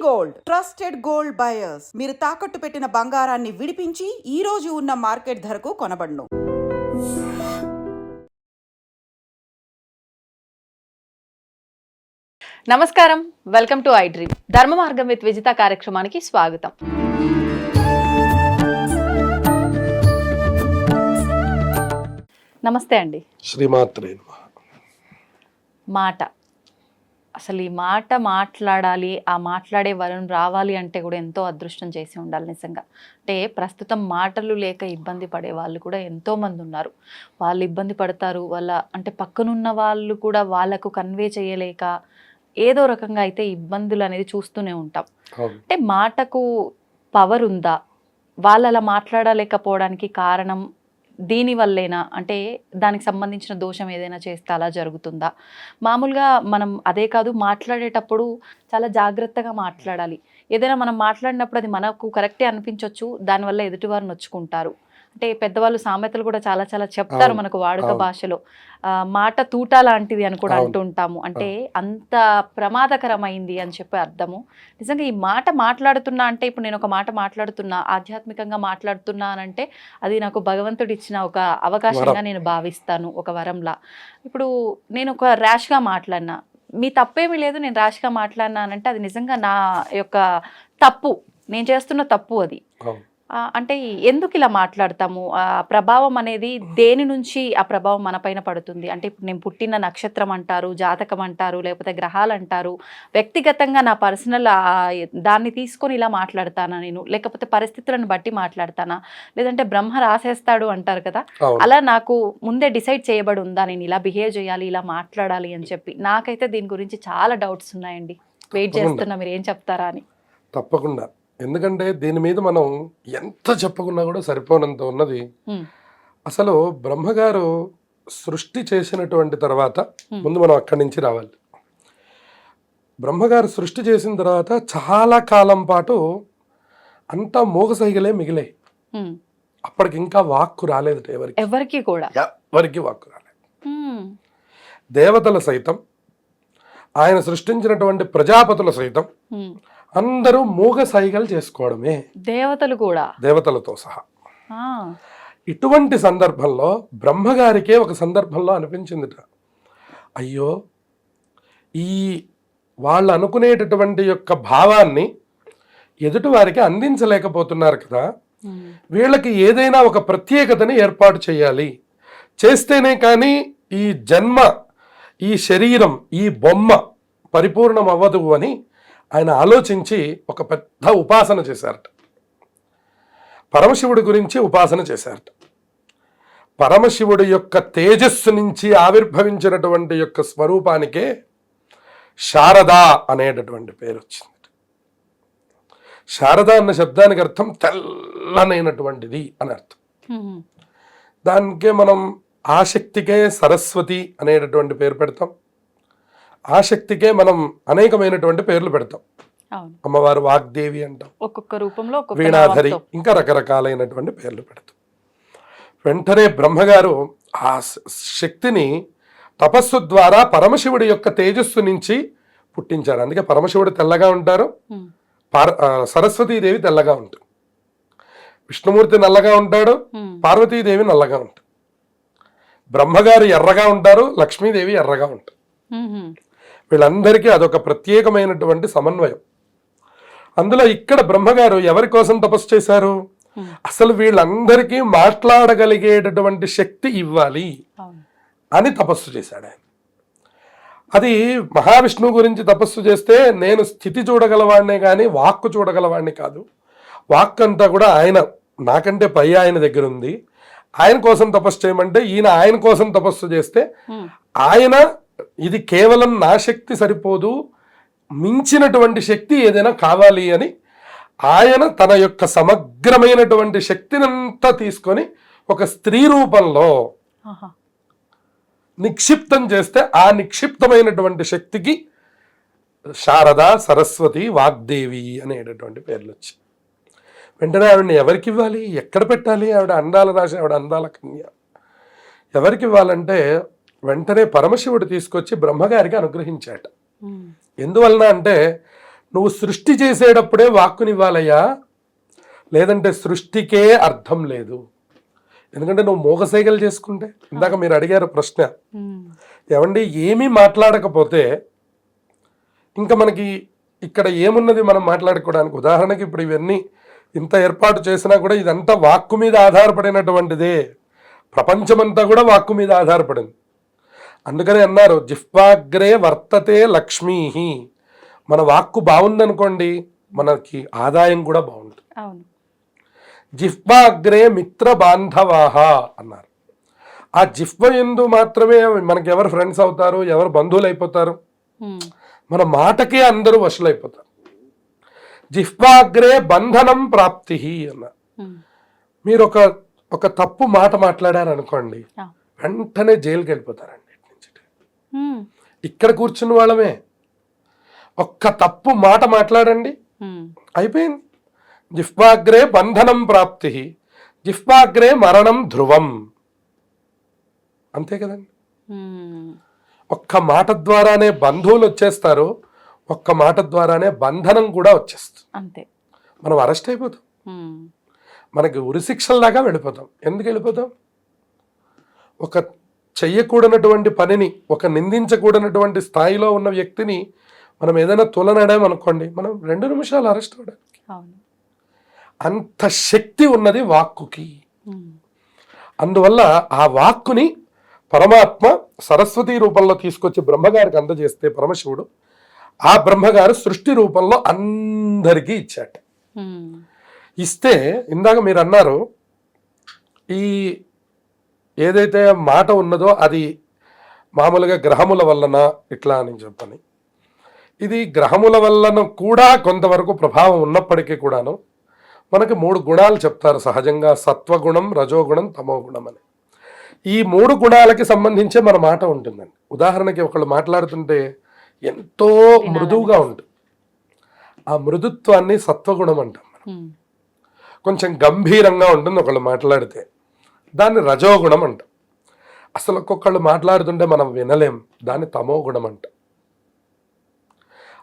Gold trusted gold buyers. మీరు తాకట్టు పెట్టిన బంగారాన్ని విడిపించి ఈ రోజు ఉన్న మార్కెట్ ధరకు కొనబడును. నమస్కారం, వెల్కమ్ టు ఐ డ్రీమ్. ధర్మ మార్గం విత్ విజిత కార్యక్రమానికి స్వాగతం. నమస్తే అండి. శ్రీమాత్రే నమః. మాట, అసలు ఈ మాట మాట్లాడాలి, ఆ మాట్లాడే వరం రావాలి అంటే కూడా ఎంతో అదృష్టం చేసి ఉండాలి నిజంగా. అంటే ప్రస్తుతం మాటలు లేక ఇబ్బంది పడే వాళ్ళు కూడా ఎంతోమంది ఉన్నారు. వాళ్ళు ఇబ్బంది పడతారు, వాళ్ళ అంటే పక్కనున్న వాళ్ళు కూడా వాళ్ళకు కన్వే చేయలేక ఏదో రకంగా అయితే ఇబ్బందులు అనేది చూస్తూనే ఉంటాం. అంటే మాటకు పవర్ ఉందా? వాళ్ళు అలా మాట్లాడలేకపోవడానికి కారణం దీనివల్లేనా? అంటే దానికి సంబంధించిన దోషం ఏదైనా చేస్తే అలా జరుగుతుందా? మామూలుగా మనం అదే కాదు, మాట్లాడేటప్పుడు చాలా జాగ్రత్తగా మాట్లాడాలి. ఏదైనా మనం మాట్లాడినప్పుడు అది మనకు కరెక్టే అనిపించవచ్చు, దానివల్ల ఎదుటివారు నొచ్చుకుంటారు. అంటే పెద్దవాళ్ళు సామెతలు కూడా చాలా చాలా చెప్తారు మనకు వాడుక భాషలో. మాట తూట లాంటిది అని కూడా అంటూ ఉంటాము. అంటే అంత ప్రమాదకరమైంది అని చెప్పి అర్థము. నిజంగా ఈ మాట మాట్లాడుతున్నా అంటే, ఇప్పుడు నేను ఒక మాట మాట్లాడుతున్నా, ఆధ్యాత్మికంగా మాట్లాడుతున్నా అంటే అది నాకు భగవంతుడు ఇచ్చిన ఒక అవకాశంగా నేను భావిస్తాను, ఒక వరంలా. ఇప్పుడు నేను ఒక ర్యాష్గా మాట్లాడినా, మీ తప్పేమీ లేదు, నేను ర్యాష్గా మాట్లాడినానంటే అది నిజంగా నా యొక్క తప్పు, నేను చేస్తున్న తప్పు అది. అంటే ఎందుకు ఇలా మాట్లాడతాము? ఆ ప్రభావం అనేది దేని నుంచి ఆ ప్రభావం మన పైన పడుతుంది? అంటే ఇప్పుడు నేను పుట్టిన నక్షత్రం అంటారు, జాతకం అంటారు, లేకపోతే గ్రహాలు అంటారు, వ్యక్తిగతంగా నా పర్సనల్ దాన్ని తీసుకొని ఇలా మాట్లాడతానా నేను, లేకపోతే పరిస్థితులను బట్టి మాట్లాడతానా, లేదంటే బ్రహ్మ రాసేస్తాడు అంటారు కదా, అలా నాకు ముందే డిసైడ్ చేయబడి ఉందా నేను ఇలా బిహేవ్ చేయాలి, ఇలా మాట్లాడాలి అని చెప్పి? నాకైతే దీని గురించి చాలా డౌట్స్ ఉన్నాయండి. వెయిట్ చేస్తున్నా మీరు ఏం చెప్తారా అని. తప్పకుండా, ఎందుకంటే దీని మీద మనం ఎంత చెప్పుకున్నా కూడా సరిపోనంత ఉన్నది. అసలు బ్రహ్మగారు సృష్టి చేసినటువంటి తర్వాత ముందు మనం అక్కడి నుంచి రావాలి. బ్రహ్మగారు సృష్టి చేసిన తర్వాత చాలా కాలం పాటు అంతా మూగసైగలే మిగిలే. అప్పటికి ఇంకా వాక్కు రాలేదు ఎవరికి కూడా, ఎవరికి వాక్కు రాలేదు. దేవతల సైతం, ఆయన సృష్టించినటువంటి ప్రజాపతుల సైతం అందరూ మూగ సైగలు చేసుకోవడమే, దేవతలు కూడా, దేవతలతో సహా. ఇటువంటి సందర్భంలో బ్రహ్మగారికే ఒక సందర్భంలో అనిపించిందిట, అయ్యో ఈ వాళ్ళు అనుకునేటటువంటి యొక్క భావాన్ని ఎదుటి వారికి అందించలేకపోతున్నారు కదా, వీళ్ళకి ఏదైనా ఒక ప్రత్యేకతని ఏర్పాటు చేయాలి, చేస్తేనే కానీ ఈ జన్మ, ఈ శరీరం, ఈ బొమ్మ పరిపూర్ణం అవ్వదు అని ఆయన ఆలోచించి ఒక పెద్ద ఉపాసన చేశారట. పరమశివుడి గురించి ఉపాసన చేశారట. పరమశివుడి యొక్క తేజస్సు నుంచి ఆవిర్భవించినటువంటి యొక్క స్వరూపానికే శారద అనేటటువంటి పేరు వచ్చింది. శారద అన్న శబ్దానికి అర్థం తెల్లనైనటువంటిది అని అర్థం. దానికే మనం ఆశక్తికే సరస్వతి అనేటటువంటి పేరు పెడతాం. ఆశక్తికే మనం అనేకమైనటువంటి పేర్లు పెడతాం. అమ్మవారు వాగ్దేవి అంటాం, ఒక్కొక్క రూపంలో వీణాధరి, ఇంకా రకరకాలైనటువంటి పేర్లు పెడతాం. వెంటనే బ్రహ్మగారు ఆ శక్తిని తపస్సు ద్వారా పరమశివుడి యొక్క తేజస్సు నుంచి పుట్టించారు. అందుకే పరమశివుడు తెల్లగా ఉంటారు, సరస్వతీదేవి తెల్లగా ఉంటుంది, విష్ణుమూర్తి నల్లగా ఉంటాడు, పార్వతీదేవి నల్లగా ఉంటుంది, బ్రహ్మగారు ఎర్రగా ఉంటారు, లక్ష్మీదేవి ఎర్రగా ఉంటారు. వీళ్ళందరికీ అదొక ప్రత్యేకమైనటువంటి సమన్వయం. అందులో ఇక్కడ బ్రహ్మగారు ఎవరి కోసం తపస్సు చేశారు? అసలు వీళ్ళందరికీ మాట్లాడగలిగేటటువంటి శక్తి ఇవ్వాలి అని తపస్సు చేశాడు ఆయన. అది మహావిష్ణువు గురించి తపస్సు చేస్తే, నేను స్థితి చూడగలవాడినే కానీ వాక్కు చూడగలవాడిని కాదు, వాక్ అంతా కూడా ఆయన నాకంటే పై ఆయన దగ్గర ఉంది, ఆయన కోసం తపస్సు చేయమంటే ఈయన ఆయన కోసం తపస్సు చేస్తే, ఆయన ఇది కేవలం నా శక్తి సరిపోదు, మించినటువంటి శక్తి ఏదైనా కావాలి అని ఆయన తన యొక్క సమగ్రమైనటువంటి శక్తినంతా తీసుకొని ఒక స్త్రీ రూపంలో నిక్షిప్తం చేస్తే, ఆ నిక్షిప్తమైనటువంటి శక్తికి శారద, సరస్వతి, వాగ్దేవి అనేటటువంటి పేర్లు వచ్చి, వెంటనే ఆవిడని ఎవరికి ఇవ్వాలి, ఎక్కడ పెట్టాలి? ఆవిడ అందాల రాశి, ఆవిడ అందాల కన్య, ఎవరికి ఇవ్వాలంటే వెంటనే పరమశివుడు తీసుకొచ్చి బ్రహ్మగారికి అనుగ్రహించాట. ఎందువలన అంటే నువ్వు సృష్టి చేసేటప్పుడే వాక్కునివ్వాలయ్యా, లేదంటే సృష్టికే అర్థం లేదు. ఎందుకంటే నువ్వు మోగసైగలు చేసుకుంటే, ఇందాక మీరు అడిగారు ప్రశ్న, ఏమండి ఏమీ మాట్లాడకపోతే ఇంకా మనకి ఇక్కడ ఏమున్నది మనం మాట్లాడుకోవడానికి? ఉదాహరణకి ఇప్పుడు ఇవన్నీ ఇంత ఏర్పాటు చేసినా కూడా ఇదంతా వాక్కు మీద ఆధారపడినటువంటిదే. ప్రపంచమంతా కూడా వాక్కు మీద ఆధారపడింది. అందుకని అన్నారు జిహ్వాగ్రే వర్తతే లక్ష్మీ. మన వాక్కు బాగుందనుకోండి, మనకి ఆదాయం కూడా బాగుంటుంది. అవును. జిహ్వాగ్రే మిత్ర బాంధవాహ అన్నారు. ఆ జిహ్వ యందు మాత్రమే మనకి ఎవరు ఫ్రెండ్స్ అవుతారు, ఎవరు బంధువులు అయిపోతారు? మన మాటకే అందరూ వశులైపోతారు. జిహ్వాగ్రే బంధనం ప్రాప్తి అన్నారు. మీరు ఒక తప్పు మాట మాట్లాడారనుకోండి, వెంటనే జైలుకి వెళ్ళిపోతారండి. ఇక్కడ కూర్చున్న వాళ్ళమే ఒక్క తప్పు మాట మాట్లాడండి, అయిపోయింది. జిహ్వాగ్రే బంధనం ప్రాప్తి, జిహ్వాగ్రే మరణం ధ్రువం. అంతే కదండి. ఒక్క మాట ద్వారానే బంధువులు వచ్చేస్తారు, ఒక్క మాట ద్వారానే బంధనం కూడా వచ్చేస్తుంది. అంతే. మనం అరెస్ట్ అయిపోతాం, మనకి ఉరిశిక్షల్లాగా వెళ్ళిపోతాం. ఎందుకు వెళ్ళిపోతాం? ఒక చెయ్యకూడనటువంటి పనిని, ఒక నిందించకూడనటువంటి స్థాయిలో ఉన్న వ్యక్తిని మనం ఏదైనా తులనాడామనుకోండి, మనం 2 నిమిషాలు అరెస్ట్ అవ్వడానికి. అంత శక్తి ఉన్నది వాక్కుకి. అందువల్ల ఆ వాక్కుని పరమాత్మ సరస్వతి రూపంలో తీసుకొచ్చి బ్రహ్మగారికి అందజేస్తే పరమశివుడు, ఆ బ్రహ్మగారు సృష్టి రూపంలో అందరికీ ఇచ్చాట. ఇస్తే ఇందాక మీరు అన్నారు ఈ ఏదైతే మాట ఉన్నదో అది మామూలుగా గ్రహముల వలన ఇట్లా అని చెప్పని, ఇది గ్రహముల వలన కూడా కొంతవరకు ప్రభావం ఉన్నప్పటికీ కూడాను మనకి 3 గుణాలు చెప్తారు సహజంగా: సత్వగుణం, రజోగుణం, తమోగుణం అని. ఈ 3 గుణాలకి సంబంధించే మన మాట ఉంటుందండి. ఉదాహరణకి ఒకళ్ళు మాట్లాడుతుంటే ఎంతో మృదువుగా ఉంటుంది, ఆ మృదుత్వాన్ని సత్వగుణం అంటాం మనం. కొంచెం గంభీరంగా ఉంటుంది ఒకళ్ళు మాట్లాడితే, దాన్ని రజోగుణం అంటాం. అసలు ఒక్కొక్కళ్ళు మాట్లాడుతుంటే మనం వినలేం, దాన్ని తమో గుణం అంటాం.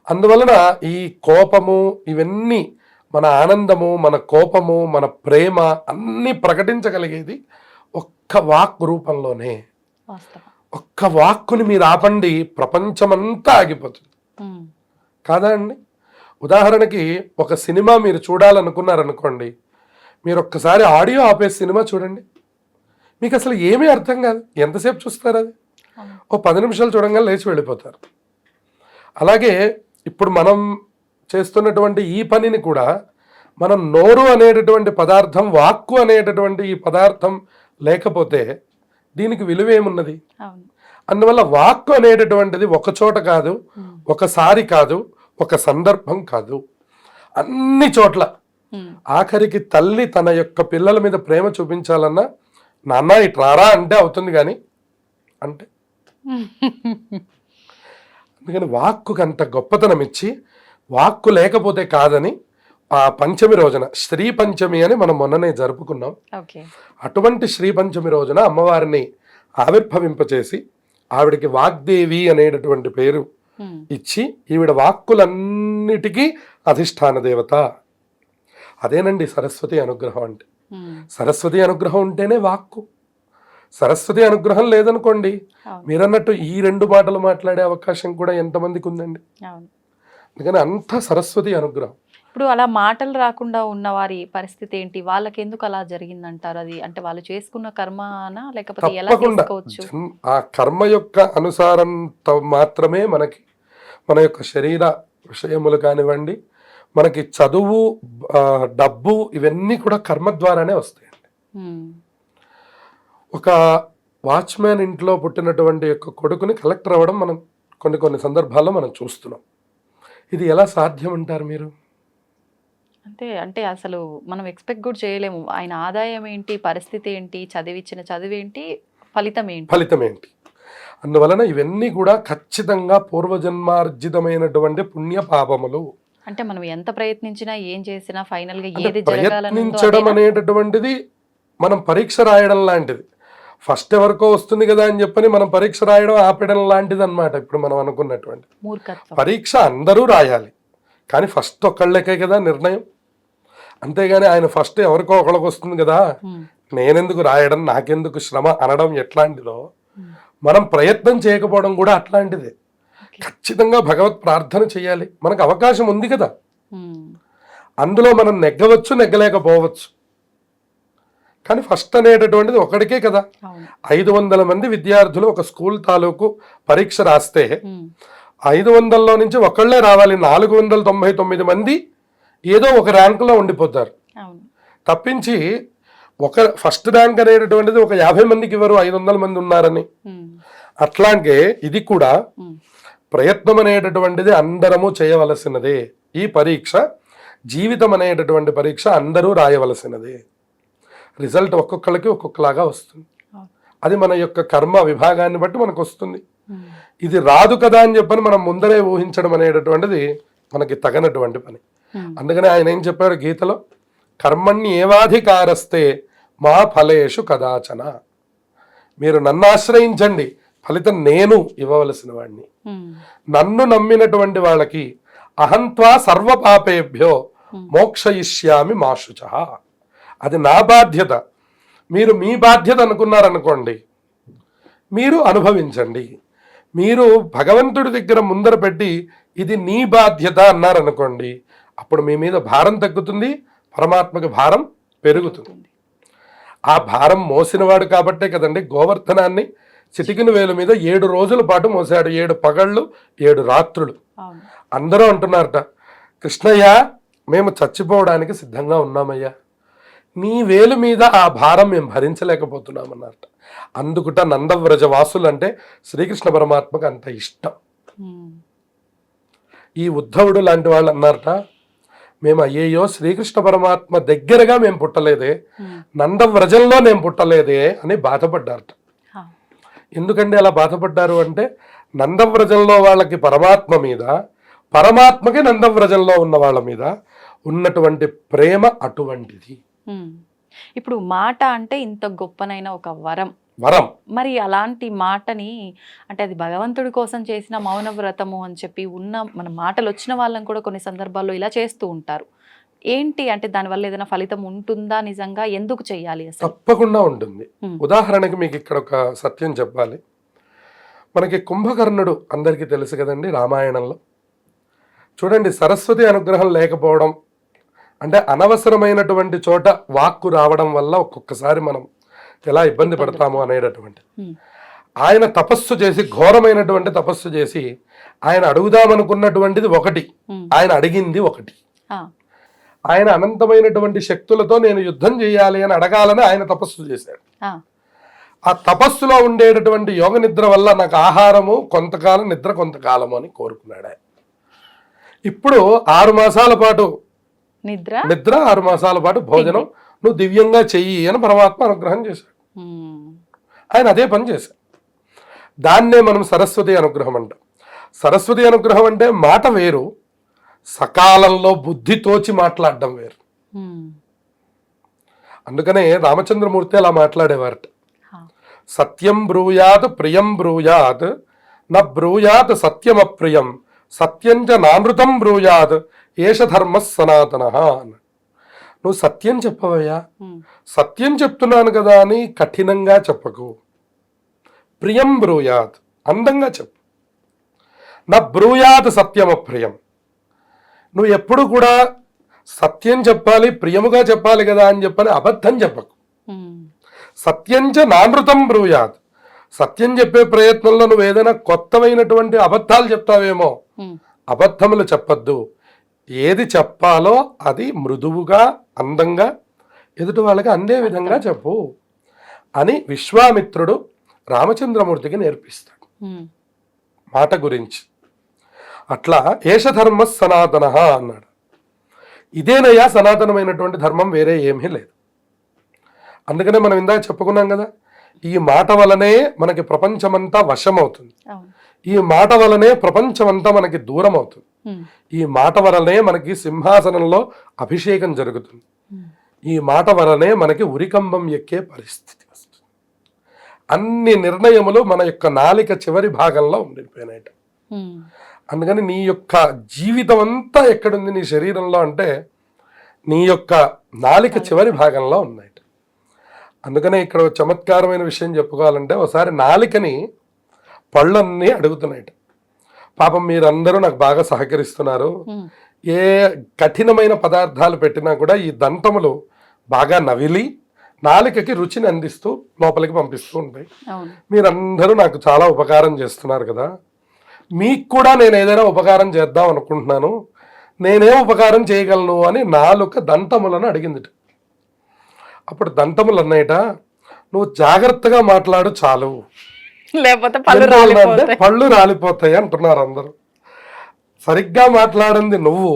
అందువలన ఈ కోపము, ఇవన్నీ మన ఆనందము, మన కోపము, మన ప్రేమ అన్నీ ప్రకటించగలిగేది ఒక్క వాక్ రూపంలోనే. ఒక్క వాక్కుని మీరు ఆపండి, ప్రపంచమంతా ఆగిపోతుంది. కాదా అండి? ఉదాహరణకి ఒక సినిమా మీరు చూడాలనుకున్నారనుకోండి, మీరు ఒక్కసారి ఆడియో ఆపేసి సినిమా చూడండి, మీకు అసలు ఏమీ అర్థం కాదు. ఎంతసేపు చూస్తారు? అది 10 నిమిషాలు చూడంగానే లేచి వెళ్ళిపోతారు. అలాగే ఇప్పుడు మనం చేస్తున్నటువంటి ఈ పనిని కూడా మనం నోరు అనేటటువంటి పదార్థం, వాక్కు అనేటటువంటి ఈ పదార్థం లేకపోతే దీనికి విలువ ఏమున్నది? అందువల్ల వాక్కు అనేటటువంటిది ఒక చోట కాదు, ఒకసారి కాదు, ఒక సందర్భం కాదు, అన్ని చోట్ల. ఆఖరికి తల్లి తన యొక్క పిల్లల మీద ప్రేమ చూపించాలన్నా నాన్న ఇట్రారా అంటే అవుతుంది, కానీ అంటే అందుకని వాక్కుకి అంత గొప్పతనం ఇచ్చి, వాక్కు లేకపోతే కాదని ఆ పంచమి రోజున, శ్రీ పంచమి అని మనం మొన్ననే జరుపుకున్నాం. అటువంటి శ్రీ పంచమి రోజున అమ్మవారిని ఆవిర్భవింపచేసి ఆవిడికి వాగ్దేవి అనేటటువంటి పేరు ఇచ్చి, ఈవిడ వాక్కులన్నిటికీ అధిష్టాన దేవత. అదేనండి సరస్వతి అనుగ్రహం అంటే. సరస్వతి అనుగ్రహం ఉంటేనే వాక్కు. సరస్వతి అనుగ్రహం లేదనుకోండి, మీరన్నట్టు ఈ 2 మాటలు మాట్లాడే అవకాశం కూడా ఎంతమందికి ఉందండి? అందుకని అంత సరస్వతి అనుగ్రహం. ఇప్పుడు అలా మాటలు రాకుండా ఉన్న వారి పరిస్థితి ఏంటి? వాళ్ళకి ఎందుకు అలా జరిగిందంటారు? అది అంటే వాళ్ళు చేసుకున్న కర్మనా, లేకపోతే ఎలా చేసుకోవచ్చు? ఆ కర్మ యొక్క అనుసారంతో మాత్రమే మనకి మన యొక్క శరీర విషయములు కానివ్వండి, మనకి చదువు, డబ్బు, ఇవన్నీ కూడా కర్మ ద్వారానే వస్తాయండి. ఒక వాచ్మ్యాన్ ఇంట్లో పుట్టినటువంటి యొక్క కొడుకుని కలెక్టర్ అవ్వడం మనం కొన్ని సందర్భాల్లో మనం చూస్తున్నాం. ఇది ఎలా సాధ్యం అంటారు మీరు? అంటే అసలు మనం ఎక్స్పెక్ట్ కూడా చేయలేము. ఆయన ఆదాయం ఏంటి, పరిస్థితి ఏంటి, చదివించిన చదువేంటి, ఫలితం ఏంటి? అందువలన ఇవన్నీ కూడా ఖచ్చితంగా పూర్వజన్మార్జితమైనటువంటి పుణ్య పాపములు. అంటే మనం ఎంత ప్రయత్నించినా, ఏం చేసినా ఫైనల్ గా ఏది ప్రయత్నించడం అనేటటువంటిది మనం పరీక్ష రాయడం లాంటిది. ఫస్ట్ ఎవరికో వస్తుంది కదా అని చెప్పని మనం పరీక్ష రాయడం ఆపేయడం లాంటిది అన్నమాట. ఇప్పుడు మనం అనుకున్నటువంటి పరీక్ష అందరూ రాయాలి, కానీ ఫస్ట్ ఒకళ్ళకే కదా నిర్ణయం. అంతేగాని ఆయన ఫస్ట్ ఎవరికో ఒకళ్ళకి వస్తుంది కదా, నేనెందుకు రాయడం, నాకెందుకు శ్రమ అనడం ఎట్లాంటిదో, మనం ప్రయత్నం చేయకపోవడం కూడా అట్లాంటిదే. ఖచ్చితంగా భగవత్ ప్రార్థన చేయాలి. మనకు అవకాశం ఉంది కదా, అందులో మనం నెగ్గవచ్చు, నెగ్గలేకపోవచ్చు. కానీ ఫస్ట్ అనేటటువంటిది ఒకడికే కదా. 500 మంది విద్యార్థులు ఒక స్కూల్ తాలూకు పరీక్ష రాస్తే 500లో నుంచి ఒకళ్ళే రావాలి. 499 మంది ఏదో ఒక ర్యాంకులో ఉండిపోతారు తప్పించి ఫస్ట్ ర్యాంక్ అనేటటువంటిది ఒక 50 మందికి ఇవ్వరు, 500 మంది ఉన్నారని. అట్లాగే ఇది కూడా ప్రయత్నం అనేటటువంటిది అందరము చేయవలసినదే. ఈ పరీక్ష జీవితం అనేటటువంటి పరీక్ష అందరూ రాయవలసినదే. రిజల్ట్ ఒక్కొక్కళ్ళకి ఒక్కొక్కలాగా వస్తుంది. అది మన యొక్క కర్మ విభాగాన్ని బట్టి మనకు వస్తుంది. ఇది రాదు కదా అని చెప్పని మనం ముందరే ఊహించడం అనేటటువంటిది మనకి తగనటువంటి పని. అందుకని ఆయన ఏం చెప్పారు గీతలో, కర్మణ్యేవాధికారస్తే మా ఫలేషు కదాచన. మీరు నన్ను ఆశ్రయించండి, ఫలితం నేను ఇవ్వవలసిన వాడిని. నన్ను నమ్మినటువంటి వాళ్ళకి అహంత్వా సర్వపాపేభ్యో మోక్షయిష్యామి మాశుచ. అది నా బాధ్యత. మీరు మీ బాధ్యత అనుకున్నారనుకోండి, మీరు అనుభవించండి. మీరు భగవంతుడి దగ్గర ముందర పెట్టి ఇది నీ బాధ్యత అన్నారనుకోండి, అప్పుడు మీ మీద భారం తగ్గుతుంది, పరమాత్మకి భారం పెరుగుతుంది. ఆ భారం మోసినవాడు కాబట్టే కదండి గోవర్ధనాన్ని చిటికిన వేలు మీద 7 రోజుల పాటు మోసాడు. 7 పగళ్ళు 7 రాత్రులు. అందరూ అంటున్నారట, కృష్ణయ్య మేము చచ్చిపోవడానికి సిద్ధంగా ఉన్నామయ్యా, నీ వేలు మీద ఆ భారం మేము భరించలేకపోతున్నామన్నారట. అందుకుట నందవ్రజ వాసులు అంటే శ్రీకృష్ణ పరమాత్మకు అంత ఇష్టం. ఈ ఉద్ధవుడు లాంటి వాళ్ళు అన్నారట, మేము అయ్యయ్యో శ్రీకృష్ణ పరమాత్మ దగ్గరగా మేము పుట్టలేదే, నందవ్రజంలో నేను పుట్టలేదే అని బాధపడ్డారట. ఎందుకంటే అలా బాధపడ్డారు అంటే, నందవ్రజంలో వాళ్ళకి పరమాత్మ మీద, పరమాత్మకి నందవ్రజంలో ఉన్న వాళ్ళ మీద ఉన్నటువంటి ప్రేమ అటువంటిది. ఇప్పుడు మాట అంటే ఇంత గొప్పనైన ఒక వరం. మరి అలాంటి మాటని అంటే అది భగవంతుడి కోసం చేసిన మౌన వ్రతము అని చెప్పి మన మాటలు వచ్చిన వాళ్ళని కూడా కొన్ని సందర్భాల్లో ఇలా చేస్తూ ఉంటారు. ఏంటి అంటే దానివల్ల ఏదైనా ఫలితం ఉంటుందా, నిజంగా ఎందుకు చెయ్యాలి అసలు? తప్పకుండా ఉంటుంది. ఉదాహరణకి మీకు ఇక్కడ ఒక సత్యం చెప్పాలి. మనకి కుంభకర్ణుడు అందరికీ తెలుసు కదండి రామాయణంలో. చూడండి, సరస్వతి అనుగ్రహం లేకపోవడం అంటే అనవసరమైనటువంటి చోట వాక్కు రావడం వల్ల ఒక్కొక్కసారి మనం ఎలా ఇబ్బంది పడతాము అనేటటువంటి. ఆయన తపస్సు చేసి, ఘోరమైనటువంటి తపస్సు చేసి, ఆయన అడుగుదామనుకున్నటువంటిది ఒకటి, ఆయన అడిగింది ఒకటి. ఆయన అనంతమైనటువంటి శక్తులతో నేను యుద్ధం చేయాలి అని అడగాలని ఆయన తపస్సు చేశాడు. ఆ తపస్సులో ఉండేటటువంటి యోగ నిద్ర వల్ల నాకు ఆహారము కొంతకాలం, నిద్ర కొంతకాలము అని కోరుకున్నాడు ఆయన. ఇప్పుడు 6 మాసాల పాటు నిద్ర, 6 మాసాల పాటు భోజనం నువ్వు దివ్యంగా చెయ్యి అని పరమాత్మ అనుగ్రహం చేశాడు. ఆయన అదే పని చేశాడు. దాన్నే మనం సరస్వతి అనుగ్రహం అంటాం. సరస్వతి అనుగ్రహం అంటే మాట వేరు, సకాలంలో బుద్ధి తోచి మాట్లాడడం వేరు. అందుకనే రామచంద్రమూర్తి అలా మాట్లాడేవారట. సత్యం బ్రూయాత్ ప్రియం బ్రూయాత్ న బ్రూయాత్ సత్యమప్రియం సత్యంచ నానృతం బ్రూయాత్ ఏష ధర్మ సనాతన. నువ్వు సత్యం చెప్పవయ్యా, సత్యం చెప్తున్నాను కదా అని కఠినంగా చెప్పకు. ప్రియం బ్రూయాత్, అందంగా చెప్పు. నా బ్రూయాత్ సత్యమప్రియం, నువ్వు ఎప్పుడు కూడా సత్యం చెప్పాలి, ప్రియముగా చెప్పాలి కదా అని చెప్పని అబద్ధం చెప్పకు. సత్యంచ నానృతం బ్రూయాత్, సత్యం చెప్పే ప్రయత్నంలో నువ్వు ఏదైనా కొత్తమైనటువంటి అబద్ధాలు చెప్తావేమో, అబద్ధములు చెప్పద్దు. ఏది చెప్పాలో అది మృదువుగా, అందంగా ఎదుటి వాళ్ళకి అందే విధంగా చెప్పు అని విశ్వామిత్రుడు రామచంద్రమూర్తికి నేర్పిస్తాడు మాట గురించి. అట్లా ఏష ధర్మ సనాతన అన్నాడు. ఇదేనయ్యా సనాతనమైనటువంటి ధర్మం, వేరే ఏమీ లేదు. అందుకనే మనం ఇందాక చెప్పుకున్నాం కదా, ఈ మాట వలనే మనకి ప్రపంచమంతా వశం అవుతుంది, ఈ మాట వలనే ప్రపంచమంతా మనకి దూరం అవుతుంది, ఈ మాట వలనే మనకి సింహాసనంలో అభిషేకం జరుగుతుంది, ఈ మాట వలనే మనకి ఉరికంబం ఎక్కే పరిస్థితి వస్తుంది. అన్ని నిర్ణయములు మన యొక్క నాలిక చివరి భాగంలో ఉండిపోయినాయట. అందుకని నీ యొక్క జీవితం అంతా ఎక్కడుంది నీ శరీరంలో అంటే నీ యొక్క నాలిక చివరి భాగంలో ఉన్నాయి. అందుకనే ఇక్కడ చమత్కారమైన విషయం చెప్పుకోవాలంటే ఒకసారి నాలికని పళ్ళన్నీ అడుగుతున్నాయి. పాపం మీరందరూ నాకు బాగా సహకరిస్తున్నారు. ఏ కఠినమైన పదార్థాలు పెట్టినా కూడా ఈ దంతములు బాగా నవిలి నాలికకి రుచిని అందిస్తూ లోపలికి పంపిస్తూ ఉంటాయి. మీరందరూ నాకు చాలా ఉపకారం చేస్తున్నారు కదా, మీకు కూడా నేను ఏదైనా ఉపకారం చేద్దాం అనుకుంటున్నాను, నేనే ఉపకారం చేయగలను అని నాలుక దంతములను అడిగింది. అప్పుడు దంతములు అన్నాయట, నువ్వు జాగ్రత్తగా మాట్లాడు చాలు, లేకపోతే పళ్ళు రాలిపోతాయి అంటున్నారు అందరూ. సరిగ్గా మాట్లాడింది నువ్వు,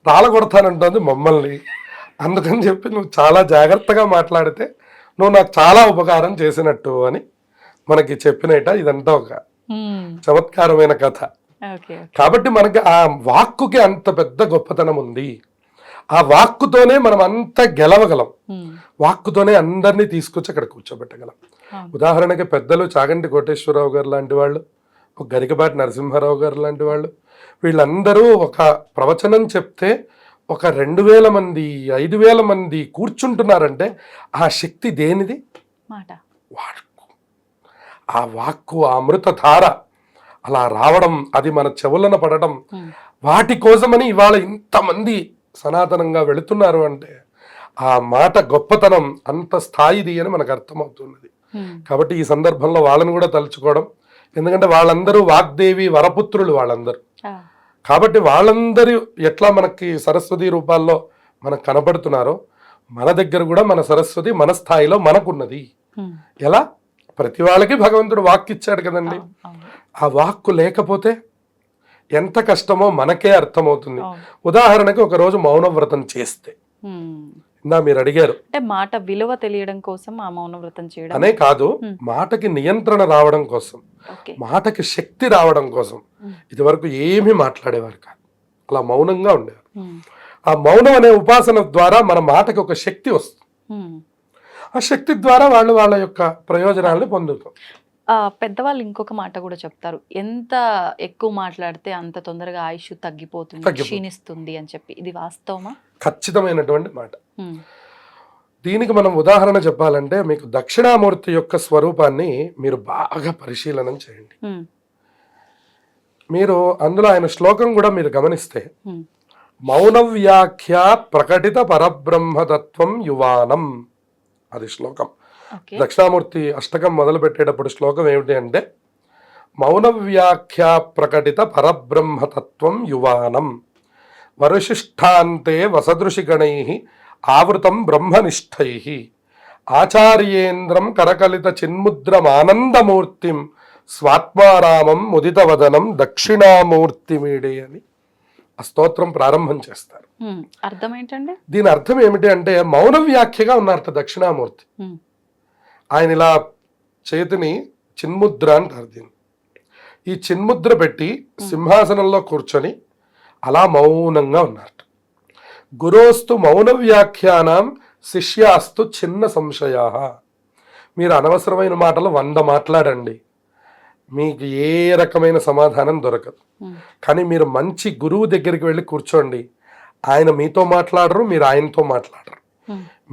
రాలగొడతానంటుంది మమ్మల్ని. అందుకని చెప్పి నువ్వు చాలా జాగ్రత్తగా మాట్లాడితే నువ్వు నాకు చాలా ఉపకారం చేసినట్టు అని మనకి చెప్పినట. ఇదంతా ఒక చమత్కారమైన కథ. కాబట్టి మనకి ఆ వాక్కుకి అంత పెద్ద గొప్పతనం ఉంది. ఆ వాక్కుతోనే మనం అంతా గెలవగలం, వాక్కుతోనే అందరినీ తీసుకొచ్చి అక్కడ కూర్చోబెట్టగలం. ఉదాహరణకి పెద్దలు చాగంటి కోటేశ్వరరావు గారు లాంటి వాళ్ళు, గరికపాటి నరసింహారావు గారు లాంటి వాళ్ళు, వీళ్ళందరూ ఒక ప్రవచనం చెప్తే ఒక 2000 మంది 5000 మంది కూర్చుంటున్నారంటే ఆ శక్తి దేనిది? వాక్కు. ఆ వాక్కు, ఆ అమృతధార అలా రావడం, అది మన చెవులన పడడం, వాటి కోసమని ఇవాళ ఇంతమంది సనాతనంగా వెళుతున్నారు అంటే ఆ మాట గొప్పతనం అంత స్థాయిది అని మనకు అర్థమవుతున్నది. కాబట్టి ఈ సందర్భంలో వాళ్ళని కూడా తలుచుకోవడం, ఎందుకంటే వాళ్ళందరూ వాగ్దేవి వరపుత్రులు వాళ్ళందరూ. కాబట్టి వాళ్ళందరూ ఎట్లా మనకి సరస్వతి రూపాల్లో మనకు కనపడుతున్నారో మన దగ్గర కూడా మన సరస్వతి మన స్థాయిలో మనకున్నది. ఎలా? ప్రతి వాళ్ళకి భగవంతుడు వాక్కు ఇచ్చాడు కదండి. ఆ వాక్కు లేకపోతే ఎంత కష్టమో మనకే అర్థమవుతుంది. ఉదాహరణకి ఒక రోజు మౌనవ్రతం చేస్తే, ఇందా మీరు అడిగారు అంటే మాట విలువ తెలియడం కోసం ఆ మౌనవ్రతం చేయడం అనే కాదు, మాటకి నియంత్రణ రావడం కోసం, మాటకి శక్తి రావడం కోసం. ఇది వరకు ఏమీ మాట్లాడేవారు కాదు, అలా మౌనంగా ఉండేవారు. ఆ మౌనం అనే ఉపాసన ద్వారా మన మాటకి ఒక శక్తి వస్తుంది. ఆ శక్తి ద్వారా వాళ్ళు వాళ్ళ యొక్క ప్రయోజనాలను పొందుతారు. పెద్దవాళ్ళు ఇంకొక మాట కూడా చెప్తారు, ఎంత ఎక్కువ మాట్లాడితే అంత తొందరగా ఆయుష్ తగ్గిపోతుంది, క్షీణిస్తుంది అని చెప్పి. ఇది వాస్తవమా? ఖచ్చితమైనటువంటి మాట. దీనికి మనం ఉదాహరణ చెప్పాలంటే, మీకు దక్షిణామూర్తి యొక్క స్వరూపాన్ని మీరు బాగా పరిశీలనం చేయండి. మీరు అందులో ఆయన శ్లోకం కూడా మీరు గమనిస్తే, మౌన వ్యాఖ్య ప్రకటిత పరబ్రహ్మతత్వం యువానం, అది శ్లోకం. దక్షిణామూర్తి అష్టకం మొదలు పెట్టేటప్పుడు శ్లోకం ఏమిటి అంటే, మౌన వ్యాఖ్య ప్రకటిత పరబ్రహ్మతత్వం యువానం వరుశిష్టాంతే వసదృశిగణై ఆవృతం బ్రహ్మనిష్టై ఆచార్యేంద్రం కరకలిత చిన్ముద్రమానందమూర్తిం స్వాత్మారామం ముదితవదనం దక్షిణామూర్తిమీడే అని ఆ స్తోత్రం ప్రారంభం చేస్తారు. అర్థం ఏంటండి? దీని అర్థం ఏమిటి అంటే, మౌన వ్యాఖ్యగా ఉన్నారట దక్షిణామూర్తి. ఆయన ఇలా చేతిని చిన్ముద్ర అంటారు దీన్ని. ఈ చిన్ముద్ర పెట్టి సింహాసనంలో కూర్చొని అలా మౌనంగా ఉన్నారట. గురోస్తు మౌన వ్యాఖ్యానం శిష్యాస్తు చిన్న సంశయా. మీరు అనవసరమైన మాటలు 100 మాట్లాడండి, మీకు ఏ రకమైన సమాధానం దొరకదు. కానీ మీరు మంచి గురువు దగ్గరికి వెళ్ళి కూర్చోండి, ఆయన మీతో మాట్లాడరు, మీరు ఆయనతో మాట్లాడరు,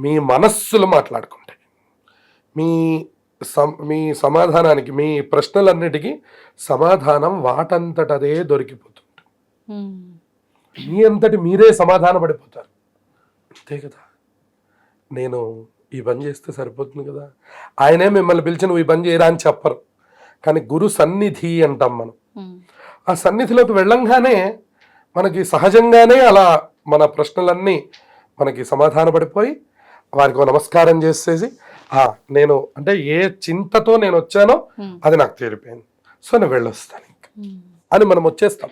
మీ మనస్సులు మాట్లాడుకుంటాయి. మీ సమాధానానికి, మీ ప్రశ్నలన్నిటికీ సమాధానం వాటంతటదే దొరికిపోతుంది. మీ అంతటి మీరే సమాధాన పడిపోతారు. అంతే కదా, నేను ఈ పని చేస్తే సరిపోతుంది కదా, ఆయనే మిమ్మల్ని పిలిచి నువ్వు ఈ పని చేయరా అని చెప్పరు. కానీ గురు సన్నిధి అంటాం మనం. ఆ సన్నిధిలోకి వెళ్ళంగానే మనకి సహజంగానే అలా మన ప్రశ్నలన్నీ మనకి సమాధాన పడిపోయి వారికి నమస్కారం చేసేసి, నేను అంటే ఏ చింతతో నేను వచ్చానో అది నాకు తీరిపోయింది, సో నేను వెళ్ళొస్తాను ఇంకా అని మనం వచ్చేస్తాం.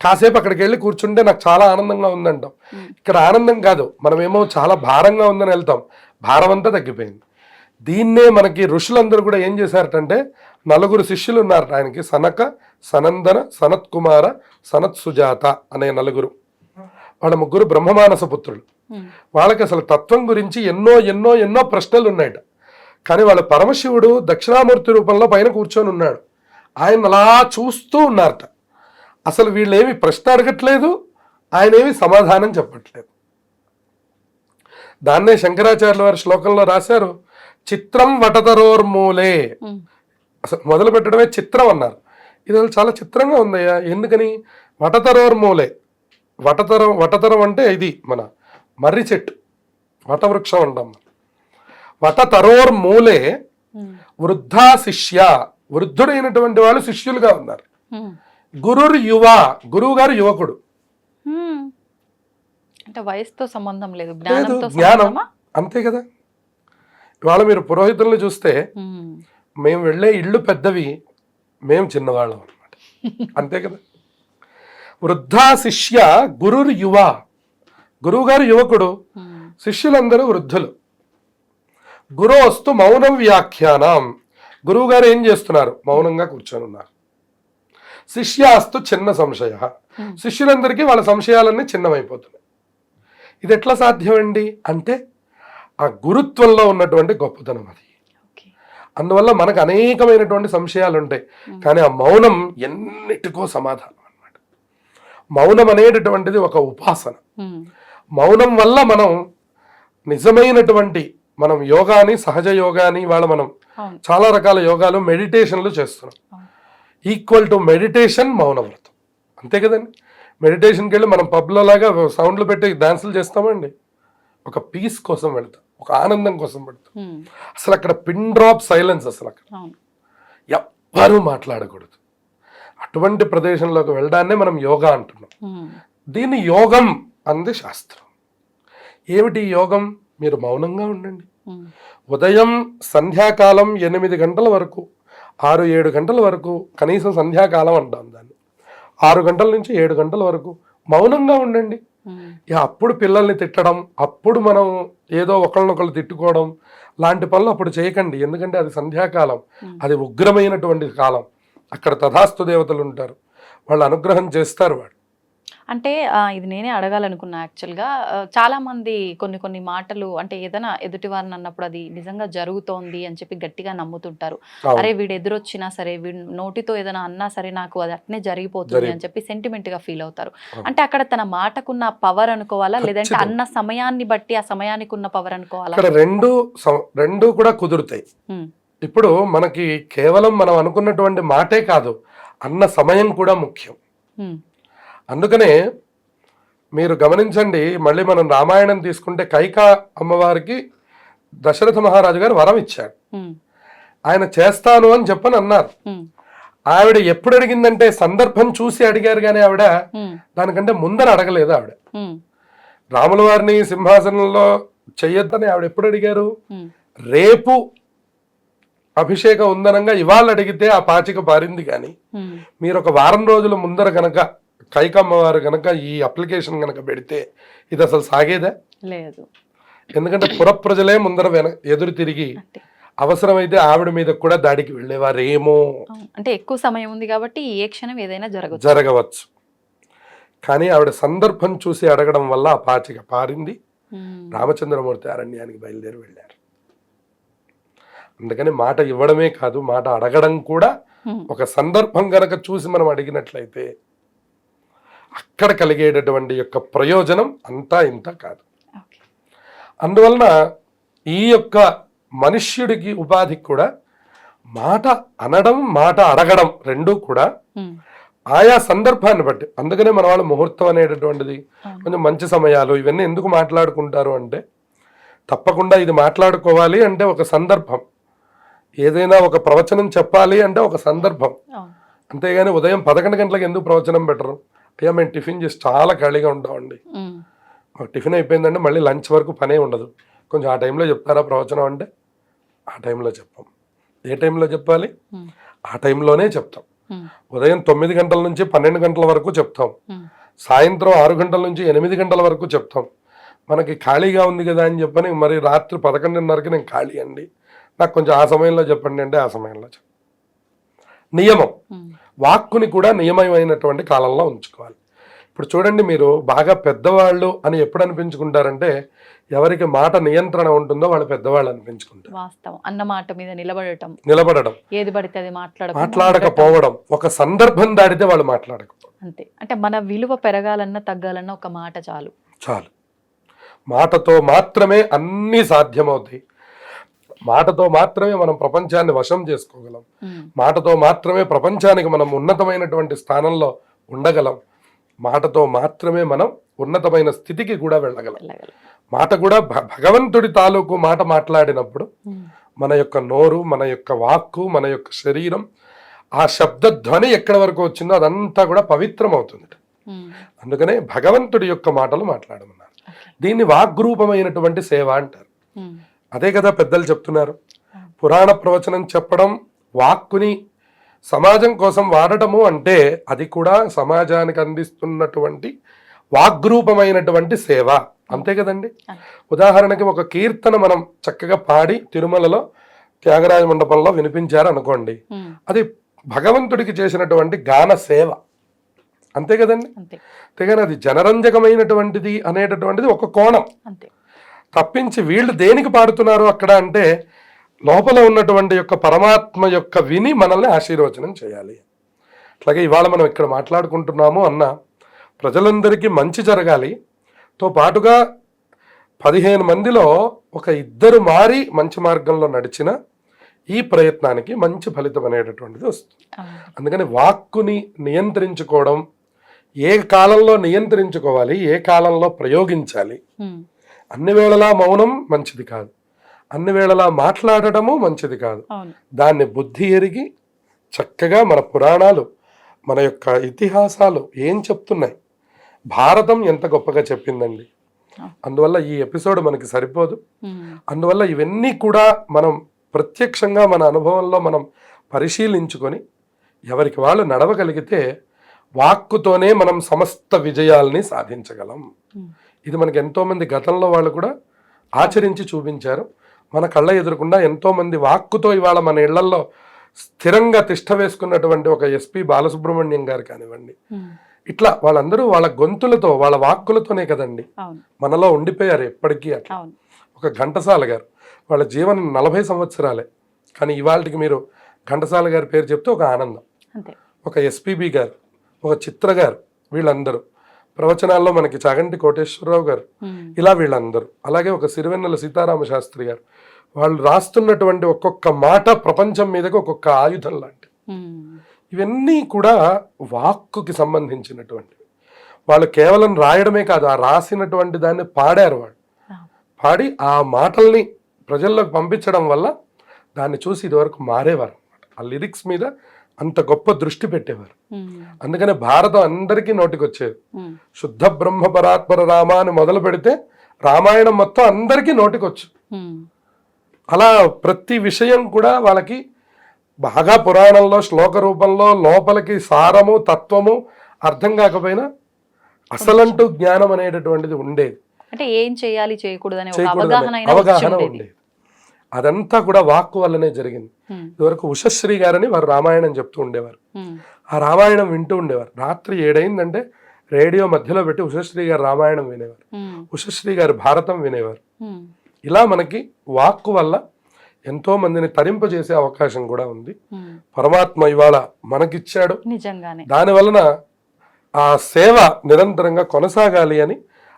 కాసేపు అక్కడికి వెళ్ళి కూర్చుంటే నాకు చాలా ఆనందంగా ఉందంటాం. ఇక్కడ ఆనందం కాదు, మనమేమో చాలా భారంగా ఉందని వెళ్తాం, భారం అంతా తగ్గిపోయింది. దీన్నే మనకి ఋషులందరూ కూడా ఏం చేశారటంటే, 4 శిష్యులు ఉన్నారు ఆయనకి, సనక, సనందన, సనత్ కుమార, సనత్ సుజాత అనే 4. వాళ్ళ 3 బ్రహ్మమానస పుత్రులు. వాళ్ళకి అసలు తత్వం గురించి ఎన్నో ఎన్నో ఎన్నో ప్రశ్నలు ఉన్నాయట. కానీ వాళ్ళ పరమశివుడు దక్షిణామూర్తి రూపంలో పైన కూర్చొని ఉన్నాడు, ఆయన అలా చూస్తూ ఉన్నారట. అసలు వీళ్ళేమి ప్రశ్న అడగట్లేదు, ఆయన ఏమి సమాధానం చెప్పట్లేదు. దాన్నే శంకరాచార్యుల వారి శ్లోకంలో రాశారు, చిత్రం వటతరోర్మూలే. అసలు మొదలు పెట్టడమే చిత్రం అన్నారు. ఇది అసలు చాలా చిత్రంగా ఉందయ్యా. ఎందుకని? వటతరోర్మూలే. వటతరం అంటే ఇది మన మర్రి చెట్టు, వటవృక్షం అంటాం. వటతరోర్మూలే వృద్ధా శిష్య, వృద్ధుడైనటువంటి వాళ్ళు శిష్యులుగా ఉన్నారు. గురుర్ యువ, గురువు గారు యువకుడు. అంటే వయసుతో సంబంధం లేదు, లేదు, జ్ఞానం అంతే కదా. ఇవాళ మీరు పురోహితులను చూస్తే మేము వెళ్ళే ఇళ్ళు పెద్దవి, మేము చిన్నవాళ్ళం అనమాట, అంతే కదా. వృద్ధా శిష్య గురుర్ యువ, గురువు గారు యువకుడు, శిష్యులందరూ వృద్ధులు. గురోస్తు మౌనం వ్యాఖ్యానం, గురువు గారు ఏం చేస్తున్నారు? మౌనంగా కూర్చొని ఉన్నారు. శిష్యాస్తు చిన్న సంశయ, శిష్యులందరికీ వాళ్ళ సంశయాలన్నీ చిన్నమైపోతున్నాయి. ఇది ఎట్లా సాధ్యమండి అంటే ఆ గురుత్వంలో ఉన్నటువంటి గొప్పతనం అది. అందువల్ల మనకు అనేకమైనటువంటి సంశయాలు ఉంటాయి, కానీ ఆ మౌనం ఎన్నిటికో సమాధానం అన్నమాట. మౌనం అనేటటువంటిది ఒక ఉపాసన. మౌనం వల్ల మనం నిజమైనటువంటి మనం యోగాని, సహజ యోగాని, ఇవాళ మనం చాలా రకాల యోగాలు, మెడిటేషన్లు చేస్తున్నాం. ఈక్వల్ టు మెడిటేషన్ మౌనవ్రతం, అంతే కదండి. మెడిటేషన్కి వెళ్ళి మనం పబ్లో లాగా సౌండ్లు పెట్టి డాన్సులు చేస్తామండి. ఒక పీస్ కోసం వెళ్తాం, ఒక ఆనందం కోసం వెళ్తాం. అసలు అక్కడ పిన్ డ్రాప్ సైలెన్స్, అసలు అక్కడ ఎవ్వరూ మాట్లాడకూడదు. అటువంటి ప్రదేశంలోకి వెళ్ళడాన్నే మనం యోగా అంటున్నాం. దీన్ని యోగం అంది శాస్త్రం. ఏమిటి యోగం? మీరు మౌనంగా ఉండండి. ఉదయం సంధ్యాకాలం 8 గంటల వరకు, 6-7 గంటల వరకు, కనీసం సంధ్యాకాలం అంటాం దాన్ని, 6 గంటల నుంచి 7 గంటల వరకు మౌనంగా ఉండండి. అప్పుడు పిల్లల్ని తిట్టడం, అప్పుడు మనం ఏదో ఒకళ్ళనొకళ్ళు తిట్టుకోవడం లాంటి పనులు అప్పుడు చేయకండి. ఎందుకంటే అది సంధ్యాకాలం, అది ఉగ్రమైనటువంటి కాలం. అక్కడ తథాస్తు దేవతలు ఉంటారు, వాళ్ళు అనుగ్రహం చేస్తారు. వాడు అంటే ఇది నేనే అడగాలనుకున్నా యాక్చువల్గా. చాలా మంది కొన్ని మాటలు అంటే ఏదైనా ఎదుటి వారిని అన్నప్పుడు అది నిజంగా జరుగుతోంది అని చెప్పి గట్టిగా నమ్ముతుంటారు. అరే వీడు ఎదురొచ్చినా సరే, వీడు నోటితో ఏదైనా అన్నా సరే నాకు అది అట్నే జరిగిపోతుంది అని చెప్పి సెంటిమెంట్ గా ఫీల్ అవుతారు. అంటే అక్కడ తన మాటకున్న పవర్ అనుకోవాలా, లేదంటే అన్న సమయాన్ని బట్టి ఆ సమయానికి ఉన్న పవర్ అనుకోవాలా? ఇక్కడ రెండు కూడా కుదురుతాయి. ఇప్పుడు మనకి కేవలం మనం అనుకున్నటువంటి మాటే కాదు, అన్న సమయం కూడా ముఖ్యం. అందుకనే మీరు గమనించండి, మళ్ళీ మనం రామాయణం తీసుకుంటే కైకా అమ్మవారికి దశరథ మహారాజు గారు వరం ఇచ్చాడు. ఆయన చేస్తాను అని చెప్పని అన్నారు. ఆవిడ ఎప్పుడు అడిగిందంటే సందర్భం చూసి అడిగారు, కానీ ఆవిడ దానికంటే ముందర అడగలేదు. ఆవిడ రాముల వారిని సింహాసనంలో చెయ్యొద్దని ఆవిడ ఎప్పుడు అడిగారు? రేపు అభిషేకం ఉందనంగా ఇవాళ అడిగితే ఆ పాచిక పారింది. కానీ మీరు ఒక వారం రోజుల ముందర కనుక కైకమ్మ వారు కనుక ఈ అప్లికేషన్ కనుక పెడితే ఇది అసలు సాగేదా? లేదు. ఎందుకంటే పురప్రజలే ముందర ఎదురు తిరిగి అవసరమైతే ఆవిడ మీద కూడా దాడికి వెళ్ళేవారేమో. అంటే ఎక్కువ సమయం ఉంది కాబట్టి ఏ క్షణం ఏదైనా జరగవచ్చు. కానీ ఆవిడ సందర్భం చూసి అడగడం వల్ల ఆ పాచిక పారింది. రామచంద్రమూర్తి అరణ్యానికి బయలుదేరి వెళ్ళారు. అందుకని మాట ఇవ్వడమే కాదు, మాట అడగడం కూడా ఒక సందర్భం గనక చూసి మనం అడిగినట్లయితే అక్కడ కలిగేటటువంటి యొక్క ప్రయోజనం అంతా ఇంత కాదు. అందువలన ఈ యొక్క మనుష్యుడికి ఉపాధికి కూడా మాట అనడం, మాట అడగడం రెండూ కూడా ఆయా సందర్భాన్ని బట్టి. అందుకనే మన వాళ్ళు ముహూర్తం అనేటటువంటిది, కొంచెం మంచి సమయాలు ఇవన్నీ ఎందుకు మాట్లాడుకుంటారు అంటే, తప్పకుండా ఇది మాట్లాడుకోవాలి అంటే ఒక సందర్భం. ఏదైనా ఒక ప్రవచనం చెప్పాలి అంటే ఒక సందర్భం. అంతేగాని ఉదయం 11 గంటలకు ఎందుకు ప్రవచనం పెట్టరు? అయ్యా మేము టిఫిన్ చేసి చాలా ఖాళీగా ఉంటామండి, మాకు టిఫిన్ అయిపోయిందంటే మళ్ళీ లంచ్ వరకు పనే ఉండదు, కొంచెం ఆ టైంలో చెప్తారా ప్రవచనం అంటే ఆ టైంలో చెప్పాం. ఏ టైంలో చెప్పాలి? ఆ టైంలోనే చెప్తాం. ఉదయం 9 గంటల నుంచి 12 గంటల వరకు చెప్తాం, సాయంత్రం 6 గంటల నుంచి 8 గంటల వరకు చెప్తాం. మనకి ఖాళీగా ఉంది కదా అని చెప్పని మరి రాత్రి 11:30కి నేను ఖాళీ అండి, నాకు కొంచెం ఆ సమయంలో చెప్పండి అంటే ఆ సమయంలో చెప్పండి. నియమం. వాక్కుని కూడా నియమమైనటువంటి కాలంలో ఉంచుకోవాలి. ఇప్పుడు చూడండి, మీరు బాగా పెద్దవాళ్ళు అని ఎప్పుడు అనిపించుకుంటారంటే ఎవరికి మాట నియంత్రణ ఉంటుందో వాళ్ళు పెద్దవాళ్ళు అనిపించుకుంటారు. వాస్తవం. అన్న మాట మీద నిలబడడం, ఏది పడితే అది మాట్లాడకపోవడం, ఒక సందర్భం దాడితే వాళ్ళు మాట్లాడకపోవడం. అంతే. అంటే మన విలువ పెరగాలన్నా తగ్గాలన్నా ఒక మాట చాలు. మాటతో మాత్రమే అన్నీ సాధ్యమవుతాయి. మాటతో మాత్రమే మనం ప్రపంచాన్ని వశం చేసుకోగలం. మాటతో మాత్రమే ప్రపంచానికి మనం ఉన్నతమైనటువంటి స్థానంలో ఉండగలం. మాటతో మాత్రమే మనం ఉన్నతమైన స్థితికి కూడా వెళ్ళగలం. మాట కూడా భగవంతుడి తాలూకు మాట మాట్లాడినప్పుడు మన యొక్క నోరు, మన యొక్క వాక్కు, మన యొక్క శరీరం, ఆ శబ్దధ్వని ఎక్కడి వరకు వచ్చిందో అదంతా కూడా పవిత్రం అవుతుంది. అందుకనే భగవంతుడి యొక్క మాటలు మాట్లాడమన్నారు. దీన్ని వాగ్రూపమైనటువంటి సేవ అంటారు. అదే కదా పెద్దలు చెప్తున్నారు. పురాణ ప్రవచనం చెప్పడం, వాక్కుని సమాజం కోసం వాడటము అంటే అది కూడా సమాజానికి అందిస్తున్నటువంటి వాగ్రూపమైనటువంటి సేవ, అంతే కదండి. ఉదాహరణకి ఒక కీర్తన మనం చక్కగా పాడి తిరుమలలో త్యాగరాజ మండపంలో వినిపించారు అనుకోండి, అది భగవంతుడికి చేసినటువంటి గాన సేవ, అంతే కదండి. అంతేగాని అది జనరంజకమైనటువంటిది అనేటటువంటిది ఒక కోణం తప్పించి వీళ్ళు దేనికి పాడుతున్నారు అక్కడ అంటే లోపల ఉన్నటువంటి యొక్క పరమాత్మ యొక్క విని మనల్ని ఆశీర్వచనం చేయాలి. అట్లాగే ఇవాళ మనం ఇక్కడ మాట్లాడుకుంటున్నాము అన్న ప్రజలందరికీ మంచి జరగాలి తో పాటుగా 15 మందిలో ఒక 2 మారి మంచి మార్గంలో నడిచిన ఈ ప్రయత్నానికి మంచి ఫలితం అనేటటువంటిది వస్తుంది. అందుకని వాక్కుని నియంత్రించుకోవడం, ఏ కాలంలో నియంత్రించుకోవాలి, ఏ కాలంలో ప్రయోగించాలి, అన్ని వేళలా మౌనం మంచిది కాదు, అన్ని వేళలా మాట్లాడటము మంచిది కాదు. దాన్ని బుద్ధి ఎరిగి చక్కగా మన పురాణాలు, మన యొక్క ఇతిహాసాలు ఏం చెప్తున్నాయి, భారతం ఎంత గొప్పగా చెప్పిందండి. అందువల్ల ఈ ఎపిసోడ్ మనకి సరిపోదు. అందువల్ల ఇవన్నీ కూడా మనం ప్రత్యక్షంగా మన అనుభవంలో మనం పరిశీలించుకొని ఎవరికి వాళ్ళు నడవగలిగితే వాక్కుతోనే మనం సమస్త విజయాల్ని సాధించగలం. ఇది మనకి ఎంతోమంది గతంలో వాళ్ళు కూడా ఆచరించి చూపించారు. మన కళ్ళ ఎదురకుండా ఎంతోమంది వాక్కుతో ఇవాళ మన ఇళ్లలో స్థిరంగా తిష్ట వేసుకున్నటువంటి ఒక ఎస్పి బాలసుబ్రహ్మణ్యం గారు కానివ్వండి, ఇట్లా వాళ్ళందరూ వాళ్ళ గొంతులతో, వాళ్ళ వాక్కులతోనే కదండి మనలో ఉండిపోయారు ఎప్పటికీ. అట్లా ఒక ఘంటసాల గారు, వాళ్ళ జీవనం 40 సంవత్సరాలే, కానీ ఇవాళకి మీరు ఘంటసాల గారి పేరు చెప్తే ఒక ఆనందం. ఒక ఎస్పీబి గారు, ఒక చిత్ర గారు, వీళ్ళందరూ ప్రవచనాల్లో మనకి చాగంటి కోటేశ్వరరావు గారు, ఇలా వీళ్ళందరూ, అలాగే ఒక సిరివెన్నెల సీతారామ శాస్త్రి గారు, వాళ్ళు రాస్తున్నటువంటి ఒక్కొక్క మాట ప్రపంచం మీదకి ఒక్కొక్క ఆయుధం లాంటి. ఇవన్నీ కూడా వాక్కుకి సంబంధించినటువంటివి. వాళ్ళు కేవలం రాయడమే కాదు, ఆ రాసినటువంటి దాన్ని పాడారు. వాళ్ళు పాడి ఆ మాటల్ని ప్రజల్లోకి పంపించడం వల్ల దాన్ని చూసి ఇదివరకు మారేవారు అనమాట. ఆ లిరిక్స్ మీద అంత గొప్ప దృష్టి పెట్టేవారు. అందుకనే భారతం అందరికీ నోటికి వచ్చేది. శుద్ధ బ్రహ్మ పరాత్పర రామ అని మొదలు పెడితే రామాయణం మొత్తం అందరికీ నోటికొచ్చు. అలా ప్రతి విషయం కూడా వాళ్ళకి బాగా పురాణంలో శ్లోక రూపంలో లోపలికి సారము, తత్వము అర్థం కాకపోయినా అసలంటూ జ్ఞానం అనేటటువంటిది ఉండేది. అంటే ఏం చేయాలి, చేయకూడదని అవగాహన ఉండేది. అదంతా కూడా వాక్కు వల్లనే జరిగింది. ఇదివరకు ఉషశ్రీ గారని వారు రామాయణం చెప్తూ ఉండేవారు. ఆ రామాయణం వింటూ ఉండేవారు. రాత్రి 7 అయిందంటే రేడియో మధ్యలో పెట్టి ఉషశ్రీ గారు రామాయణం వినేవారు, ఉషశ్రీ గారు భారతం వినేవారు. ఇలా మనకి వాక్కు వల్ల ఎంతో మందిని తరింపజేసే అవకాశం కూడా ఉంది. పరమాత్మ ఇవాళ మనకిచ్చాడు. దాని వలన ఆ సేవ నిరంతరంగా కొనసాగాలి అని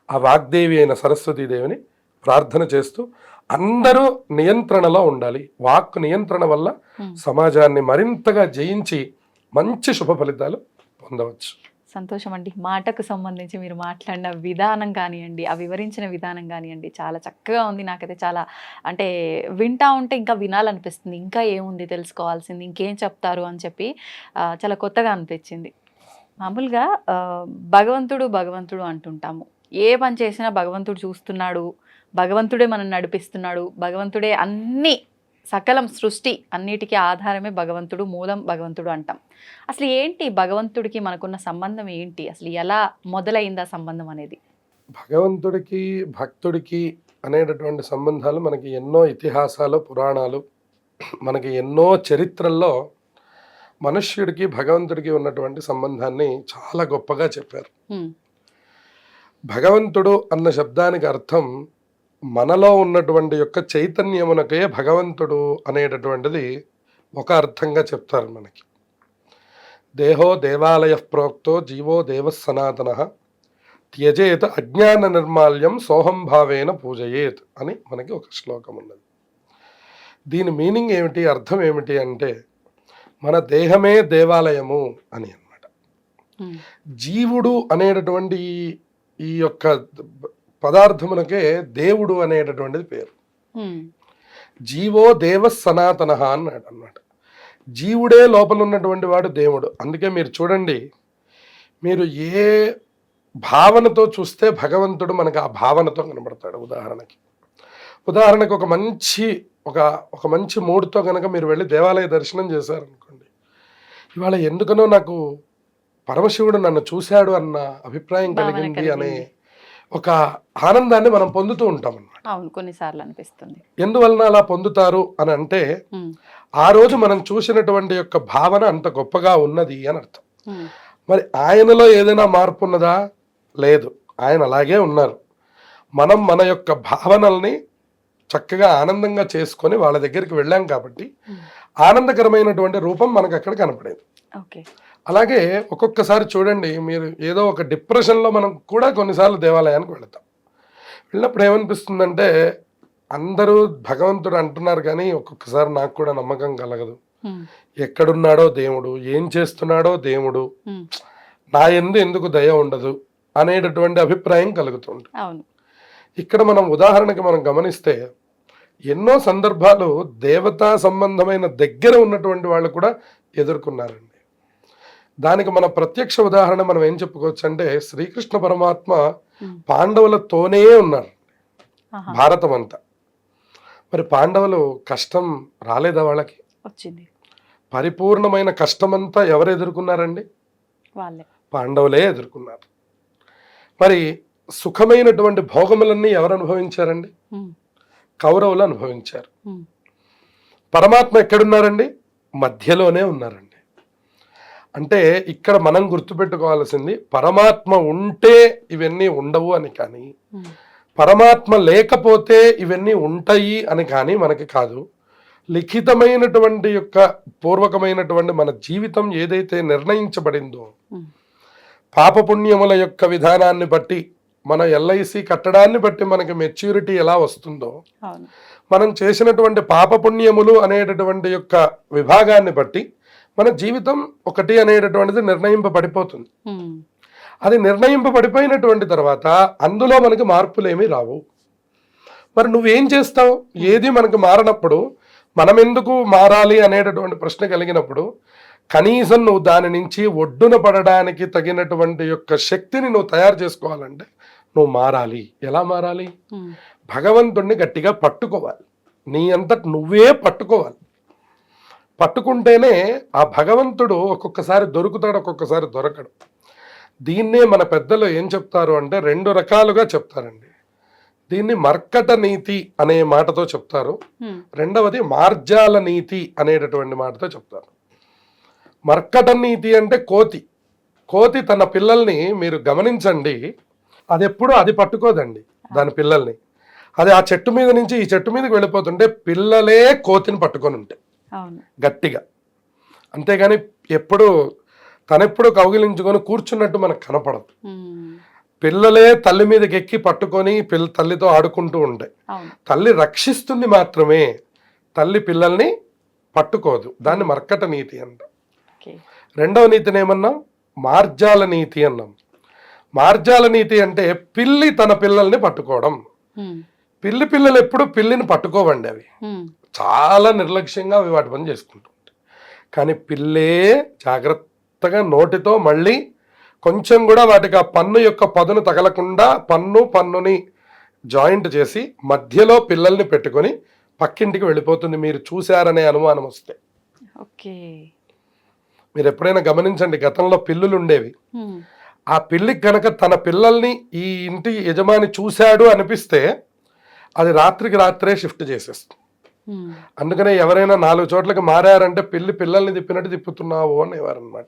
ఆ వాగ్దేవి అయిన సరస్వతీదేవిని ప్రార్థన చేస్తూ అందరూ నియంత్రణలో ఉండాలి. వాక్ నియంత్రణ వల్ల సమాజాన్ని మరింతగా జయించి మంచి శుభ ఫలితాలు పొందవచ్చు. సంతోషం అండి. మాటకు సంబంధించి మీరు మాట్లాడిన విధానం కానివ్వండి, ఆ వివరించిన విధానం కానివ్వండి, చాలా చక్కగా ఉంది. నాకైతే చాలా, అంటే వింటా ఉంటే ఇంకా వినాలనిపిస్తుంది, ఇంకా ఏముంది తెలుసుకోవాల్సింది, ఇంకేం చెప్తారు అని చెప్పి చాలా కొత్తగా అనిపించింది. మామూలుగా భగవంతుడు భగవంతుడు అంటుంటాము. ఏ పని చేసినా భగవంతుడు చూస్తున్నాడు, భగవంతుడే మనం నడిపిస్తున్నాడు, భగవంతుడే అన్ని సకలం సృష్టి అన్నిటికీ ఆధారమే భగవంతుడు, మూలం భగవంతుడు అంటాం. అసలు ఏంటి భగవంతుడికి మనకున్న సంబంధం ఏంటి, అసలు ఎలా మొదలైందా సంబంధం అనేది? భగవంతుడికి భక్తుడికి అనేటటువంటి సంబంధాలు మనకి ఎన్నో ఇతిహాసాలు, పురాణాలు, మనకి ఎన్నో చరిత్రల్లో మనుష్యుడికి భగవంతుడికి ఉన్నటువంటి సంబంధాన్ని చాలా గొప్పగా చెప్పారు. భగవంతుడు అన్న శబ్దానికి అర్థం మనలో ఉన్నటువంటి యొక్క చైతన్యమునకే భగవంతుడు అనేటటువంటిది ఒక అర్థంగా చెప్తారు మనకి. దేహో దేవాలయ ప్రోక్తో జీవో దేవ సనాతన త్యజేత అజ్ఞాన నిర్మాల్యం సోహం భావేన పూజయేత్ అని మనకి ఒక శ్లోకం ఉన్నది. దీని మీనింగ్ ఏమిటి, అర్థం ఏమిటి అంటే మన దేహమే దేవాలయము అని అన్నమాట. జీవుడు అనేటటువంటి ఈ యొక్క పదార్థమునకే దేవుడు అనేటటువంటిది పేరు. జీవో దేవ సనాతన అన్నాడు అన్నమాట. జీవుడే లోపల ఉన్నటువంటి వాడు దేవుడు. అందుకే మీరు చూడండి, మీరు ఏ భావనతో చూస్తే భగవంతుడు మనకు ఆ భావనతో కనబడతాడు. ఉదాహరణకి ఒక మంచి మూడ్తో కనుక మీరు వెళ్ళి దేవాలయ దర్శనం చేశారనుకోండి, ఇవాళ ఎందుకనో నాకు పరమశివుడు నన్ను చూశాడు అన్న అభిప్రాయం కలిగింది అనే ఒక ఆనందాన్ని మనం పొందుతూ ఉంటాం అన్నమాట. అవును, కొన్నిసార్లు అనిపిస్తుంది. ఎందువలన అలా పొందుతారు అని అంటే ఆ రోజు మనం చూసినటువంటి యొక్క భావన అంత గొప్పగా ఉన్నది అని అర్థం. మరి ఆయనలో ఏదైనా మార్పు ఉన్నదా? లేదు, ఆయన అలాగే ఉన్నారు. మనం మన యొక్క భావనల్ని చక్కగా ఆనందంగా చేసుకొని వాళ్ళ దగ్గరికి వెళ్ళాం కాబట్టి ఆనందకరమైనటువంటి రూపం మనకు అక్కడ కనపడేది. అలాగే ఒక్కొక్కసారి చూడండి, మీరు ఏదో ఒక డిప్రెషన్లో మనం కూడా కొన్నిసార్లు దేవాలయానికి వెళతాం. వెళ్ళినప్పుడు ఏమనిపిస్తుందంటే అందరూ భగవంతుడు అంటున్నారు కానీ ఒక్కొక్కసారి నాకు కూడా నమ్మకం కలగదు. ఎక్కడున్నాడో దేవుడు, ఏం చేస్తున్నాడో దేవుడు, నా యందు ఎందుకు దయ ఉండదు అనేటటువంటి అభిప్రాయం కలుగుతుంది. ఇక్కడ మనం ఉదాహరణకి మనం గమనిస్తే ఎన్నో సందర్భాలు దేవతా సంబంధమైన దగ్గర ఉన్నటువంటి వాళ్ళు కూడా ఎదుర్కొన్నారండి. దానికి మన ప్రత్యక్ష ఉదాహరణ మనం ఏం చెప్పుకోవచ్చు అంటే శ్రీకృష్ణ పరమాత్మ పాండవులతోనే ఉన్నారు భారతం అంతా. మరి పాండవులు కష్టం రాలేదా వాళ్ళకి? వచ్చింది. పరిపూర్ణమైన కష్టమంతా ఎవరు ఎదుర్కొన్నారండి? పాండవులే ఎదుర్కొన్నారు. మరి సుఖమైనటువంటి భోగములన్నీ ఎవరు అనుభవించారండి? కౌరవులు అనుభవించారు. పరమాత్మ ఎక్కడున్నారండి? మధ్యలోనే ఉన్నారండి. అంటే ఇక్కడ మనం గుర్తుపెట్టుకోవాల్సింది పరమాత్మ ఉంటే ఇవన్నీ ఉండవు అని కానీ, పరమాత్మ లేకపోతే ఇవన్నీ ఉంటాయి అని కానీ మనకి కాదు. లిఖితమైనటువంటి యొక్క పూర్వకమైనటువంటి మన జీవితం ఏదైతే నిర్ణయించబడిందో, పాపపుణ్యముల యొక్క విధానాన్ని బట్టి, మన ఎల్ఐసి కట్టడాన్ని బట్టి మనకి మెచ్యూరిటీ ఎలా వస్తుందో, మనం చేసినటువంటి పాపపుణ్యములు అనేటటువంటి యొక్క విభాగాన్ని బట్టి మన జీవితం ఒకటి అనేటటువంటిది నిర్ణయింపబడిపోతుంది. అది నిర్ణయింపబడిపోయినటువంటి తర్వాత అందులో మనకి మార్పులేమీ రావు. మరి నువ్వేం చేస్తావు? ఏది మనకు మారనప్పుడు మనం ఎందుకు మారాలి అనేటటువంటి ప్రశ్న కలిగినప్పుడు కనీసం నువ్వు దాని నుంచి ఒడ్డున పడడానికి తగినటువంటి యొక్క శక్తిని నువ్వు తయారు చేసుకోవాలంటే నువ్వు మారాలి. ఎలా మారాలి? భగవంతుణ్ణి గట్టిగా పట్టుకోవాలి. నీ అంతట నువ్వే పట్టుకోవాలి. పట్టుకుంటేనే ఆ భగవంతుడు ఒక్కొక్కసారి దొరుకుతాడు, ఒక్కొక్కసారి దొరకడు. దీన్నే మన పెద్దలు ఏం చెప్తారు అంటే 2 రకాలుగా చెప్తారండి. దీన్ని మర్కట నీతి అనే మాటతో చెప్తారు, రెండవది మార్జాల నీతి అనేటటువంటి మాటతో చెప్తారు. మర్కట నీతి అంటే కోతి తన పిల్లల్ని మీరు గమనించండి, అది ఎప్పుడు అది పట్టుకోదండి దాని పిల్లల్ని. అది ఆ చెట్టు మీద నుంచి ఈ చెట్టు మీదకి వెళ్ళిపోతుంటే పిల్లలే కోతిని పట్టుకొని ఉంటాయి గట్టిగా. అంతేగాని తనెప్పుడు కౌగిలించుకొని కూర్చున్నట్టు మనకు కనపడదు. పిల్లలే తల్లి మీదకి ఎక్కి పట్టుకొని తల్లితో ఆడుకుంటూ ఉంటాయి. తల్లి రక్షిస్తుంది మాత్రమే, తల్లి పిల్లల్ని పట్టుకోదు. దాన్ని మర్కట నీతి అంటాం. రెండవ నీతిని ఏమన్నాం? మార్జాల నీతి అన్నాం. మార్జాల నీతి అంటే పిల్లి తన పిల్లల్ని పట్టుకోవడం. పిల్లలు ఎప్పుడు పిల్లిని పట్టుకోవండి, అవి చాలా నిర్లక్ష్యంగా అవి వాటి పని చేసుకుంటుంటాయి. కానీ పిల్లే జాగ్రత్తగా నోటితో మళ్ళీ కొంచెం కూడా వాటికి ఆ పన్ను యొక్క పదును తగలకుండా పన్నుని జాయింట్ చేసి మధ్యలో పిల్లల్ని పెట్టుకొని పక్కింటికి వెళ్ళిపోతుంది. మీరు చూశారనే అనుమానం వస్తే మీరు ఎప్పుడైనా గమనించండి, గతంలో పిల్లులు ఉండేవి. ఆ పిల్లికి కనుక తన పిల్లల్ని ఈ ఇంటి యజమాని చూశాడు అనిపిస్తే అది రాత్రికి రాత్రే షిఫ్ట్ చేసేస్తుంది. అందుకనే ఎవరైనా 4 చోట్లకి మారారంటే పిల్లల్ని తిప్పినట్టు తిప్పుతున్నావు అనేవారనమాట.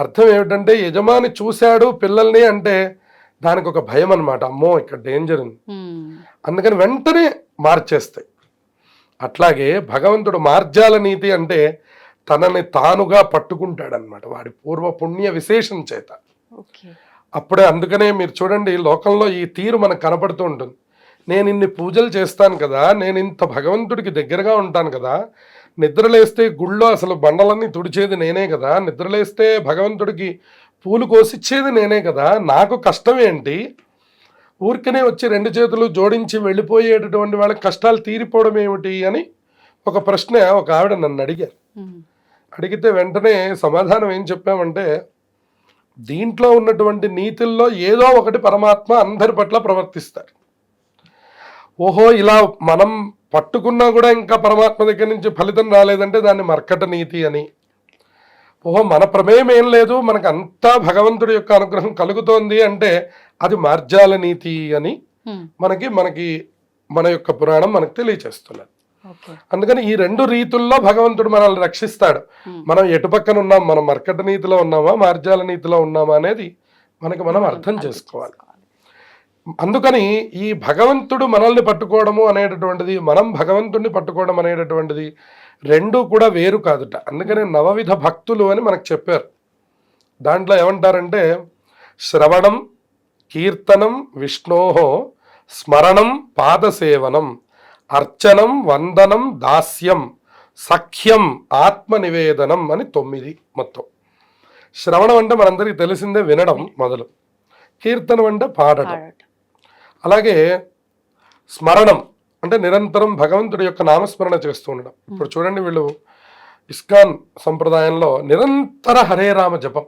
అర్థం ఏమిటంటే యజమాని చూశాడు పిల్లల్ని అంటే దానికి ఒక భయం అన్నమాట, అమ్మో ఇక్కడ డేంజర్ ఉంది, ఉమ్, అందుకని వెంటనే మార్చేస్తాయి. అట్లాగే భగవంతుడు మార్జాల నీతి అంటే తనని తానుగా పట్టుకుంటాడనమాట వాడి పూర్వ పుణ్య విశేషం చేత. ఓకే. అప్పుడే అందుకనే మీరు చూడండి లోకంలో ఈ తీరు మనకు కనపడుతూ ఉంటుంది. నేను ఇన్ని పూజలు చేస్తాను కదా, నేను ఇంత భగవంతుడికి దగ్గరగా ఉంటాను కదా, నిద్రలేస్తే గుళ్ళో అసలు బండలన్నీ తుడిచేది నేనే కదా, నిద్రలేస్తే భగవంతుడికి పూలు కోసిచ్చేది నేనే కదా, నాకు కష్టం ఏంటి, ఊరికనే వచ్చి రెండు చేతులు జోడించి వెళ్ళిపోయేటటువంటి వాళ్ళకి కష్టాలు తీరిపోవడం ఏమిటి అని ఒక ప్రశ్న ఒక ఆవిడ నన్ను అడిగారు. ఉమ్, అడిగితే వెంటనే సమాధానం ఏం చెప్పామంటే, దీంట్లో ఉన్నటువంటి నీతుల్లో ఏదో ఒకటి పరమాత్మ అందరి పట్ల ప్రవర్తిస్తారు. ఓహో ఇలా మనం పట్టుకున్నా కూడా ఇంకా పరమాత్మ దగ్గర నుంచి ఫలితం రాలేదంటే దాన్ని మర్కట నీతి అని, ఓహో మన ప్రమేయం ఏం లేదు మనకు అంతా భగవంతుడి యొక్క అనుగ్రహం కలుగుతోంది అంటే అది మార్జాల నీతి అని ఉమ్, మనకి మన యొక్క పురాణం మనకు తెలియచేస్తున్నది. ఓకే. అందుకని ఈ రెండు రీతుల్లో భగవంతుడు మనల్ని రక్షిస్తాడు. మనం ఎటు పక్కన ఉన్నాం, మనం మర్కట నీతిలో ఉన్నామా మార్జాల నీతిలో ఉన్నామా అనేది మనం అర్థం చేసుకోవాలి. అందుకని ఈ భగవంతుడు మనల్ని పట్టుకోవడము అనేటటువంటిది, మనం భగవంతుడిని పట్టుకోవడం అనేటటువంటిది రెండూ కూడా వేరు కాదుట. అందుకని నవవిధ భక్తులు అని మనకు చెప్పారు. దాంట్లో ఏమంటారంటే శ్రవణం, కీర్తనం, విష్ణోహో స్మరణం, పాదసేవనం, అర్చనం, వందనం, దాస్యం, సఖ్యం, ఆత్మనివేదనం అని 9 మొత్తం. శ్రవణం అంటే మనందరికీ తెలిసిందే వినడం మొదలు, కీర్తనం అంటే పాడటం, అలాగే స్మరణం అంటే నిరంతరం భగవంతుడి యొక్క నామస్మరణ చేస్తూ ఉండడం. ఇప్పుడు చూడండి వీళ్ళు ఇస్కాన్ సంప్రదాయంలో నిరంతర హరే రామ జపం,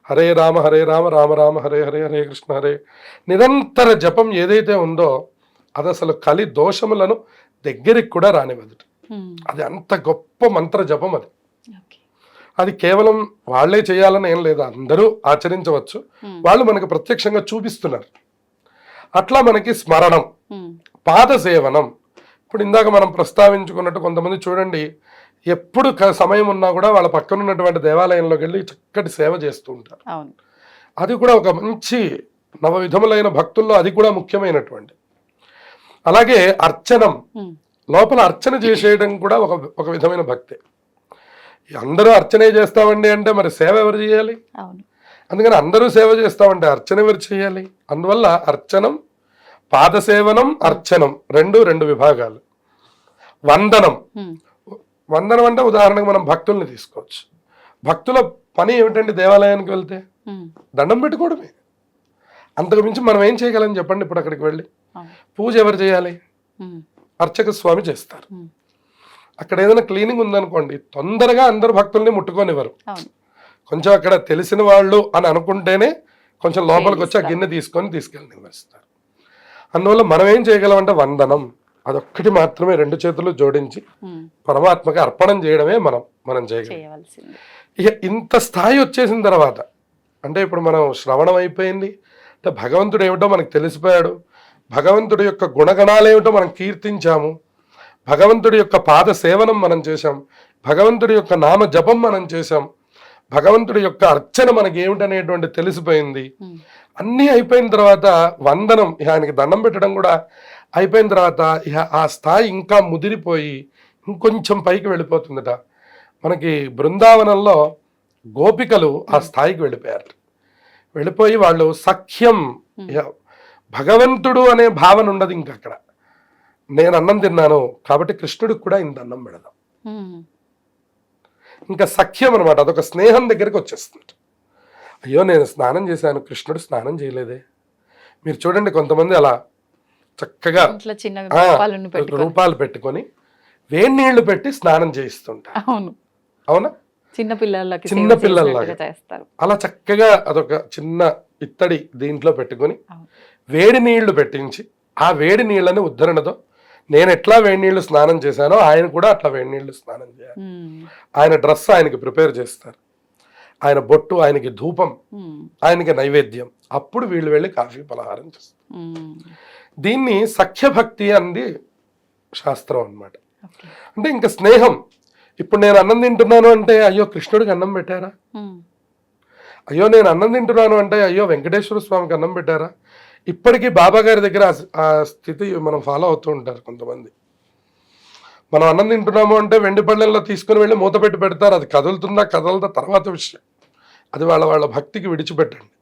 హరే రామ రామ రామ హరే హరే హరే కృష్ణ హరే, నిరంతర జపం ఏదైతే ఉందో అది అసలు కలి దోషములను దగ్గరికి కూడా రానివ్వదు. అది అంత గొప్ప మంత్ర జపం అది. అది కేవలం వాళ్ళే చేయాలని ఏం లేదు, అందరూ ఆచరించవచ్చు, వాళ్ళు మనకు ప్రత్యక్షంగా చూపిస్తున్నారు. అట్లా మనకి స్మరణం, పాదసేవనం. ఇప్పుడు ఇందాక మనం ప్రస్తావించుకున్నట్టు కొంతమంది చూడండి ఎప్పుడు సమయం ఉన్నా కూడా వాళ్ళ పక్కన ఉన్నటువంటి దేవాలయంలోకి వెళ్ళి చక్కటి సేవ చేస్తూ ఉంటారు. అది కూడా ఒక మంచి నవవిధములైన భక్తుల్లో అది కూడా ముఖ్యమైనటువంటి. అలాగే అర్చనం, లోపల అర్చన చేసేయడం కూడా ఒక విధమైన భక్తే. అందరూ అర్చనే చేస్తామండి అంటే మరి సేవ ఎవరు చేయాలి? అందుకని అందరూ సేవ చేస్తామంటే అర్చన ఎవరు చేయాలి? అందువల్ల అర్చనం, పాదసేవనం, అర్చనం రెండు విభాగాలు. వందనం, వందనం అంటే ఉదాహరణకు మనం భక్తుల్ని తీసుకోవచ్చు. భక్తుల పని ఏమిటండి? దేవాలయానికి వెళ్తే దండం పెట్టుకోవడమే, అంతకు మించి మనం ఏం చేయగలం చెప్పండి? ఇప్పుడు అక్కడికి వెళ్ళి పూజ ఎవరు చేయాలి? అర్చక స్వామి చేస్తారు. అక్కడ ఏదైనా క్లీనింగ్ ఉందనుకోండి తొందరగా అందరు భక్తుల్ని ముట్టుకోనివ్వరు. కొంచెం అక్కడ తెలిసిన వాళ్ళు అని అనుకుంటేనే కొంచెం లోపలికి వచ్చి ఆ గిన్నె తీసుకెళ్ళి నివరిస్తారు. అందువల్ల మనం ఏం చేయగలం అంటే వందనం, అదొక్కటి మాత్రమే, రెండు చేతులు జోడించి పరమాత్మకి అర్పణం చేయడమే మనం చేయగలం. ఇక ఇంత స్థాయి వచ్చేసిన తర్వాత అంటే ఇప్పుడు మనం శ్రవణం అయిపోయింది అంటే భగవంతుడు ఏమిటో మనకు తెలిసిపోయాడు, భగవంతుడి యొక్క గుణగణాలు ఏమిటో మనం కీర్తించాము, భగవంతుడి యొక్క పాద సేవనం మనం చేశాం, భగవంతుడి యొక్క నామ జపం మనం చేశాం, భగవంతుడి యొక్క అర్చన మనకి ఏమిటనేటువంటి తెలిసిపోయింది. అన్నీ అయిపోయిన తర్వాత వందనం, ఆయనకి దండం పెట్టడం కూడా అయిపోయిన తర్వాత ఇక ఆ స్థాయి ఇంకా ముదిరిపోయి ఇంకొంచెం పైకి వెళ్ళిపోతుందట. మనకి బృందావనంలో గోపికలు ఆ స్థాయికి వెళ్ళిపోయి వాళ్ళు సఖ్యం, భగవంతుడు అనే భావన ఉండదు ఇంకా అక్కడ. నేను అన్నం తిన్నాను కాబట్టి కృష్ణుడికి కూడా ఇంత అన్నం పెడదాం, ఇంకా సఖ్యం అనమాట. అదొక స్నేహం దగ్గరికి వచ్చేస్తుంది. అయ్యో నేను స్నానం చేశాను, కృష్ణుడు స్నానం చేయలేదే. మీరు చూడండి కొంతమంది అలా చక్కగా రూపాలు పెట్టుకొని వేడి నీళ్లు పెట్టి స్నానం చేయిస్తుంటారు. అవునా? చిన్న పిల్లల్లాగా అలా చక్కగా అదొక చిన్న ఇత్తడి దీంట్లో పెట్టుకొని వేడి నీళ్లు పెట్టించి ఆ వేడి నీళ్ళని ఉద్ధరణతో నేను ఎట్లా వేడి నీళ్లు స్నానం చేశానో ఆయన కూడా అట్లా వేడి నీళ్లు స్నానం చేయాలి. ఆయన డ్రెస్ ఆయనకి ప్రిపేర్ చేస్తారు, ఆయన బొట్టు, ఆయనకి ధూపం, ఆయనకి నైవేద్యం, అప్పుడు వీళ్ళు వెళ్ళి కాఫీ పలహారం చేస్తారు. దీన్ని సఖ్యభక్తి అంది శాస్త్రం అన్నమాట. అంటే ఇంకా స్నేహం. ఇప్పుడు నేను అన్నం తింటున్నాను అంటే అయ్యో కృష్ణుడికి అన్నం పెట్టారా, అయ్యో నేను అన్నం తింటున్నాను అంటే అయ్యో వెంకటేశ్వర స్వామికి అన్నం పెట్టారా? ఇప్పటికీ బాబా గారి దగ్గర ఆ స్థితి మనం ఫాలో అవుతూ ఉంటారు కొంతమంది. మనం అన్నం తింటున్నాము అంటే వెండి పళ్ళెంలో తీసుకుని వెళ్ళి మూత పెట్టి పెడతారు. అది కదులుతుందా కదలదా తర్వాత విషయం, అది వాళ్ళ భక్తికి విడిచిపెట్టండి.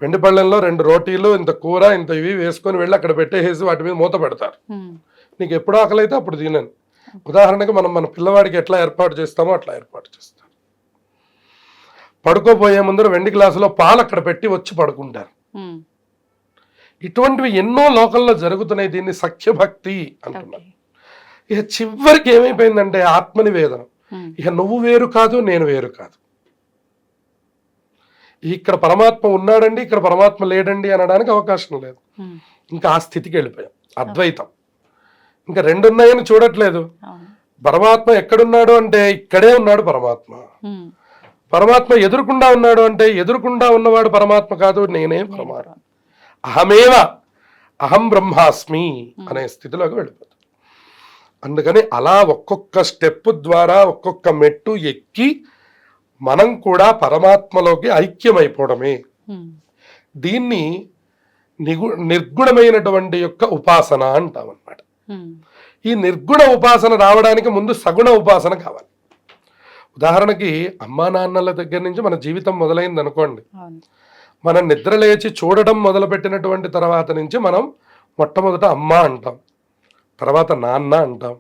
వెండి పళ్ళెంలో 2 రోటీలు, ఇంత కూర, ఇంత ఇవి వేసుకొని వెళ్ళి అక్కడ పెట్టేసి వాటి మీద మూత పెడతారు. నీకు ఎప్పుడు ఆకలి అయితే అప్పుడు తినను. ఉదాహరణకి మనం మన పిల్లవాడికి ఎట్లా ఏర్పాటు చేస్తామో అట్లా ఏర్పాటు చేస్తాం. పడుకోబోయే ముందర వెండి గ్లాసులో పాలు అక్కడ పెట్టి వచ్చి పడుకుంటారు. ఇటువంటివి ఎన్నో లోకంలో జరుగుతున్నాయి. దీన్ని సఖ్యభక్తి అంటున్నారు. ఇక చివరికి ఏమైపోయిందంటే ఆత్మనివేదనం. ఇక నువ్వు వేరు కాదు, నేను వేరు కాదు. ఇక్కడ పరమాత్మ ఉన్నాడండి, ఇక్కడ పరమాత్మ లేడండి అనడానికి అవకాశం లేదు. ఇంకా ఆ స్థితికి వెళ్ళిపోయాం. అద్వైతం. ఇంకా 2 ఉన్నాయని చూడట్లేదు. పరమాత్మ ఎక్కడున్నాడు అంటే ఇక్కడే ఉన్నాడు పరమాత్మ. పరమాత్మ ఎదురుకుండా ఉన్నాడు అంటే ఎదురుకుండా ఉన్నవాడు పరమాత్మ కాదు, నేనే పరమాత్మ. అహమేవ అహం బ్రహ్మాస్మి అనే స్థితిలోకి వెళ్ళిపోతుంది. అందుకని అలా ఒక్కొక్క స్టెప్ ద్వారా ఒక్కొక్క మెట్టు ఎక్కి మనం కూడా పరమాత్మలోకి ఐక్యమైపోవడమే. దీన్ని నిర్గుణమైనటువంటి యొక్క ఉపాసన అంటామన్నమాట. ఈ నిర్గుణ ఉపాసన రావడానికి ముందు సగుణ ఉపాసన కావాలి. ఉదాహరణకి అమ్మా నాన్నల దగ్గర నుంచి మన జీవితం మొదలైంది అనుకోండి. మనం నిద్ర లేచి చూడడం మొదలుపెట్టినటువంటి తర్వాత నుంచి మనం మొట్టమొదట అమ్మ అంటాం, తర్వాత నాన్న అంటాం,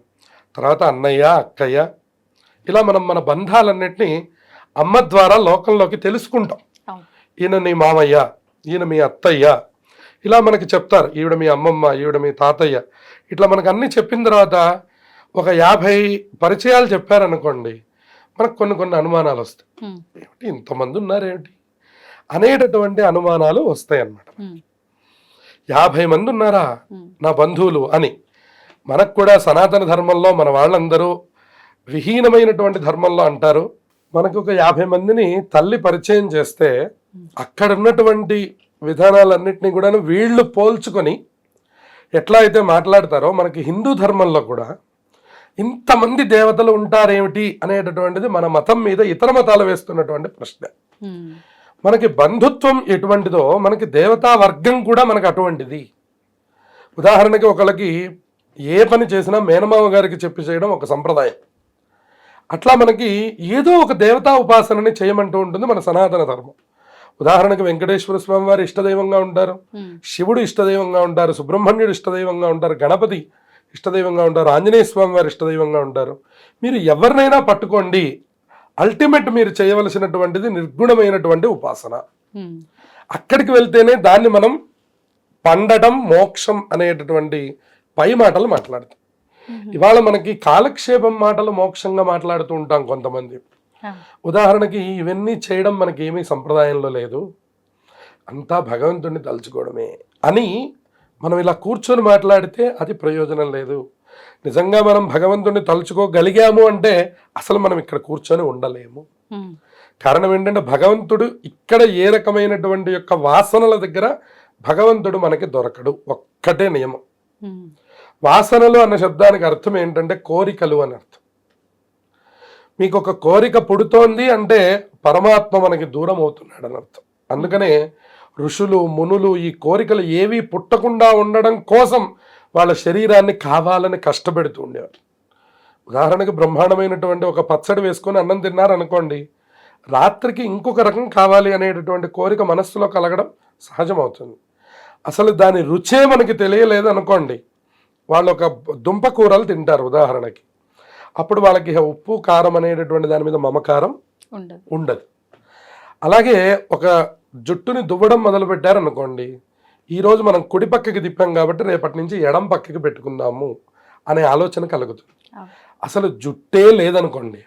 తర్వాత అన్నయ్య, అక్కయ్య. ఇలా మనం మన బంధాలన్నింటినీ అమ్మ ద్వారా లోకంలోకి తెలుసుకుంటాం. ఈయన నీ మామయ్య, ఈయన మీ అత్తయ్య, ఇలా మనకి చెప్తారు. ఈవిడ మీ అమ్మమ్మ, ఈవిడ మీ తాతయ్య. ఇట్లా మనకు అన్నీ చెప్పిన తర్వాత ఒక 50 పరిచయాలు చెప్పారనుకోండి, మనకు కొన్ని అనుమానాలు వస్తాయి. ఏమిటి ఇంతమంది ఉన్నారేమిటి అనేటటువంటి అనుమానాలు వస్తాయి అన్నమాట. 50 మంది ఉన్నారా నా బంధువులు అని. మనకు కూడా సనాతన ధర్మంలో మన వాళ్ళందరూ విహీనమైనటువంటి ధర్మంలో అంటారు. మనకు ఒక 50 మందిని తల్లి పరిచయం చేస్తే అక్కడ ఉన్నటువంటి విధానాలన్నింటినీ కూడా వీళ్ళు పోల్చుకొని ఎట్లా అయితే మాట్లాడతారో, మనకి హిందూ ధర్మంలో కూడా ఇంతమంది దేవతలు ఉంటారేమిటి అనేటటువంటిది మన మతం మీద ఇతర మతాలు వేస్తున్నటువంటి ప్రశ్న. మనకి బంధుత్వం ఎటువంటిదో మనకి దేవతా వర్గం కూడా మనకు అటువంటిది. ఉదాహరణకి ఒకళ్ళకి ఏ పని చేసినా మేనమామ గారికి చెప్పి చేయడం ఒక సంప్రదాయం. అట్లా మనకి ఏదో ఒక దేవతా ఉపాసనని చేయమంటూ ఉంటుంది మన సనాతన ధర్మం. ఉదాహరణకి వెంకటేశ్వర స్వామి వారు ఇష్టదైవంగా ఉంటారు, శివుడు ఇష్టదైవంగా ఉంటారు, సుబ్రహ్మణ్యుడు ఇష్టదైవంగా ఉంటారు, గణపతి ఇష్టదైవంగా ఉంటారు, ఆంజనేయ స్వామి వారు ఇష్టదైవంగా ఉంటారు. మీరు ఎవరినైనా పట్టుకోండి, అల్టిమేట్ మీరు చేయవలసినటువంటిది నిర్గుణమైనటువంటి ఉపాసన. అక్కడికి వెళ్తేనే దాన్ని మనం పండడం మోక్షం అనేటటువంటి పై మాటలు మాట్లాడతాం. ఇవాళ మనకి కాలక్షేపం మాటలు మోక్షంగా మాట్లాడుతూ ఉంటాం కొంతమంది. ఉదాహరణకి ఇవన్నీ చేయడం మనకి ఏమీ సంప్రదాయంలో లేదు, అంతా భగవంతుడిని తలుచుకోవడమే అని మనం ఇలా కూర్చొని మాట్లాడితే అది ప్రయోజనం లేదు. నిజంగా మనం భగవంతుడిని తలుచుకోగలిగాము అంటే అసలు మనం ఇక్కడ కూర్చొని ఉండలేము. కారణం ఏంటంటే భగవంతుడు ఇక్కడ ఏ రకమైనటువంటి యొక్క వాసనల దగ్గర భగవంతుడు మనకి దొరకడు. ఒక్కటే నియమం. వాసనలు అన్న శబ్దానికి అర్థం ఏంటంటే కోరికలు అని అర్థం. మీకు ఒక కోరిక పుడుతోంది అంటే పరమాత్మ మనకి దూరం అవుతున్నాడు అని అర్థం. అందుకనే ఋషులు మునులు ఈ కోరికలు ఏవి పుట్టకుండా ఉండడం కోసం వాళ్ళ శరీరాన్ని కావాలని కష్టపెడుతూ ఉండేవారు. ఉదాహరణకి బ్రహ్మాండమైనటువంటి ఒక పచ్చడి వేసుకొని అన్నం తిన్నారనుకోండి, రాత్రికి ఇంకొక రకం కావాలి అనేటటువంటి కోరిక మనస్సులో కలగడం సహజమవుతుంది. అసలు దాని రుచే మనకి తెలియలేదు అనుకోండి, వాళ్ళు ఒక దుంప కూరలు తింటారు ఉదాహరణకి, అప్పుడు వాళ్ళకి ఉప్పు కారం అనేటటువంటి దాని మీద మమకారం ఉండదు. అలాగే ఒక జుట్టుని దువ్వడం మొదలు పెట్టారనుకోండి, ఈరోజు మనం కుడి పక్కకి తిప్పాం కాబట్టి రేపటి నుంచి ఎడం పక్కకి పెట్టుకుందాము అనే ఆలోచన కలుగుతుంది. అసలు జుట్టే లేదనుకోండి,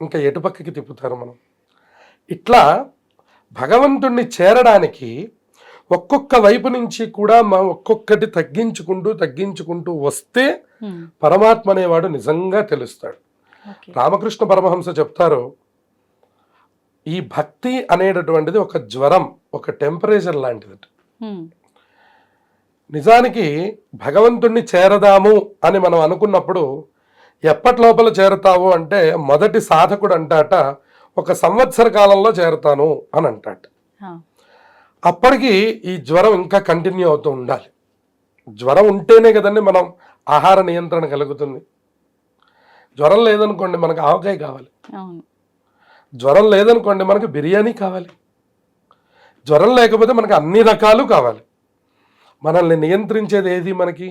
ఇంకా ఎటు పక్కకి తిప్పుతారు మనం. ఇట్లా భగవంతుణ్ణి చేరడానికి ఒక్కొక్క వైపు నుంచి కూడా మనం ఒక్కొక్కటి తగ్గించుకుంటూ వస్తే పరమాత్మ అనేవాడు నిజంగా తెలుస్తాడు. రామకృష్ణ పరమహంస చెప్తారు, ఈ భక్తి అనేటటువంటిది ఒక జ్వరం, ఒక టెంపరేచర్ లాంటిది. నిజానికి భగవంతుణ్ణి చేరదాము అని మనం అనుకున్నప్పుడు ఎప్పటి లోపల చేరతావు అంటే మొదటి సాధకుడు అంటాట 1 సంవత్సర కాలంలో చేరతాను అని అంటాడు. అప్పటికి ఈ జ్వరం ఇంకా కంటిన్యూ అవుతూ ఉండాలి. జ్వరం ఉంటేనే కదండి మనం ఆహార నియంత్రణ కలుగుతుంది. జ్వరం లేదనుకోండి మనకు ఆవకాయ కావాలి, జ్వరం లేదనుకోండి మనకు బిర్యానీ కావాలి, జ్వరం లేకపోతే మనకు అన్ని రకాలు కావాలి. మనల్ని నియంత్రించేది ఏది మనకి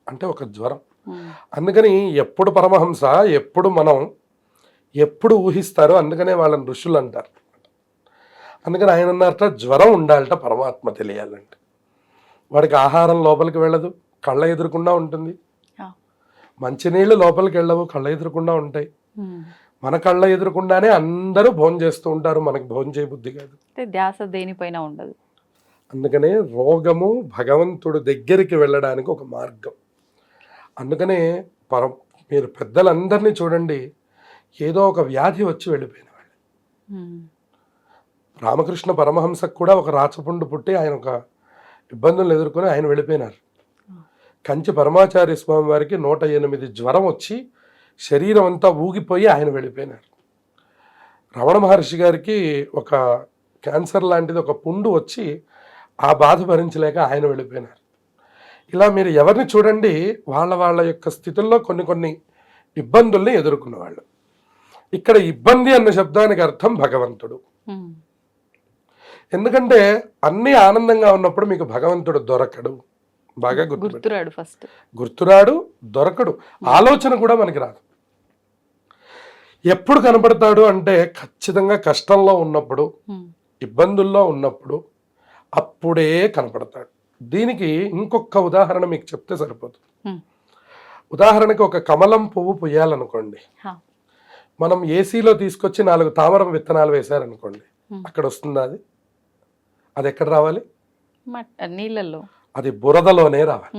అంటే ఒక జ్వరం. అందుకని ఎప్పుడు పరమహంస ఎప్పుడు ఊహిస్తారో అందుకనే వాళ్ళని ఋషులు అంటారు. అందుకని ఆయన అన్నారట జ్వరం ఉండాలట పరమాత్మ తెలియాలంటే. వాడికి ఆహారం లోపలికి వెళ్ళదు, కళ్ళ ఎదురుకుండా ఉంటుంది. మంచినీళ్ళు లోపలికి వెళ్ళవు, కళ్ళ ఎదురుకుండా ఉంటాయి. మన కళ్ళ ఎదురుకుండానే అందరూ భోజనం చేస్తూ ఉంటారు, మనకి భోజనం చేయ బుద్ధి కాదు, ధ్యాస దేనిపైన ఉండదు. అందుకనే రోగము భగవంతుడు దగ్గరికి వెళ్ళడానికి ఒక మార్గం. అందుకనే మీరు పెద్దలందరినీ చూడండి, ఏదో ఒక వ్యాధి వచ్చి వెళ్ళిపోయిన వాళ్ళు. రామకృష్ణ పరమహంసకు కూడా ఒక రాచపుండు పుట్టి ఆయన ఒక ఇబ్బందులు ఎదుర్కొని ఆయన వెళ్ళిపోయినారు. కంచి పరమాచార్య స్వామి వారికి 108 జ్వరం వచ్చి శరీరం అంతా ఊగిపోయి ఆయన వెళ్ళిపోయినారు. రమణ మహర్షి గారికి ఒక క్యాన్సర్ లాంటిది ఒక పుండు వచ్చి ఆ బాధ భరించలేక ఆయన వెళ్ళిపోయినారు. ఇలా మీరు ఎవరిని చూడండి వాళ్ళ యొక్క స్థితుల్లో కొన్ని ఇబ్బందుల్ని ఎదుర్కొన్న వాళ్ళు. ఇక్కడ ఇబ్బంది అన్న శబ్దానికి అర్థం భగవంతుడు. ఎందుకంటే అన్నీ ఆనందంగా ఉన్నప్పుడు మీకు భగవంతుడు దొరకడు. బాగా గుర్తురాడు, దొరకడు, ఆలోచన కూడా మనకి రాదు. ఎప్పుడు కనపడతాడు అంటే ఖచ్చితంగా కష్టంలో ఉన్నప్పుడు, ఇబ్బందుల్లో ఉన్నప్పుడు అప్పుడే కనపడతాడు. దీనికి ఇంకొక ఉదాహరణ మీకు చెప్తే సరిపోతుంది. ఉదాహరణకి ఒక కమలం పువ్వు పొయ్యాలనుకోండి, మనం ఏసీలో తీసుకొచ్చి 4 తామరం విత్తనాలు వేశారనుకోండి, అక్కడ వస్తుందా? అది ఎక్కడ రావాలి? నీళ్ళల్లో. అది బురదలోనే రావాలి.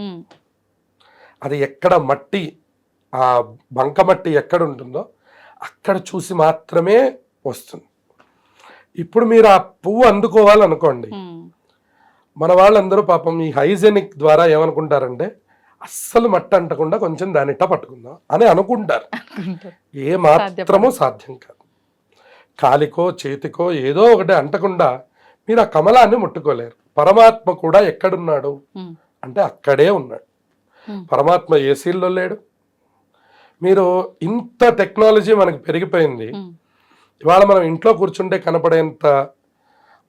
అది ఎక్కడ మట్టి, ఆ బంకమట్టి ఎక్కడ ఉంటుందో అక్కడ చూసి మాత్రమే వస్తుంది. ఇప్పుడు మీరు ఆ పువ్వు అందుకోవాలనుకోండి, మన వాళ్ళందరూ పాపం ఈ హైజెనిక్ ద్వారా ఏమనుకుంటారంటే అస్సలు మట్టి అంటకుండా కొంచెం దానిట్ట పట్టుకుందాం అని అనుకుంటారు. ఏ మాత్రమూ సాధ్యం కాదు. కాలికో చేతికో ఏదో ఒకటి అంటకుండా మీరు ఆ కమలాన్ని ముట్టుకోలేరు. పరమాత్మ కూడా ఎక్కడున్నాడు అంటే అక్కడే ఉన్నాడు. పరమాత్మ ఏసీల్లో లేడు. మీరు ఇంత టెక్నాలజీ మనకు పెరిగిపోయింది, ఇవాళ మనం ఇంట్లో కూర్చుంటే కనపడేంత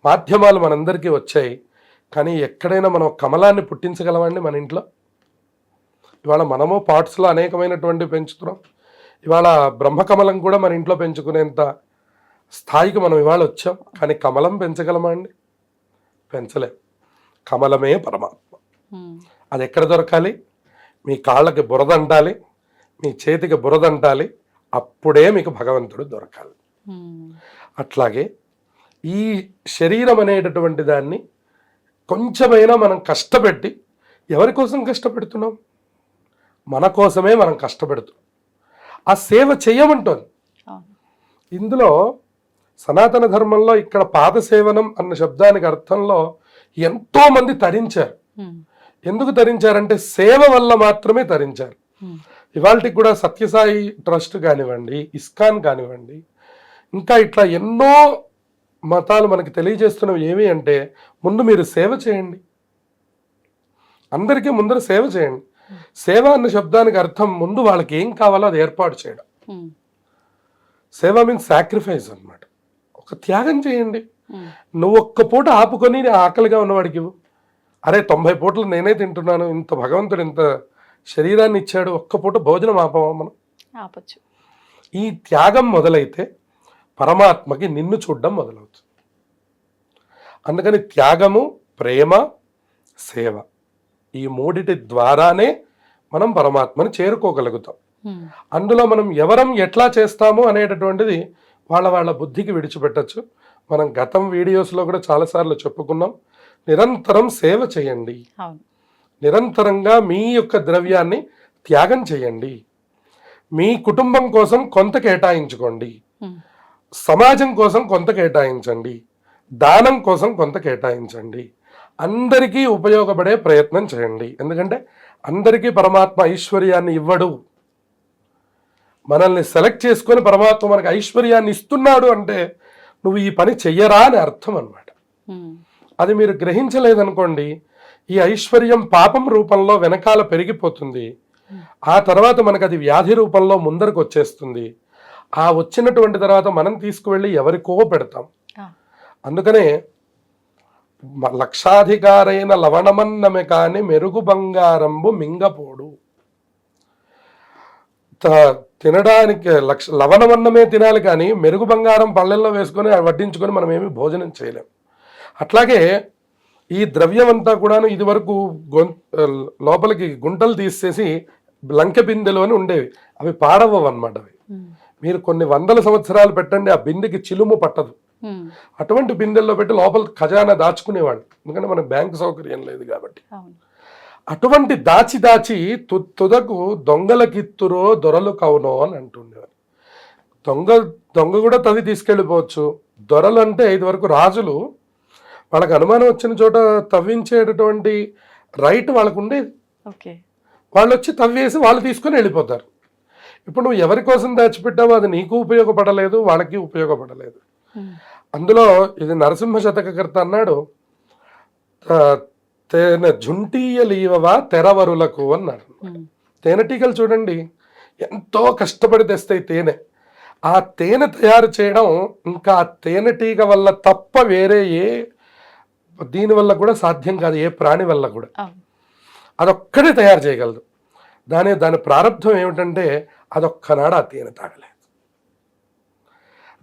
మాధ్యమాలు మనందరికీ వచ్చాయి. కానీ ఎక్కడైనా మనం కమలాన్ని పుట్టించగలమండి మన ఇంట్లో? ఇవాళ మనము పాట్స్లో అనేకమైనటువంటి పెంచుతున్నాం. ఇవాళ బ్రహ్మకమలం కూడా మన ఇంట్లో పెంచుకునేంత స్థాయికి మనం ఇవాళ వచ్చాం. కానీ కమలం పెంచగలమా అండి? పెంచలేం. కమలమే పరమాత్మ. అది ఎక్కడ దొరకాలి? మీ కాళ్ళకి బురద అంటాలి, మీ చేతికి బురద అంటాలి, అప్పుడే మీకు భగవంతుడు దొరకాలి. అట్లాగే ఈ శరీరం అనేటటువంటి దాన్ని కొంచెమైనా మనం కష్టపెట్టి, ఎవరి కోసం కష్టపెడుతున్నాం? మన కోసమే మనం కష్టపెడుతున్నాం. ఆ సేవ చేయమంటోంది. ఇందులో సనాతన ధర్మంలో ఇక్కడ పాదసేవనం అన్న శబ్దానికి అర్థంలో ఎంతో మంది తరించారు. ఎందుకు తరించారంటే సేవ వల్ల మాత్రమే తరించారు. ఇవాళకి కూడా సత్యసాయి ట్రస్ట్ కానివ్వండి, ఇస్కాన్ కానివ్వండి, ఇంకా ఇట్లా ఎన్నో మతాలు మనకి తెలియజేస్తున్నవి ఏమి అంటే ముందు మీరు సేవ చేయండి, అందరికీ ముందర సేవ చేయండి. సేవ అన్న శబ్దానికి అర్థం ముందు వాళ్ళకి ఏం కావాలో అది ఏర్పాటు చేయడం. సేవ మీన్స్ సాక్రిఫైస్ అన్నమాట. ఒక త్యాగం చేయండి. నువ్వు ఒక్క పూట ఆపుకొని ఆకలిగా ఉన్నవాడికి ఇవ్వు. అరే 90 పూటలు నేనే తింటున్నాను, ఇంత భగవంతుడు ఇంత శరీరాన్ని ఇచ్చాడు, ఒక్క పూట భోజనం ఆపమా మనం? ఆపచ్చు. ఈ త్యాగం మొదలైతే పరమాత్మకి నిన్ను చూడడం మొదలవుతుంది. అందుకని త్యాగము, ప్రేమ, సేవ, ఈ మూడిటి ద్వారానే మనం పరమాత్మని చేరుకోగలుగుతాం. అందులో మనం ఎవరం ఎట్లా చేస్తామో అనేటటువంటిది వాళ్ళ బుద్ధికి విడిచిపెట్టచ్చు. మనం గతం వీడియోస్లో కూడా చాలాసార్లు చెప్పుకున్నాం. నిరంతరం సేవ చేయండి, నిరంతరంగా మీ యొక్క ద్రవ్యాన్ని త్యాగం చేయండి. మీ కుటుంబం కోసం కొంత కేటాయించుకోండి, సమాజం కోసం కొంత కేటాయించండి, దానం కోసం కొంత కేటాయించండి, అందరికీ ఉపయోగపడే ప్రయత్నం చేయండి. ఎందుకంటే అందరికీ పరమాత్మ ఐశ్వర్యాన్ని ఇవ్వడు. మనల్ని సెలెక్ట్ చేసుకొని పరమాత్మ మనకు ఐశ్వర్యాన్ని ఇస్తున్నాడు అంటే నువ్వు ఈ పని చెయ్యరా అని అర్థం అన్నమాట. అది మీరు గ్రహించలేదనుకోండి, ఈ ఐశ్వర్యం పాపం రూపంలో వెనకాల పెరిగిపోతుంది. ఆ తర్వాత మనకు అది వ్యాధి రూపంలో ముందరకు వచ్చేస్తుంది. ఆ వచ్చినటువంటి తర్వాత మనం తీసుకువెళ్ళి ఎవరికో పెడతాం. అందుకనే లక్షాధికారైన లవణమన్నమే కాని మెరుగు బంగారంబు మింగపోడు. తినడానికి లవణమన్నమే తినాలి కానీ మెరుగు బంగారం పళ్ళెల్లో వేసుకొని వడ్డించుకొని మనం ఏమి భోజనం చేయలేం. అట్లాగే ఈ ద్రవ్యం అంతా కూడాను ఇది వరకు లోపలికి గుంటలు తీసేసి లంకె బిందెలు అని ఉండేవి, అవి పాడవవు అన్నమాట. అవి మీరు కొన్ని వందల సంవత్సరాలు పెట్టండి, ఆ బిందెకి చిలుము పట్టదు. అటువంటి బిందెల్లో పెట్టి లోపల ఖజానా దాచుకునేవాళ్ళు, ఎందుకంటే మనకు బ్యాంకు సౌకర్యం లేదు కాబట్టి. అటువంటి దాచి దాచి తుదకు దొంగలకిత్తురో దొరలు కవునో అని అంటుండేవారు. దొంగ కూడా తవ్వి తీసుకెళ్ళిపోవచ్చు. దొరలు అంటే ఇది వరకు రాజులు, వాళ్ళకి అనుమానం వచ్చిన చోట తవ్వించేటటువంటి రైట్ వాళ్ళకు ఉండేది. వాళ్ళు వచ్చి తవ్వేసి వాళ్ళు తీసుకొని వెళ్ళిపోతారు. ఇప్పుడు నువ్వు ఎవరి కోసం దాచిపెట్టావో అది నీకు ఉపయోగపడలేదు, వాళ్ళకి ఉపయోగపడలేదు. అందులో ఇది నరసింహ శతకకర్త అన్నాడు, తేనె జుంటీయలీవవా తెరవరులకు అన్నాడు. తేనెటీగలు చూడండి ఎంతో కష్టపడి తెస్తాయి తేనె. ఆ తేనె తయారు చేయడం ఇంకా ఆ తేనెటీగ వల్ల తప్ప వేరే ఏ దీని వల్ల కూడా సాధ్యం కాదు, ఏ ప్రాణి వల్ల కూడా. అదొక్కడే తయారు చేయగలదు. దాని ప్రారంభం ఏమిటంటే అదొక్కనాడు ఆ తేనె తాగలేదు.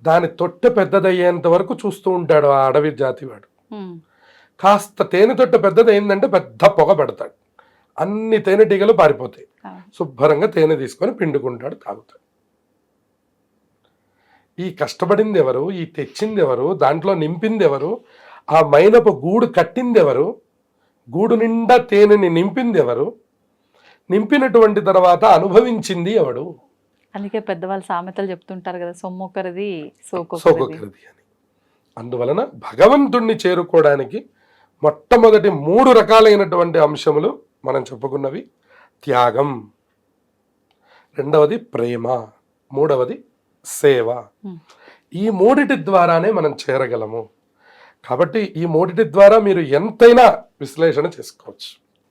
దాని తొట్టె పెద్దదయ్యేంత వరకు చూస్తూ ఉంటాడు ఆ అడవి జాతివాడు. కాస్త తేనె తొట్టె పెద్దదైందంటే పెద్ద పొగ పెడతాడు, అన్ని తేనెటీగలు పారిపోతాయి. శుభ్రంగా తేనె తీసుకొని పిండుకుంటాడు, తాగుతాడు. ఈ కష్టపడింది ఎవరు, ఈ తెచ్చింది ఎవరు, దాంట్లో నింపింది ఎవరు, ఆ మైనపు గూడు కట్టింది ఎవరు, గూడు నిండా తేనెని నింపింది ఎవరు, నింపినటువంటి తర్వాత అనుభవించింది ఎవడు. అందుకే పెద్దవాళ్ళు సామెతలు చెప్తుంటారు కదా, సొమ్మొక్కరిది సోకొక్కరిది అని. అందువలన భగవంతుణ్ణి చేరుకోవడానికి మొట్టమొదటి 3 రకాలైనటువంటి అంశములు మనం చెప్పుకున్నవి: త్యాగం, రెండవది ప్రేమ, మూడవది సేవ. ఈ 3 ద్వారానే మనం చేరగలము. కాబట్టి ఈ 3 ద్వారా మీరు ఎంతైనా విశ్లేషణ చేసుకోవచ్చు.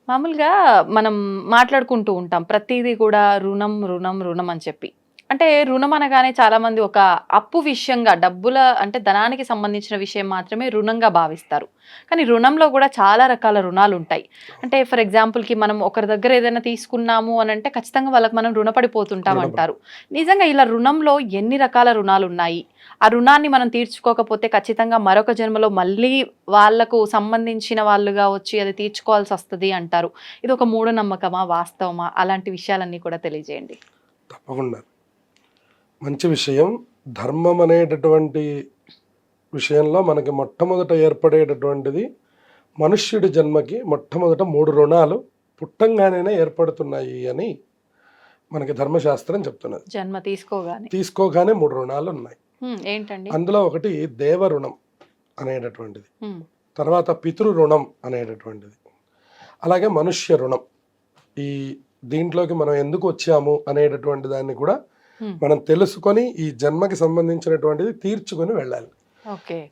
మామూలుగా మనం మాట్లాడుకుంటూ ఉంటాం ప్రతిదీ కూడా రుణం రుణం రుణం అని చెప్పి. అంటే రుణం అనగానే చాలా మంది ఒక అప్పు విషయంగా, డబ్బుల అంటే ధనానికి సంబంధించిన విషయం మాత్రమే రుణంగా భావిస్తారు. కానీ రుణంలో కూడా చాలా రకాల రుణాలు ఉంటాయి. అంటే ఫర్ ఎగ్జాంపుల్కి మనం ఒకరి దగ్గర ఏదైనా తీసుకున్నాము అని అంటే ఖచ్చితంగా వాళ్ళకి మనం రుణపడిపోతుంటాం అంటారు. నిజంగా ఇలా రుణంలో ఎన్ని రకాల రుణాలు ఉన్నాయి? ఆ రుణాన్ని మనం తీర్చుకోకపోతే ఖచ్చితంగా మరొక జన్మలో మళ్ళీ వాళ్లకు సంబంధించిన వాళ్ళుగా వచ్చి అది తీర్చుకోవాల్సి వస్తుంది అంటారు. ఇది ఒక మూఢనమ్మకమా, వాస్తవమా? అలాంటి విషయాలన్నీ కూడా తెలియజేయండి. తప్పకుండా. మంచి విషయం. ధర్మం అనేటటువంటి విషయంలో మనకి మొట్టమొదట ఏర్పడేటటువంటిది మనుష్యుడి జన్మకి మొట్టమొదట 3 రుణాలు పుట్టంగానే ఏర్పడుతున్నాయి అని మనకి ధర్మశాస్త్రం చెప్తున్నది. జన్మ తీసుకోగానే 3 రుణాలు ఉన్నాయి. ఏంటండి? అందులో ఒకటి దేవ రుణం అనేటటువంటిది, తర్వాత పితృ రుణం అనేటటువంటిది, అలాగే మనుష్య రుణం. ఈ దీంట్లోకి మనం ఎందుకు వచ్చాము అనేటటువంటి దాన్ని కూడా మనం తెలుసుకొని ఈ జన్మకి సంబంధించినటువంటిది తీర్చుకొని వెళ్ళాలి.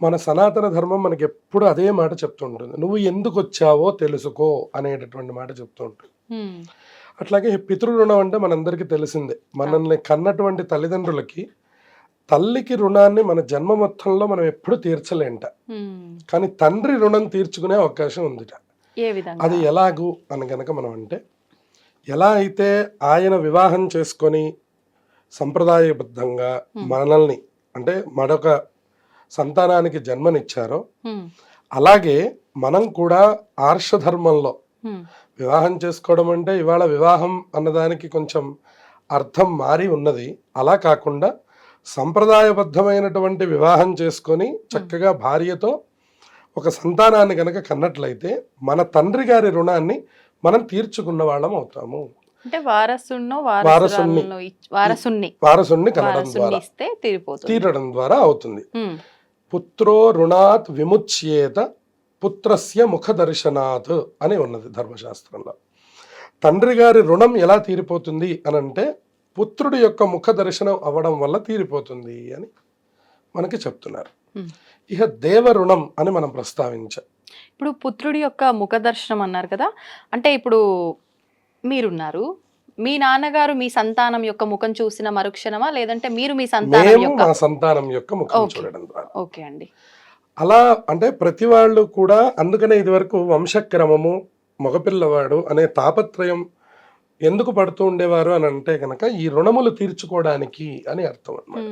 మన సనాతన ధర్మం మనకి ఎప్పుడు అదే మాట చెప్తూ ఉంటుంది, నువ్వు ఎందుకు వచ్చావో తెలుసుకో అనేటటువంటి మాట చెప్తూ ఉంటుంది. అట్లాగే పితృ రుణం అంటే మనందరికీ తెలిసిందే. మనల్ని కన్నటువంటి తల్లిదండ్రులకి తల్లికి రుణాన్ని మన జన్మ మొత్తంలో మనం ఎప్పుడు తీర్చలేంట, కానీ తండ్రి రుణం తీర్చుకునే అవకాశం ఉందిట. అది ఎలాగూ అని కనుక మనం అంటే, ఎలా అయితే ఆయన వివాహం చేసుకొని సంప్రదాయబద్ధంగా మనల్ని అంటే మరొక సంతానానికి జన్మనిచ్చారో, అలాగే మనం కూడా ఆర్షధర్మంలో వివాహం చేసుకోవడం అంటే ఇవాళ వివాహం అన్నదానికి కొంచెం అర్థం మారి ఉన్నది. అలా కాకుండా సంప్రదాయబద్ధమైనటువంటి వివాహం చేసుకొని చక్కగా భార్యతో ఒక సంతానాన్ని కనుక కన్నట్లయితే మన తండ్రి గారి రుణాన్ని మనం తీర్చుకున్న వాళ్ళం అవుతాము. అంటే వారసుని కనడం ద్వారా తీరడం ద్వారా అవుతుంది. పుత్రో రుణాత్ విముచ్యేత పుత్రస్య ముఖ దర్శనాత్ అని ఉన్నది ధర్మశాస్త్రంలో. తండ్రి గారి రుణం ఎలా తీరిపోతుంది అని అంటే పుత్రుడి యొక్క ముఖ దర్శనం అవ్వడం వల్ల తీరిపోతుంది అని మనకి చెప్తున్నారు. ఇక దేవ రుణం అని మనం ప్రస్తావించాం. ఇప్పుడు పుత్రుడి యొక్క ముఖ దర్శనం అన్నారు కదా, అంటే ఇప్పుడు మీరున్నారు, మీ నాన్నగారు మీ సంతానం యొక్క ముఖం చూసిన మరుక్షణమా, లేదంటే మీరు మీ సంతానం మేము యొక్క? మా సంతానం యొక్క ముఖం ఓకే. చూడడం ద్వారా. ఓకే అండి. అలా అంటే ప్రతి వాళ్ళు కూడా, అందుకనే ఇది వరకు వంశక్రమము, మగపిల్లవాడు అనే తాపత్రయం ఎందుకు పడుతూ ఉండేవారు అని అంటే కనుక ఈ రుణములు తీర్చుకోవడానికి అని అర్థం అన్నమాట.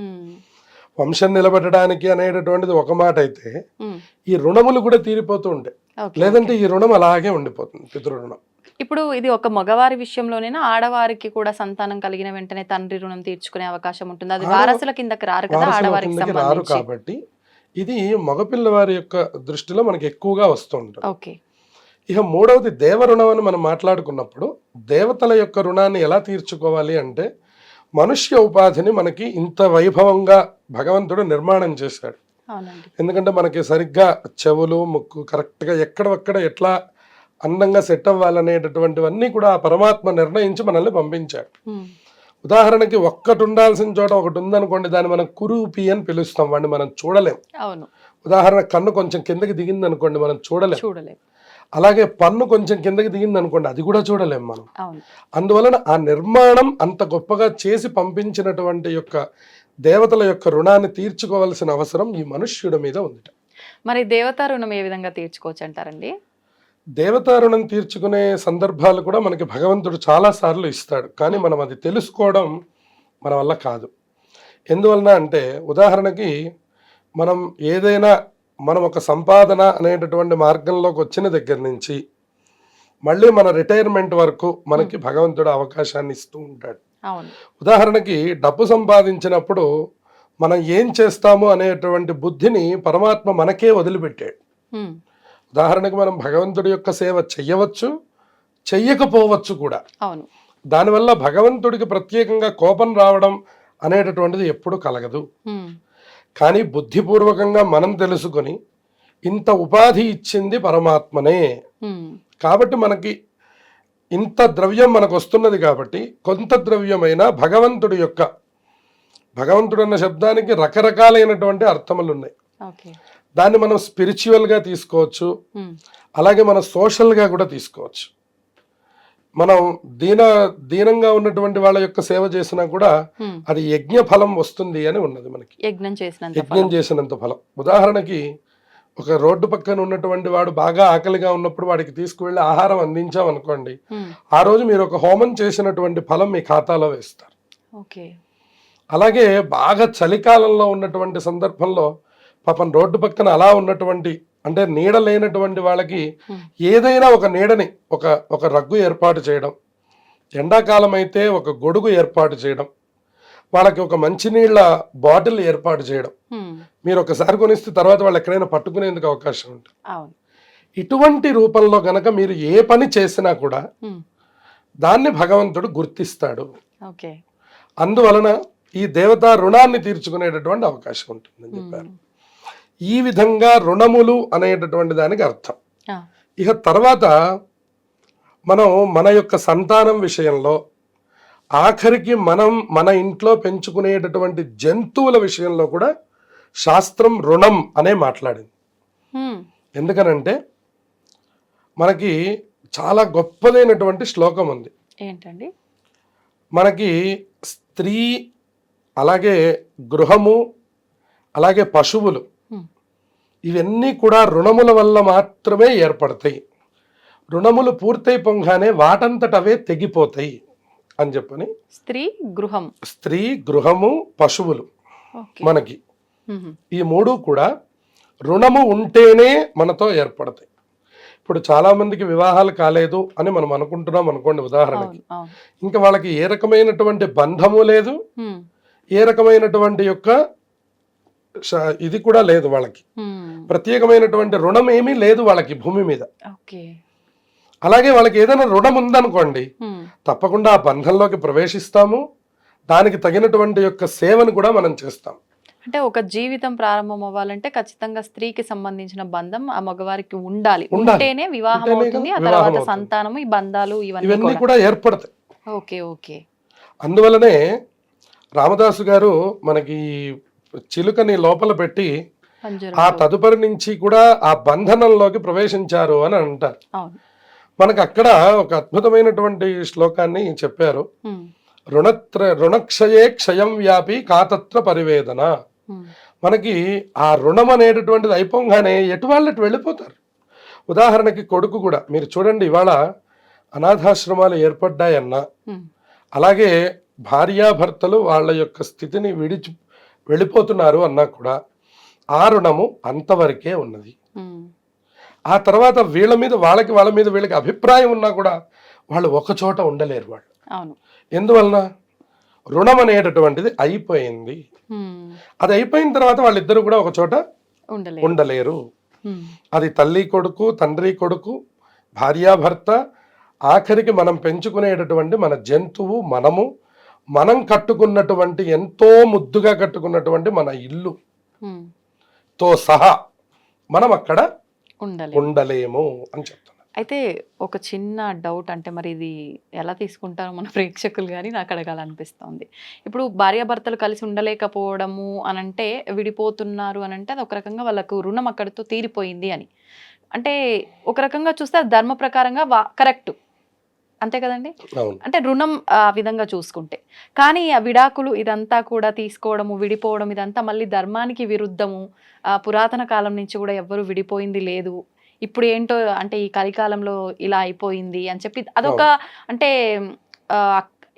వంశం నిలబెట్టడానికి అనేటటువంటిది ఒక మాట అయితే, ఈ రుణములు కూడా తీరిపోతూ ఉంటాయి. ఓకే. లేదంటే ఈ రుణం అలాగే ఉండిపోతుంది, పితృ రుణం. ఇప్పుడు ఇది ఒక మగవారి విషయంలోనేనా, ఆడవారికి కూడా సంతానం కలిగిన వెంటనే తండ్రి రుణం తీర్చుకునే అవకాశం ఉంటుంది? అది వారసుల కిందకి రారు కదా, వారసుల ఆడవారికి కిందకి రారు సంబంధించి. కాబట్టి ఇది మగపిల్లవారి యొక్క దృష్టిలో మనకి ఎక్కువగా వస్తూ ఉంటుంది. ఓకే. ఇక మూడవది దేవ రుణం అని మనం మాట్లాడుకున్నప్పుడు, దేవతల యొక్క రుణాన్ని ఎలా తీర్చుకోవాలి అంటే, మనుష్య ఉపాధిని మనకి ఇంత వైభవంగా భగవంతుడు నిర్మాణం చేశాడు. అవునండి. ఎందుకంటే మనకి సరిగ్గా చెవులు, ముక్కు కరెక్ట్గా ఎక్కడొక్కడ ఎట్లా అందంగా సెట్ అవ్వాలనేటటువంటివన్నీ కూడా ఆ పరమాత్మ నిర్ణయించి మనల్ని పంపించాడు. ఉదాహరణకి ఒక్కటి ఉండాల్సిన చోట ఒకటి ఉందనుకోండి, దాన్ని మనం కురూపి అని పిలుస్తాం, వాడిని మనం చూడలేం. అవును. ఉదాహరణ కన్ను కొంచెం కిందకి దిగింది అనుకోండి, మనం చూడలేం. చూడలేదు. అలాగే పన్ను కొంచెం కిందకి దిగింది అనుకోండి, అది కూడా చూడలేం మనం. అవును. అందువలన ఆ నిర్మాణం అంత గొప్పగా చేసి పంపించినటువంటి యొక్క దేవతల యొక్క రుణాన్ని తీర్చుకోవాల్సిన అవసరం ఈ మనుష్యుడి మీద ఉంది. మరి దేవతా రుణం ఏ విధంగా తీర్చుకోవచ్చు అంటారండి? దేవతా రుణం తీర్చుకునే సందర్భాలు కూడా మనకి భగవంతుడు చాలా సార్లు ఇస్తాడు, కానీ మనం అది తెలుసుకోవడం మన వల్ల కాదు. ఎందువలన అంటే, ఉదాహరణకి మనం ఏదైనా మనం ఒక సంపాదన అనేటటువంటి మార్గంలోకి వచ్చిన దగ్గర నుంచి మళ్ళీ మన రిటైర్మెంట్ వరకు మనకి భగవంతుడు అవకాశాన్ని ఇస్తూ ఉంటాడు. అవును. ఉదాహరణకి డబ్బు సంపాదించినప్పుడు మనం ఏం చేస్తాము అనేటువంటి బుద్ధిని పరమాత్మ మనకే వదిలిపెట్టాడు. ఉదాహరణకి మనం భగవంతుడి యొక్క సేవ చెయ్యవచ్చు, చెయ్యకపోవచ్చు కూడా. అవును. దానివల్ల భగవంతుడికి ప్రత్యేకంగా కోపం రావడం అనేటటువంటిది ఎప్పుడు కలగదు. కానీ బుద్ధిపూర్వకంగా మనం తెలుసుకొని ఇంత ఉపాధి ఇచ్చింది పరమాత్మనే, కాబట్టి మనకి ఇంత ద్రవ్యం మనకు వస్తున్నది కాబట్టి కొంత ద్రవ్యమైనా భగవంతుడి యొక్క, భగవంతుడు అన్న శబ్దానికి రకరకాలైనటువంటి అర్థములు ఉన్నాయి. ఓకే. దాన్ని మనం స్పిరిచువల్గా తీసుకోవచ్చు, అలాగే మనం సోషల్గా కూడా తీసుకోవచ్చు. మనం దీనంగా ఉన్నటువంటి వాళ్ళ యొక్క సేవ చేసినా కూడా అది యజ్ఞ ఫలం వస్తుంది అని ఉన్నది మనకి. యజ్ఞం చేసినంత ఫలం. ఉదాహరణకి ఒక రోడ్డు పక్కన ఉన్నటువంటి వాడు బాగా ఆకలిగా ఉన్నప్పుడు వాడికి తీసుకువెళ్ళి ఆహారం అందించాం అనుకోండి, ఆ రోజు మీరు ఒక హోమం చేసినటువంటి ఫలం మీ ఖాతాలో వేస్తారు. ఓకే. అలాగే బాగా చలికాలంలో ఉన్నటువంటి సందర్భంలో పాపం రోడ్డు పక్కన అలా ఉన్నటువంటి, అంటే నీడ లేనటువంటి వాళ్ళకి ఏదైనా ఒక నీడని, ఒక రగ్గు ఏర్పాటు చేయడం, ఎండాకాలం అయితే ఒక గొడుగు ఏర్పాటు చేయడం, వాళ్ళకి ఒక మంచినీళ్ళ బాటిల్ ఏర్పాటు చేయడం, మీరు ఒకసారి కొనిస్తే తర్వాత వాళ్ళు ఎక్కడైనా పట్టుకునేందుకు అవకాశం ఉంటుంది. ఇటువంటి రూపంలో గనక మీరు ఏ పని చేసినా కూడా దాన్ని భగవంతుడు గుర్తిస్తాడు. అందువలన ఈ దేవతా రుణాన్ని తీర్చుకునేటటువంటి అవకాశం ఉంటుందని చెప్పారు. ఈ విధంగా రుణములు అనేటటువంటి దానికి అర్థం. ఇక తర్వాత మనం మన యొక్క సంతానం విషయంలో, ఆఖరికి మనం మన ఇంట్లో పెంచుకునేటటువంటి జంతువుల విషయంలో కూడా శాస్త్రం రుణం అనే మాట్లాడింది. ఎందుకనంటే మనకి చాలా గొప్పదైనటువంటి శ్లోకం ఉంది. ఏంటండి? మనకి స్త్రీ, అలాగే గృహము, అలాగే పశువులు, ఇవన్నీ కూడా రుణముల వల్ల మాత్రమే ఏర్పడతాయి. రుణములు పూర్తయి పొంగానే వాటంతట అవే తెగిపోతాయి అని చెప్పని. స్త్రీ, గృహము, పశువులు మనకి ఈ మూడు కూడా రుణము ఉంటేనే మనతో ఏర్పడతాయి. ఇప్పుడు చాలా మందికి వివాహాలు కాలేదు అని మనం అనుకుంటున్నాం అనుకోండి ఉదాహరణకి, ఇంకా వాళ్ళకి ఏ రకమైనటువంటి బంధము లేదు, ఏ రకమైనటువంటి యొక్క ఇది కూడా లేదు, వాళ్ళకి ప్రత్యేకమైనటువంటి రుణం ఏమీ లేదు వాళ్ళకి భూమి మీద. అలాగే వాళ్ళకి ఏదైనా రుణం ఉందనుకోండి, తప్పకుండా ఆ బంధంలోకి ప్రవేశిస్తాము, దానికి తగినటువంటి యొక్క సేవను కూడా మనం చేస్తాం. అంటే ఒక జీవితం ప్రారంభం అవ్వాలంటే ఖచ్చితంగా స్త్రీకి సంబంధించిన బంధం ఆ మగవారికి ఉండాలి, ఉంటేనే వివాహం అవుతుంది, ఆ తర్వాత సంతానము, ఈ బంధాలు ఇవన్నీ కూడా ఏర్పడతాయి. అందువలనే రామదాసు గారు మనకి చిలుకని లోపల పెట్టి ఆ తదుపరి నుంచి కూడా ఆ బంధనంలోకి ప్రవేశించారు అని అంటారు. అవును. మనకు అక్కడ ఒక అద్భుతమైనటువంటి శ్లోకాన్ని చెప్పారు. రుణక్షయే క్షయం వ్యాపి కాతత్ర పరివేదన. మనకి ఆ రుణం అనేటటువంటిది అయిపోగానే ఎటు వాళ్ళకి వెళ్ళిపోతారు. ఉదాహరణకి కొడుకు కూడా మీరు చూడండి, ఇవాళ అనాథాశ్రమాలు ఏర్పడ్డాయన్నా, అలాగే భార్యాభర్తలు వాళ్ళ యొక్క స్థితిని వెళ్ళిపోతున్నారు అన్నా కూడా ఆ రుణము అంతవరకే ఉన్నది. ఆ తర్వాత వాళ్ళ మీద వీళ్ళకి అభిప్రాయం ఉన్నా కూడా వాళ్ళు ఒక చోట ఉండలేరు. వాళ్ళు ఎందువలన రుణం అనేటటువంటిది అయిపోయింది. అది అయిపోయిన తర్వాత వాళ్ళిద్దరూ కూడా ఒక చోట ఉండలేరు. అది తల్లి కొడుకు, తండ్రి కొడుకు, భార్యాభర్త, ఆఖరికి మనం పెంచుకునేటటువంటి మన జంతువు, మనం కట్టుకున్నటువంటి ఎంతో ముద్దుగా కట్టుకున్నటువంటి మన ఇల్లు తో సహా మనం అక్కడ ఉండలేము అని చెప్తున్నారు. అయితే ఒక చిన్న డౌట్, అంటే మరి ఇది ఎలా తీసుకుంటారో మన ప్రేక్షకులు కానీ నాకు అడగాలనిపిస్తుంది. ఇప్పుడు భార్యాభర్తలు కలిసి ఉండలేకపోవడము అనంటే, విడిపోతున్నారు అనంటే అది ఒక రకంగా వాళ్ళకు రుణం అక్కడితో తీరిపోయింది అని. అంటే ఒక రకంగా చూస్తే అది ధర్మ ప్రకారంగా కరెక్ట్, అంతే కదండి? అంటే రుణం ఆ విధంగా చూసుకుంటే. కానీ ఆ విడాకులు ఇదంతా కూడా తీసుకోవడము, విడిపోవడం ఇదంతా మళ్ళీ ధర్మానికి విరుద్ధము. పురాతన కాలం నుంచి కూడా ఎవ్వరు విడిపోయింది లేదు, ఇప్పుడు ఏంటో అంటే ఈ కలికాలంలో ఇలా అయిపోయింది అని చెప్పి అదొక అంటే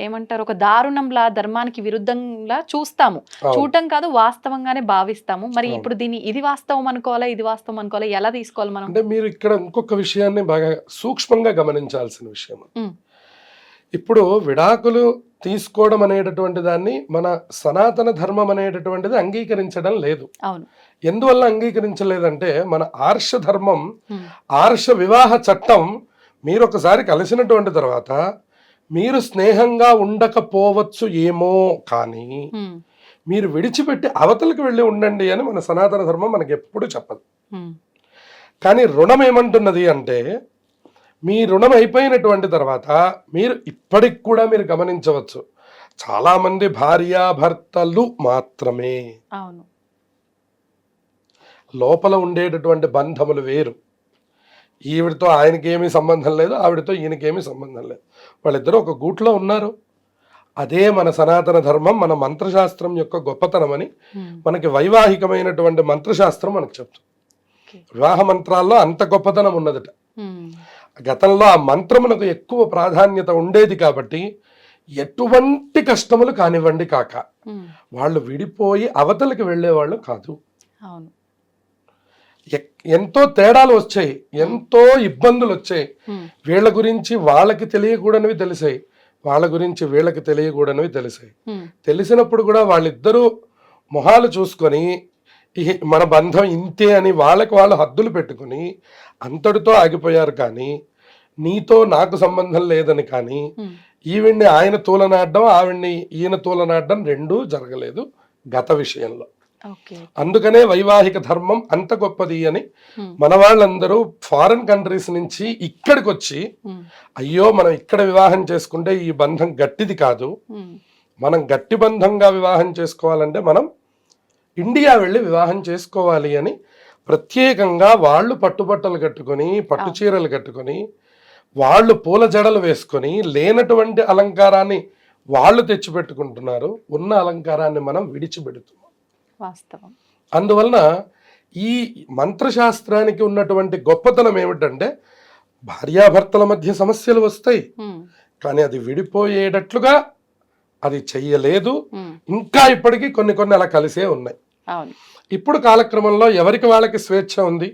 ఏమంటారు, ఒక దారుణంలా, ధర్మానికి విరుద్ధంగా చూస్తాము. చూడటం కాదు, వాస్తవంగానే భావిస్తాము. మరి ఇప్పుడు దీన్ని ఇది వాస్తవం అనుకోవాలా, ఇది వాస్తవం అనుకోవాలా, ఎలా తీసుకోవాలి మనం? అంటే మీరు ఇక్కడ ఇంకొక విషయాన్ని బాగా సూక్ష్మంగా గమనించాల్సిన విషయం. ఇప్పుడు విడాకులు తీసుకోవడం అనేటటువంటి దాన్ని మన సనాతన ధర్మం అనేటటువంటిది అంగీకరించడం లేదు. ఎందువల్ల అంగీకరించలేదంటే, మన ఆర్ష ధర్మం, ఆర్ష వివాహ చట్టం, మీరు ఒకసారి కలిసినటువంటి తర్వాత మీరు స్నేహంగా ఉండకపోవచ్చు ఏమో, కానీ మీరు విడిచిపెట్టి అవతలకు వెళ్ళి ఉండండి అని మన సనాతన ధర్మం మనకి ఎప్పుడు చెప్పదు. కానీ రుణం ఏమంటున్నది అంటే, మీ రుణం అయిపోయినటువంటి తర్వాత మీరు ఇప్పటికి కూడా మీరు గమనించవచ్చు, చాలా మంది భార్యాభర్తలు మాత్రమే లోపల ఉండేటటువంటి బంధములు వేరు. ఈవిడితో ఆయనకి ఏమీ సంబంధం లేదు, ఆవిడతో ఈయనకేమీ సంబంధం లేదు, వాళ్ళిద్దరూ ఒక గూట్లో ఉన్నారు. అదే మన సనాతన ధర్మం, మన మంత్రశాస్త్రం యొక్క గొప్పతనం అని మనకి వైవాహికమైనటువంటి మంత్రశాస్త్రం మనకు చెప్తుంది. వివాహ మంత్రాల్లో అంత గొప్పతనం ఉన్నదట. గతంలో ఆ మంత్రమునకు ఎక్కువ ప్రాధాన్యత ఉండేది కాబట్టి ఎటువంటి కష్టములు కానివ్వండి కాక వాళ్ళు విడిపోయి అవతలకి వెళ్ళేవాళ్ళు కాదు. ఎంతో తేడాలు వచ్చాయి, ఎంతో ఇబ్బందులు వచ్చాయి. వీళ్ళ గురించి వాళ్ళకి తెలియకూడనివి తెలిసాయి, వాళ్ళ గురించి వీళ్ళకి తెలియకూడనివి తెలిసాయి. తెలిసినప్పుడు కూడా వాళ్ళిద్దరూ మొహాలు చూసుకొని మన బంధం ఇంతే అని వాళ్ళకి వాళ్ళు హద్దులు పెట్టుకుని అంతటితో ఆగిపోయారు. కానీ నీతో నాకు సంబంధం లేదని కానీ ఈవిడ్ని ఆయన తూలనాడడం, ఆవిడ్ని ఈయన తూలనాడడం రెండూ జరగలేదు గత విషయంలో. అందుకనే వైవాహిక ధర్మం అంత గొప్పది అని మన వాళ్ళందరూ ఫారిన్ కంట్రీస్ నుంచి ఇక్కడికి వచ్చి, అయ్యో మనం ఇక్కడ వివాహం చేసుకుంటే ఈ బంధం గట్టిది కాదు, మనం గట్టి బంధంగా వివాహం చేసుకోవాలంటే మనం ఇండియా వెళ్ళి వివాహం చేసుకోవాలి అని ప్రత్యేకంగా వాళ్ళు పట్టుబట్టలు కట్టుకొని, పట్టు చీరలు కట్టుకొని, వాళ్ళు పూల జడలు వేసుకొని, లేనటువంటి అలంకారాన్ని వాళ్ళు తెచ్చిపెట్టుకుంటున్నారు, ఉన్న అలంకారాన్ని మనం విడిచిపెడుతున్నాం. వాస్తవం. అందువలన ఈ మంత్రశాస్త్రానికి ఉన్నటువంటి గొప్పతనం ఏమిటంటే, భార్యాభర్తల మధ్య సమస్యలు వస్తాయి, కానీ అది విడిపోయేటట్లుగా అది చెయ్యలేదు. ఇంకా ఇప్పటికీ కొన్ని అలా కలిసే ఉన్నాయి. ఇప్పుడు కాలక్రమంలో ఎవరికి వాళ్ళకి స్వేచ్ఛ ఉంది.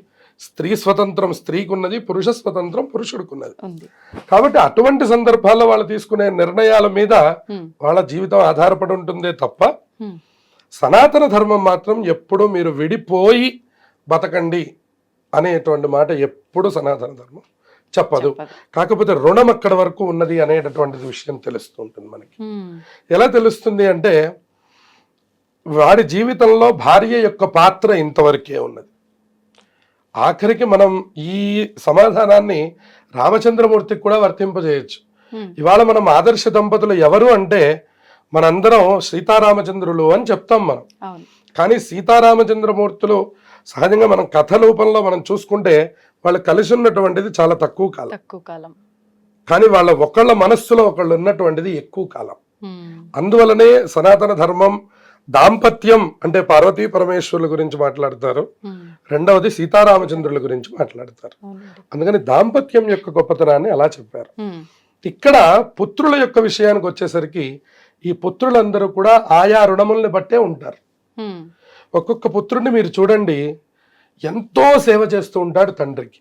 స్త్రీ స్వతంత్రం స్త్రీకి ఉన్నది, పురుష స్వతంత్రం పురుషుడికి ఉన్నది. కాబట్టి అటువంటి సందర్భాల్లో వాళ్ళు తీసుకునే నిర్ణయాల మీద వాళ్ళ జీవితం ఆధారపడి ఉంటుందే తప్ప, సనాతన ధర్మం మాత్రం ఎప్పుడు మీరు విడిపోయి బతకండి అనేటువంటి మాట ఎప్పుడు సనాతన ధర్మం చెప్పదు. కాకపోతే రుణం అక్కడి వరకు ఉన్నది అనేటటువంటి విషయం తెలుస్తూ ఉంటుంది మనకి. ఎలా తెలుస్తుంది అంటే, వాడి జీవితంలో భార్య యొక్క పాత్ర ఇంతవరకే ఉన్నది. ఆఖరికి మనం ఈ సమాధానాన్ని రామచంద్రమూర్తికి కూడా వర్తింపజేయచ్చు. ఇవాళ మనం ఆదర్శ దంపతులు ఎవరు అంటే, మనందరం సీతారామచంద్రులు అని చెప్తాం మనం. అవును. కానీ సీతారామచంద్రమూర్తులు సహజంగా మనం కథ రూపంలో మనం చూసుకుంటే వాళ్ళు కలిసి ఉన్నటువంటిది చాలా తక్కువ కాలం, కానీ వాళ్ళ ఒకళ్ళ మనస్సులో ఒకళ్ళు ఉన్నటువంటిది ఎక్కువ కాలం. అందువలనే సనాతన ధర్మం దాంపత్యం అంటే పార్వతీ పరమేశ్వరుల గురించి మాట్లాడతారు, రెండవది సీతారామచంద్రుల గురించి మాట్లాడతారు. అందుకని దాంపత్యం యొక్క గొప్పతనాన్ని అలా చెప్పారు. ఇక్కడ పుత్రుల యొక్క విషయానికి వచ్చేసరికి ఈ పుత్రులందరూ కూడా ఆయా రుణముల్ని బట్టే ఉంటారు. ఒక్కొక్క పుత్రుడిని మీరు చూడండి, ఎంతో సేవ చేస్తూ ఉంటాడు తండ్రికి.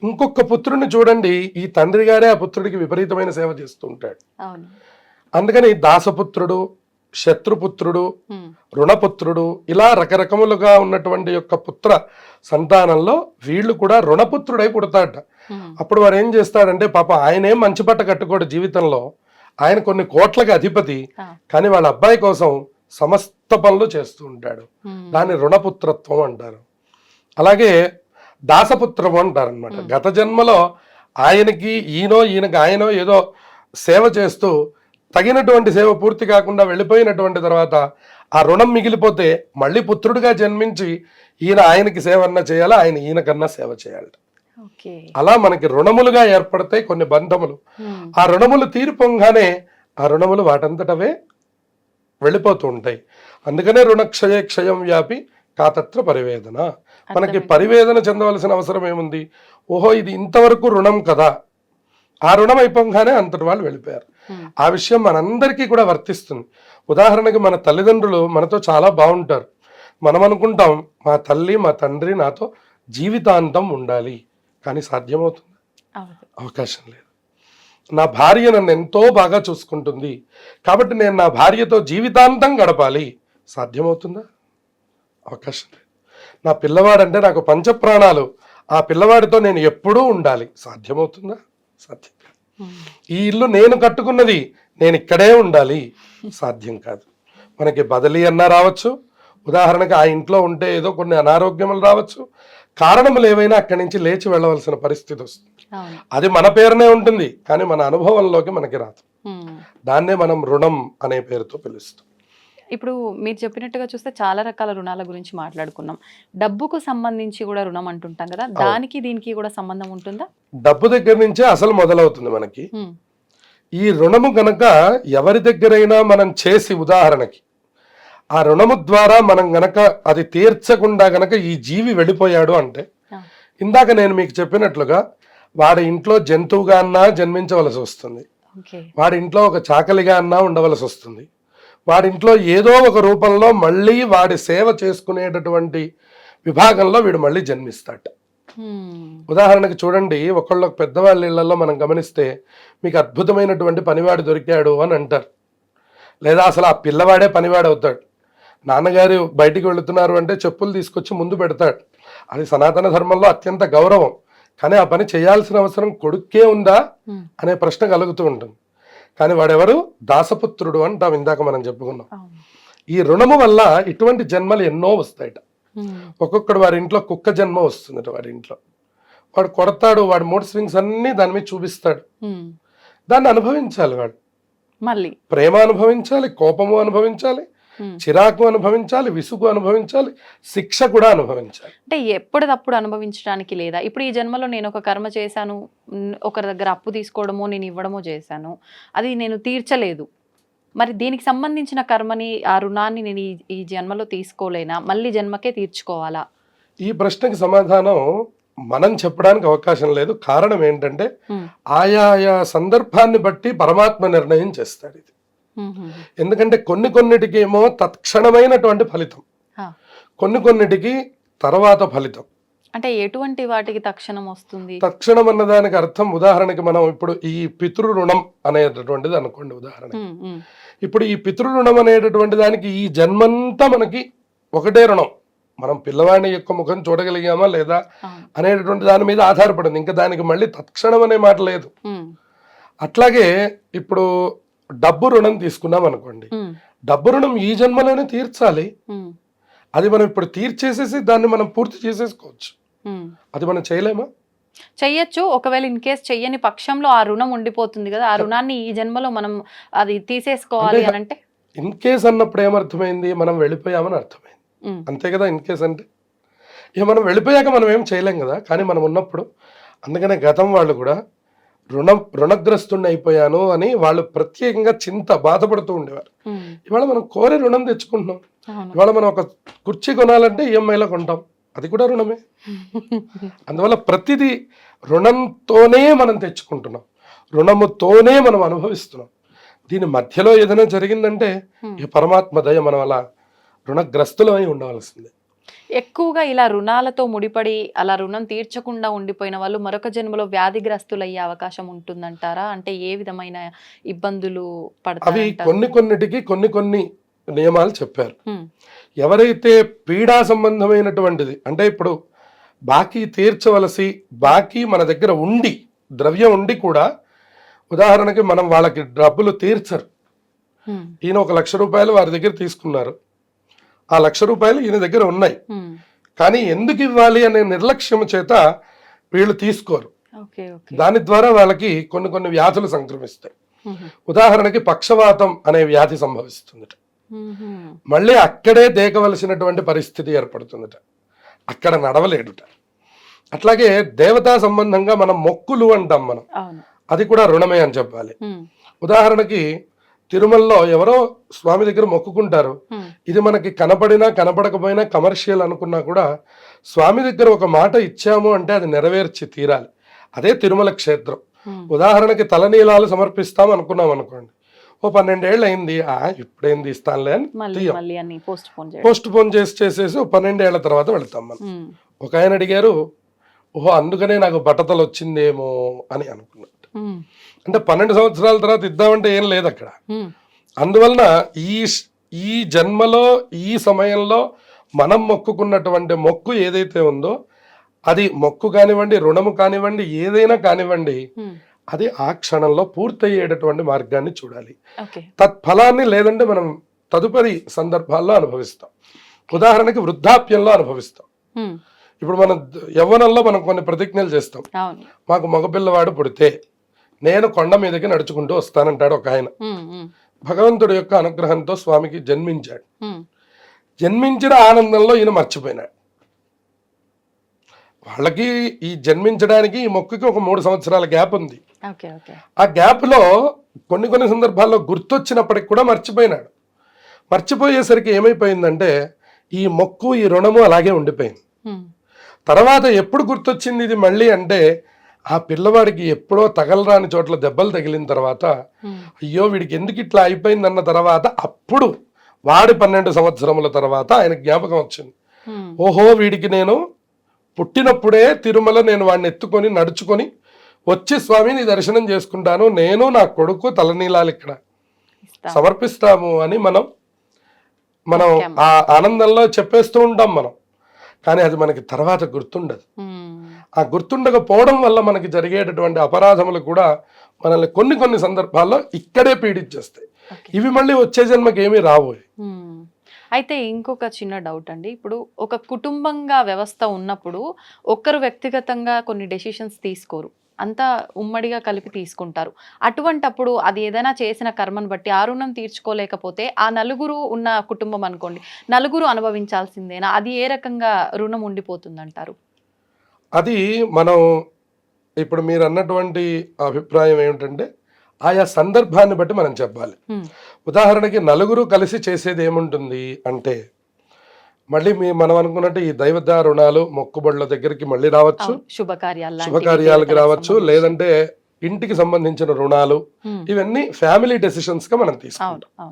ఇంకొక పుత్రుడిని చూడండి, ఈ తండ్రి గారే ఆ పుత్రుడికి విపరీతమైన సేవ చేస్తూ ఉంటాడు. అందుకని దాసపుత్రుడు, శత్రుపుత్రుడు, రుణపుత్రుడు, ఇలా రకరకములుగా ఉన్నటువంటి యొక్క పుత్ర సంతానంలో వీళ్ళు కూడా రుణపుత్రుడై పుడతాడ. అప్పుడు వారు ఏం చేస్తాడంటే, పాప ఆయనేం మంచి బట్ట కట్టుకోడు జీవితంలో, ఆయన కొన్ని కోట్లకి అధిపతి, కానీ వాళ్ళ అబ్బాయి కోసం సమస్త పనులు చేస్తూ ఉంటాడు. దాన్ని రుణపుత్రత్వం అంటారు. అలాగే దాసపుత్రం అంటారు అనమాట. గత జన్మలో ఆయనకి ఈయనకి ఆయనో ఏదో సేవ చేస్తూ తగినటువంటి సేవ పూర్తి కాకుండా వెళ్ళిపోయినటువంటి తర్వాత ఆ రుణం మిగిలిపోతే మళ్ళీ పుత్రుడిగా జన్మించి ఈయన ఆయనకి సేవ అన్నా చేయాలి, ఆయన ఈయనకన్నా సేవ చేయాలి. అలా మనకి రుణములుగా ఏర్పడతాయి కొన్ని బంధములు. ఆ రుణములు తీరిపోగానే ఆ రుణములు వాటంతటవే వెళ్ళిపోతూ ఉంటాయి. అందుకనే రుణక్షయ క్షయం వ్యాపి కాతత్ర పరివేదన. మనకి పరివేదన చెందవలసిన అవసరం ఏముంది? ఓహో, ఇది ఇంతవరకు రుణం కదా, ఆ రుణం అయిపోగానే అంతటి వాళ్ళు వెళ్ళిపోయారు. ఆ విషయం మనందరికీ కూడా వర్తిస్తుంది. ఉదాహరణకి మన తల్లిదండ్రులు మనతో చాలా బాగుంటారు, మనం అనుకుంటాం మా తల్లి మా తండ్రి నాతో జీవితాంతం ఉండాలి, కానీ సాధ్యమవుతుంది? అవకాశం లేదు. నా భార్య నన్ను ఎంతో బాగా చూసుకుంటుంది కాబట్టి నేను నా భార్యతో జీవితాంతం గడపాలి, సాధ్యమవుతుందా? అవకాశం లేదు. నా పిల్లవాడంటే నాకు పంచప్రాణాలు, ఆ పిల్లవాడితో నేను ఎప్పుడూ ఉండాలి, సాధ్యమవుతుందా? సాధ్యం కాదు. ఈ ఇల్లు నేను కట్టుకున్నది, నేను ఇక్కడే ఉండాలి, సాధ్యం కాదు. మనకి బదిలీ అన్నా రావచ్చు, ఉదాహరణకి ఆ ఇంట్లో ఉంటే ఏదో కొన్ని అనారోగ్యములు రావచ్చు, కారణములు ఏవైనా అక్కడి నుంచి లేచి వెళ్ళవలసిన పరిస్థితి వస్తుంది. అది మన పేరునే ఉంటుంది, కానీ మన అనుభవంలోకి మనకి రాదు. దాన్నే మనం రుణం అనే పేరుతో పిలుస్తాం. ఇప్పుడు మీరు చెప్పినట్టుగా చూస్తే చాలా రకాల రుణాల గురించి మాట్లాడుకున్నాం. డబ్బుకు సంబంధించి కూడా రుణం అంటుంటాం కదా, దానికి దీనికి కూడా సంబంధం ఉంటుందా? డబ్బు దగ్గర నుంచే అసలు మొదలవుతుంది మనకి ఈ రుణము. గనక ఎవరి దగ్గరైనా మనం చేసి, ఉదాహరణకి ఆ రుణము ద్వారా మనం గనక అది తీర్చకుండా గనక ఈ జీవి వెళ్ళిపోయాడు అంటే, ఇందాక నేను మీకు చెప్పినట్లుగా వాడి ఇంట్లో జంతువుగా అన్నా జన్మించవలసి వస్తుంది, వాడి ఇంట్లో ఒక చాకలిగా అన్నా ఉండవలసి వస్తుంది, వాడింట్లో ఏదో ఒక రూపంలో మళ్ళీ వాడి సేవ చేసుకునేటటువంటి విభాగంలో వీడు మళ్ళీ జన్మిస్తాడు. ఉదాహరణకి చూడండి, ఒకళ్ళొక పెద్దవాళ్ళ ఇళ్లలో మనం గమనిస్తే మీకు అద్భుతమైనటువంటి పనివాడు దొరికాడు అని అంటారు, లేదా అసలు ఆ పిల్లవాడే పనివాడు అవుతాడు. నాన్నగారు బయటికి వెళుతున్నారు అంటే చెప్పులు తీసుకొచ్చి ముందు పెడతాడు, అది సనాతన ధర్మంలో అత్యంత గౌరవం. కానీ ఆ పని చేయాల్సిన అవసరం కొడుక్కే ఉందా అనే ప్రశ్న కలుగుతూ ఉంటుంది. కానీ వాడెవరు? దాసపుత్రుడు అంటాం, ఇందాక మనం చెప్పుకున్నాం. ఈ రుణము వల్ల ఇటువంటి జన్మలు ఎన్నో వస్తాయట. ఒక్కొక్కడు వారి ఇంట్లో కుక్క జన్మ వస్తుందట. వాడి ఇంట్లో వాడు కొడతాడు, వాడు మూడ్ స్వింగ్స్ అన్ని దాని మీద చూపిస్తాడు, దాన్ని అనుభవించాలి. వాడు మళ్ళీ ప్రేమ అనుభవించాలి, కోపము అనుభవించాలి, చిరాకు అనుభవించాలి, విసుగు అనుభవించాలి, శిక్ష కూడా అనుభవించాలి. అంటే ఎప్పటికప్పుడు అనుభవించడానికి లేదా? ఇప్పుడు ఈ జన్మలో నేను ఒక కర్మ చేశాను, ఒకరి దగ్గర అప్పు తీసుకోవడమో నేను ఇవ్వడమో చేశాను, అది నేను తీర్చలేదు, మరి దీనికి సంబంధించిన కర్మని, ఆ రుణాన్ని నేను ఈ జన్మలో తీసుకోలేనా, మళ్ళీ జన్మకే తీర్చుకోవాలా? ఈ ప్రశ్నకి సమాధానం మనం చెప్పడానికి అవకాశం లేదు. కారణం ఏంటంటే ఆయా సందర్భాన్ని బట్టి పరమాత్మ నిర్ణయం చేస్తాడు ఇది. ఎందుకంటే కొన్నిటికి ఏమో తత్క్షణమైనటువంటి ఫలితం, కొన్నిటికి తర్వాత ఫలితం. అంటే ఎటువంటి వాటికి తక్షణం వస్తుంది? తక్షణం అన్నదానికి అర్థం, ఉదాహరణకి మనం ఇప్పుడు ఈ పితృ రుణం అనేటటువంటిది అనుకోండి. ఉదాహరణకి ఇప్పుడు ఈ పితృ రుణం అనేటటువంటి దానికి ఈ జన్మంతా మనకి ఒకటే రుణం. మనం పిల్లవాడి యొక్క ముఖం చూడగలిగామా లేదా అనేటటువంటి దాని మీద ఆధారపడింది. ఇంకా దానికి మళ్ళీ తత్క్షణం అనే మాట లేదు. అట్లాగే ఇప్పుడు డబ్బు రుణం తీసుకున్నాం అనుకోండి, డబ్బు రుణం ఈ జన్మలోనే తీర్చాలి. అది మనం ఇప్పుడు తీర్చేసేసి దాన్ని మనం పూర్తి చేసేసుకోవచ్చు. అది మనం చేయలేమా? చెయ్యొచ్చు. ఒకవేళ ఇన్ కేస్ చెయ్యని పక్షంలో ఆ రుణం ఉండిపోతుంది కదా, ఆ రుణాన్ని ఈ జన్మలో మనం అది తీసేసుకోవాలి అని అంటే ఇన్ కేస్ అన్నప్పుడు ఏమర్థమైంది, మనం వెళ్ళిపోయామని అర్థమైంది. అంతే కదా ఇన్ కేస్ అంటే. ఇక మనం వెళ్ళిపోయాక మనం ఏం చేయలేం కదా, కానీ మనం ఉన్నప్పుడు. అందుకనే గతం వాళ్ళు కూడా రుణగ్రస్తుడిని అయిపోయాను అని వాళ్ళు ప్రత్యేకంగా బాధపడుతూ ఉండేవారు. ఇవాళ మనం కోరి రుణం తెచ్చుకుంటున్నాం. ఇవాళ మనం ఒక కుర్చీ కొనాలంటే ఈఎంఐలో కొంటాం, అది కూడా రుణమే. అందువల్ల ప్రతిదీ రుణంతోనే మనం తెచ్చుకుంటున్నాం, రుణముతోనే మనం అనుభవిస్తున్నాం. దీని మధ్యలో ఏదైనా జరిగిందంటే ఈ పరమాత్మ దయ, మనం అలా రుణగ్రస్తులమై ఉండవలసిందే. ఎక్కువగా ఇలా రుణాలతో ముడిపడి అలా రుణం తీర్చకుండా ఉండిపోయిన వాళ్ళు మరొక జన్మలో వ్యాధిగ్రస్తులు అయ్యే అవకాశం ఉంటుందంటారా? అంటే ఏ విధమైన ఇబ్బందులు అవి పడతాయి? కొన్నిటికి కొన్ని నియమాలు చెప్పారు. ఎవరైతే పీడా సంబంధమైనటువంటిది, అంటే ఇప్పుడు బాకీ తీర్చవలసి, బాకీ మన దగ్గర ఉండి, ద్రవ్యం ఉండి కూడా, ఉదాహరణకి మనం వాళ్ళకి డబ్బులు తీర్చరు. ఈయన 1 లక్ష రూపాయలు వారి దగ్గర తీసుకున్నారు, ఆ 1 లక్ష రూపాయలు ఈయన దగ్గర ఉన్నాయి, కానీ ఎందుకు ఇవ్వాలి అనే నిర్లక్ష్యం చేత వీళ్ళు తీసుకోరు. దాని ద్వారా వాళ్ళకి కొన్ని వ్యాధులు సంక్రమిస్తాయి. ఉదాహరణకి పక్షవాతం అనే వ్యాధి సంభవిస్తుందట, మళ్ళీ అక్కడే దేకవలసినటువంటి పరిస్థితి ఏర్పడుతుందట, అక్కడ నడవలేడుట. అట్లాగే దేవతా సంబంధంగా మనం మొక్కులు అంటాం మనం, అది కూడా రుణమే అని చెప్పాలి. ఉదాహరణకి తిరుమలలో ఎవరో స్వామి దగ్గర మొక్కుకుంటారు, ఇది మనకి కనపడినా కనపడకపోయినా కమర్షియల్ అనుకున్నా కూడా స్వామి దగ్గర ఒక మాట ఇచ్చాము అంటే అది నెరవేర్చి తీరాలి. అదే తిరుమల క్షేత్రం. ఉదాహరణకి తలనీలాలు సమర్పిస్తాం అనుకున్నాం అనుకోండి, 12 ఏళ్ళు అయింది, ఇప్పుడేంది ఇస్తానులే అని పోస్ట్ పోన్ చేసేసి 12 ఏళ్ల తర్వాత వెళ్తాం మనం. ఒక ఆయన అడిగారు, ఓహో అందుకనే నాకు బట్టతలు వచ్చిందేమో అని అనుకున్నాడు. అంటే 12 సంవత్సరాల తర్వాత ఇద్దామంటే ఏం లేదు అక్కడ. అందువలన ఈ జన్మలో ఈ సమయంలో మనం మొక్కుకున్నటువంటి మొక్కు ఏదైతే ఉందో, అది మొక్కు కానివ్వండి, రుణము కానివ్వండి, ఏదైనా కానివ్వండి, అది ఆ క్షణంలో పూర్తయ్యేటటువంటి మార్గాన్ని చూడాలి. తత్ఫలాన్ని లేదంటే మనం తదుపరి సందర్భాల్లో అనుభవిస్తాం. ఉదాహరణకి వృద్ధాప్యంలో అనుభవిస్తాం. ఇప్పుడు మనం యవ్వనంలో మనం కొన్ని ప్రతిజ్ఞలు చేస్తాం. మాకు మగపిల్లవాడు పుడితే నేను కొండ మీదకి నడుచుకుంటూ వస్తానంటాడు ఒక ఆయన. భగవంతుడి యొక్క అనుగ్రహంతో స్వామికి జన్మించాడు. జన్మించిన ఆనందంలో ఈయన మర్చిపోయినాడు. వాళ్ళకి ఈ జన్మించడానికి ఈ మొక్కుకి ఒక 3 సంవత్సరాల గ్యాప్ ఉంది. ఆ గ్యాప్ లో కొన్ని సందర్భాల్లో గుర్తొచ్చినప్పటికి కూడా మర్చిపోయినాడు. మర్చిపోయేసరికి ఏమైపోయిందంటే ఈ మొక్కు, ఈ రుణము అలాగే ఉండిపోయింది. తర్వాత ఎప్పుడు గుర్తొచ్చింది ఇది మళ్ళీ అంటే, ఆ పిల్లవాడికి ఎప్పుడో తగలరాని చోట్ల దెబ్బలు తగిలిన తర్వాత, అయ్యో వీడికి ఎందుకు ఇట్లా అయిపోయిందన్న తర్వాత, అప్పుడు వాడి 12 సంవత్సరముల తర్వాత ఆయన జ్ఞాపకం వచ్చింది. ఓహో వీడికి నేను పుట్టినప్పుడే తిరుమల నేను వాడిని ఎత్తుకొని నడుచుకొని వచ్చి స్వామిని దర్శనం చేసుకుంటాను, నేను నా కొడుకు తలనీలాలు ఇక్కడ సమర్పిస్తాము అని మనం ఆ ఆనందంలో చెప్పేస్తూ ఉంటాం మనం. కానీ అది మనకి తర్వాత గుర్తుండదు. ఆ గుర్తుండకపోవడం వల్ల మనకి జరిగేటటువంటి అపరాధములు కూడా మనల్ని కొన్ని సందర్భాల్లో ఇక్కడే పీడించేస్తాయి. ఇవి మళ్ళీ వచ్చే జన్మకి ఏమీ రావు. అయితే ఇంకొక చిన్న డౌట్ అండి, ఇప్పుడు ఒక కుటుంబంగా వ్యవస్థ ఉన్నప్పుడు ఒక్కరు వ్యక్తిగతంగా కొన్ని డెసిషన్స్ తీసుకోరు, అంతా ఉమ్మడిగా కలిపి తీసుకుంటారు. అటువంటప్పుడు అది ఏదైనా చేసిన కర్మను బట్టి ఆ రుణం తీర్చుకోలేకపోతే ఆ నలుగురు ఉన్న కుటుంబం అనుకోండి, నలుగురు అనుభవించాల్సిందేనా? అది ఏ రకంగా రుణం ఉండిపోతుందంటారు? అది మనం ఇప్పుడు మీరు అన్నటువంటి అభిప్రాయం ఏమిటంటే ఆయా సందర్భాన్ని బట్టి మనం చెప్పాలి. ఉదాహరణకి నలుగురు కలిసి చేసేది ఏముంటుంది అంటే, మళ్ళీ మనం అనుకున్నట్టు ఈ దైవత రుణాలు మొక్కుబడుల దగ్గరికి మళ్ళీ రావచ్చు, శుభకార్యాలకి రావచ్చు, లేదంటే ఇంటికి సంబంధించిన రుణాలు, ఇవన్నీ ఫ్యామిలీ డెసిషన్స్ గా మనం తీసుకుంటాం.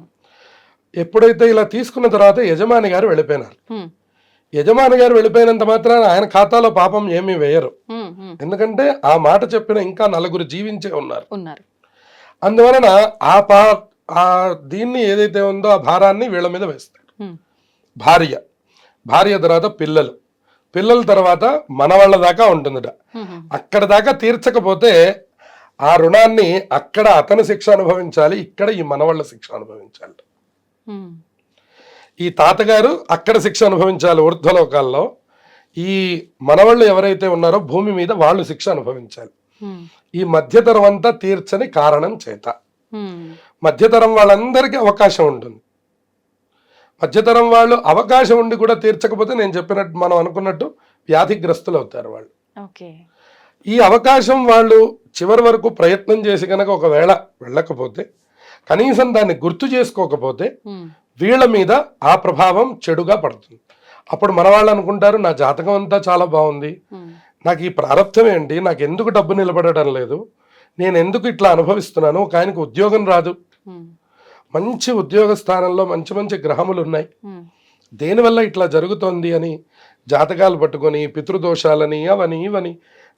ఎప్పుడైతే ఇలా తీసుకున్న తర్వాత యజమాని గారు వెళ్ళిపోయినారు, యజమాని గారు వెళ్ళిపోయినంత మాత్రాన ఆయన ఖాతాలో పాపం ఏమీ వేయరు. ఎందుకంటే ఆ మాట చెప్పిన ఇంకా నలుగురు జీవించే ఉన్నారు. అందువలన ఆ దీన్ని ఏదైతే ఉందో ఆ భారాన్ని వీళ్ళ మీద వేస్తాడు. భార్య తర్వాత పిల్లల తర్వాత మనవాళ్ళ దాకా ఉంటుందట. అక్కడ దాకా తీర్చకపోతే ఆ రుణాన్ని అక్కడ అతని శిక్ష అనుభవించాలి, ఇక్కడ ఈ మనవాళ్ళ శిక్ష అనుభవించాలి. ఈ తాతగారు అక్కడ శిక్ష అనుభవించాలి ఊర్ధ్వలోకాల్లో, ఈ మనవాళ్ళు ఎవరైతే ఉన్నారో భూమి మీద వాళ్ళు శిక్ష అనుభవించాలి. ఈ మధ్యతరం అంతా తీర్చని కారణం చేత మధ్యతరం వాళ్ళందరికీ అవకాశం ఉంటుంది. మధ్యతరం వాళ్ళు అవకాశం ఉండి కూడా తీర్చకపోతే నేను చెప్పినట్టు మనం అనుకున్నట్టు వ్యాధిగ్రస్తులు అవుతారు వాళ్ళు. ఈ అవకాశం వాళ్ళు చివరి వరకు ప్రయత్నం చేసి కనుక ఒకవేళ వెళ్ళకపోతే, కనీసం దాన్ని గుర్తు చేసుకోకపోతే వీళ్ళ మీద ఆ ప్రభావం చెడుగా పడుతుంది. అప్పుడు మన వాళ్ళు అనుకుంటారు, నా జాతకం అంతా చాలా బాగుంది, నాకు ఈ ప్రారంభం ఏంటి, నాకు ఎందుకు డబ్బు నిలబడడం లేదు, నేను ఎందుకు ఇట్లా అనుభవిస్తున్నాను, ఒక ఆయనకు ఉద్యోగం రాదు, మంచి ఉద్యోగ స్థానంలో మంచి మంచి గ్రహములు ఉన్నాయి, దేనివల్ల ఇట్లా జరుగుతోంది అని జాతకాలు పట్టుకొని పితృదోషాలని అవని ఇవని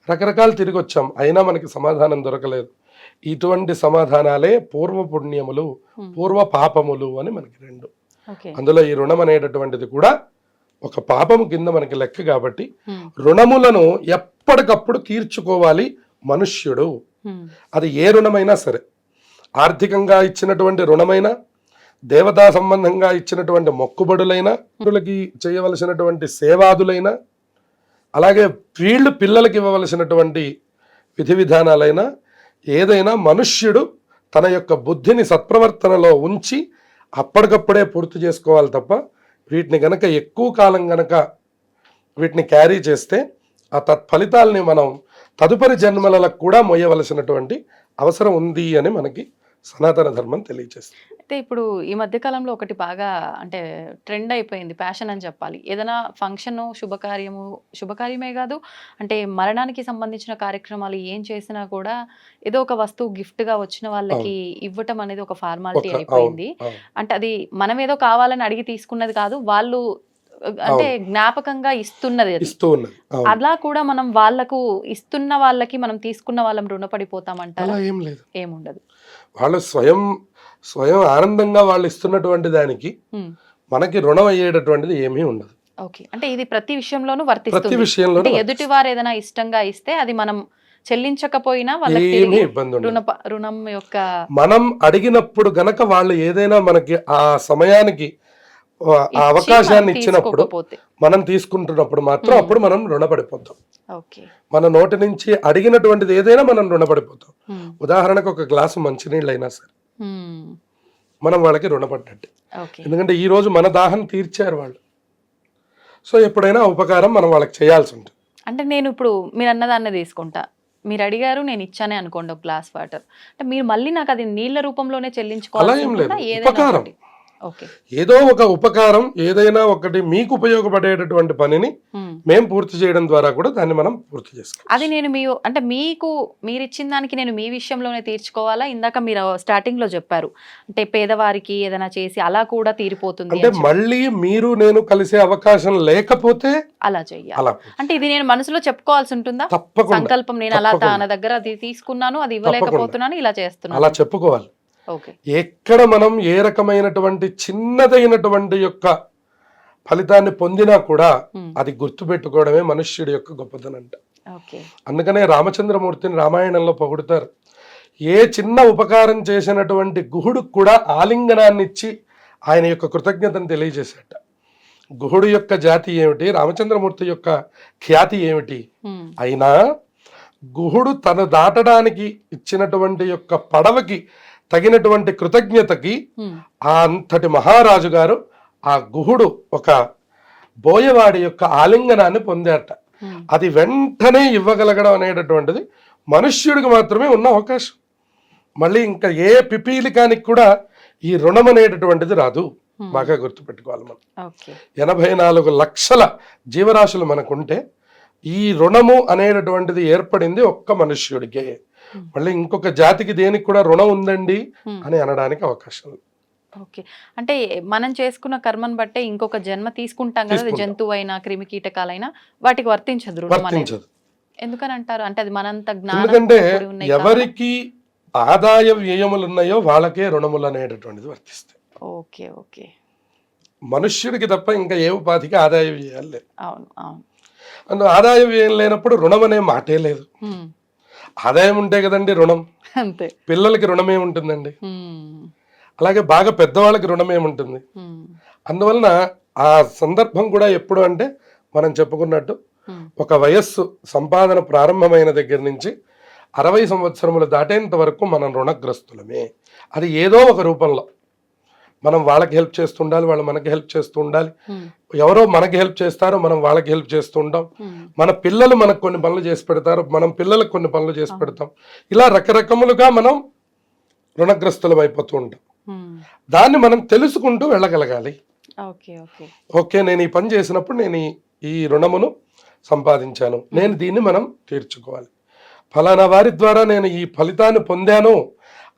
రకరకాలు తిరిగి వచ్చాం, అయినా మనకి సమాధానం దొరకలేదు. ఇటువంటి సమాధానాలే పూర్వ పుణ్యములు పూర్వ పాపములు అని మనకి రెండు. అందులో ఈ రుణం అనేటటువంటిది కూడా ఒక పాపము కింద మనకి లెక్క కాబట్టి రుణములను ఎప్పటికప్పుడు తీర్చుకోవాలి మనుష్యుడు. అది ఏ రుణమైనా సరే, ఆర్థికంగా ఇచ్చినటువంటి రుణమైనా, దేవతా సంబంధంగా ఇచ్చినటువంటి మొక్కుబడులైనా, పిల్లలకి చేయవలసినటువంటి సేవాదులైనా, అలాగే వీళ్ళు పిల్లలకి ఇవ్వవలసినటువంటి విధి విధానాలైనా, ఏదైనా మనుష్యుడు తన యొక్క బుద్ధిని సత్ప్రవర్తనలో ఉంచి అప్పటికప్పుడే పూర్తి చేసుకోవాలి తప్ప వీటిని గనక ఎక్కువ కాలం గనక వీటిని క్యారీ చేస్తే ఆ తత్ఫలితాలని మనం తదుపరి జన్మలకు కూడా మోయవలసినటువంటి అవసరం ఉంది అని మనకి సనాతన ధర్మం తెలియజేస్తుంది. అయితే ఇప్పుడు ఈ మధ్య కాలంలో ఒకటి బాగా అంటే ట్రెండ్ అయిపోయింది, ప్యాషన్ అని చెప్పాలి. ఏదైనా ఫంక్షన్ శుభకార్యమే కాదు, అంటే మరణానికి సంబంధించిన కార్యక్రమాలు ఏం చేసినా కూడా ఏదో ఒక వస్తువు గిఫ్ట్ గా వచ్చిన వాళ్ళకి ఇవ్వటం అనేది ఒక ఫార్మాలిటీ అయిపోయింది. అంటే అది మనం ఏదో కావాలని అడిగి తీసుకున్నది కాదు, వాళ్ళు అంటే జ్ఞాపకంగా ఇస్తున్నది. అలా కూడా మనం వాళ్ళకు ఇస్తున్న వాళ్ళకి మనం తీసుకున్న వాళ్ళం రుణపడిపోతామంటారా? ఏముండదు, వాళ్ళు స్వయం ఆనందంగా వాళ్ళు ఇస్తున్నటువంటి దానికి మనకి రుణం అయ్యేటటువంటిది ఏమీ ఉండదు. ఓకే, అంటే ఇది ప్రతి విషయంలోనూ వర్తిస్తుంది. ఎదుటి వారు ఏదైనా ఇష్టంగా ఇస్తే అది మనం చెల్లించకపోయినా వాళ్ళకి రుణం యొక్క మనం అడిగినప్పుడు గనక వాళ్ళు ఏదైనా మనకి ఆ సమయానికి ఆ అవకాశాన్ని ఇచ్చినప్పుడు మనం తీసుకుంటున్నప్పుడు మాత్రం అప్పుడు మనం రుణపడిపోతాం. మన నోటి నుంచి అడిగినటువంటిది ఏదైనా మనం రుణపడిపోతాం. ఉదాహరణకు ఒక గ్లాసు మంచినీళ్ళు అయినా సరే మనం వాళ్ళకి రుణపడ్డట్టు. ఎందుకంటే ఈ రోజు మన దాహం తీర్చారు వాళ్ళు, సో ఎప్పుడైనా ఉపకారం మనం వాళ్ళకి చేయాల్సి ఉంటుంది. అంటే నేను ఇప్పుడు మీరు అన్నదాన్ని తీసుకుంటా, మీరు అడిగారు నేను ఇచ్చానే అనుకోండి ఒక గ్లాస్ వాటర్, అంటే మీరు మళ్ళీ నాకు అది నీళ్ళ రూపంలోనే చెల్లించుకోవాలి. ఏదో ఒక ఉపకారం, ఏదైనా ఒకటి మీకు ఉపయోగపడేటటువంటి పనిని మేము పూర్తి చేయడం ద్వారా కూడా దాన్ని మనం పూర్తి చేసుకోవాలి. అది నేను అంటే మీరు ఇచ్చిన దానికి నేను మీ విషయంలోనే తీర్చుకోవాలా? ఇందాక మీరు స్టార్టింగ్ లో చెప్పారు అంటే పేదవారికి ఏదైనా చేసి అలా కూడా తీరిపోతుంది అంటే మళ్ళీ మీరు నేను కలిసే అవకాశం లేకపోతే అలా చెయ్యాలి. అంటే ఇది నేను మనసులో చెప్పుకోవాల్సి ఉంటుందా? సంకల్పం, నేను అలా తన దగ్గర అది తీసుకున్నాను, అది ఇవ్వలేకపోతున్నాను, ఇలా చేస్తున్నాను, అలా చెప్పుకోవాలి. ఎక్కడ మనం ఏ రకమైనటువంటి చిన్నదైనటువంటి యొక్క ఫలితాన్ని పొందినా కూడా అది గుర్తుపెట్టుకోవడమే మనుష్యుడి యొక్క గొప్పదనంట. అందుకనే రామచంద్రమూర్తిని రామాయణంలో పొగుడుతారు. ఏ చిన్న ఉపకారం చేసినటువంటి గుహుడు కూడా ఆలింగనాన్ని ఇచ్చి ఆయన యొక్క కృతజ్ఞతను తెలియజేశాట. గుహుడు యొక్క జాతి ఏమిటి, రామచంద్రమూర్తి యొక్క ఖ్యాతి ఏమిటి, అయినా గుహుడు తను దాటడానికి ఇచ్చినటువంటి యొక్క పడవకి తగినటువంటి కృతజ్ఞతకి ఆ అంతటి మహారాజు గారు ఆ గుహుడు ఒక బోయవాడి యొక్క ఆలింగనాన్ని పొందారట. అది వెంటనే ఇవ్వగలగడం అనేటటువంటిది మనుష్యుడికి మాత్రమే ఉన్న అవకాశం. మళ్ళీ ఇంకా ఏ పిపీలికానికి కూడా ఈ రుణం అనేటటువంటిది రాదు. బాగా గుర్తుపెట్టుకోవాలి. మనం 84 లక్షల జీవరాశులు మనకుంటే ఈ రుణము అనేటటువంటిది ఏర్పడింది ఒక్క మనుష్యుడికే. మళ్ళీ ఇంకొక జాతికి దేనికి కూడా రుణం ఉందండి అని అనడానికి అవకాశం లేదు. ఓకే, అంటే మనం చేసుకున్న కర్మను బట్టే ఇంకొక జన్మ తీసుకుంటాం కదా, జంతువు అయినా క్రిమి కీటకాలైనా వాటికి వర్తించదు. ఎందుకని అంటారు? అంటే అది మనంత జ్ఞానం. ఎందుకంటే ఎవరికి ఆదాయ వ్యయములు ఉన్నాయో వాళ్ళకే రుణములు అనేటటువంటిది వర్తిస్తాయి. ఓకే ఓకే, మనుష్యుడికి తప్ప ఇంకా ఏ ఉపాధికి ఆదాయ వ్యయాలు లేదు. అవును అవును, అందులో ఆదాయ వ్యయం లేనప్పుడు రుణం అనే మాటే లేదు. ఆదాయం ఉంటే కదండి రుణం. అంతే, పిల్లలకి రుణం ఏముంటుందండి, అలాగే బాగా పెద్దవాళ్ళకి రుణం ఏముంటుంది. అందువలన ఆ సందర్భం కూడా ఎప్పుడు అంటే మనం చెప్పుకున్నట్టు ఒక వయస్సు సంపాదన ప్రారంభమైన దగ్గర నుంచి 60 సంవత్సరములు దాటేంత వరకు మనం రుణగ్రస్తులమే. అది ఏదో ఒక రూపంలో మనం వాళ్ళకి హెల్ప్ చేస్తూ ఉండాలి, వాళ్ళు మనకి హెల్ప్ చేస్తూ ఉండాలి, ఎవరో మనకి హెల్ప్ చేస్తారో మనం వాళ్ళకి హెల్ప్ చేస్తూ ఉంటాం, మన పిల్లలు మనకు కొన్ని పనులు చేసి పెడతారు, మనం పిల్లలకు కొన్ని పనులు చేసి పెడతాం. ఇలా రకరకములుగా మనం రుణగ్రస్తులం అయిపోతూ ఉంటాం. దాన్ని మనం తెలుసుకుంటూ వెళ్ళగలగాలి. ఓకే, నేను ఈ పని చేసినప్పుడు నేను ఈ రుణమును సంపాదించాను, నేను దీన్ని మనం తీర్చుకోవాలి, ఫలానా వారి ద్వారా నేను ఈ ఫలితాన్ని పొందాను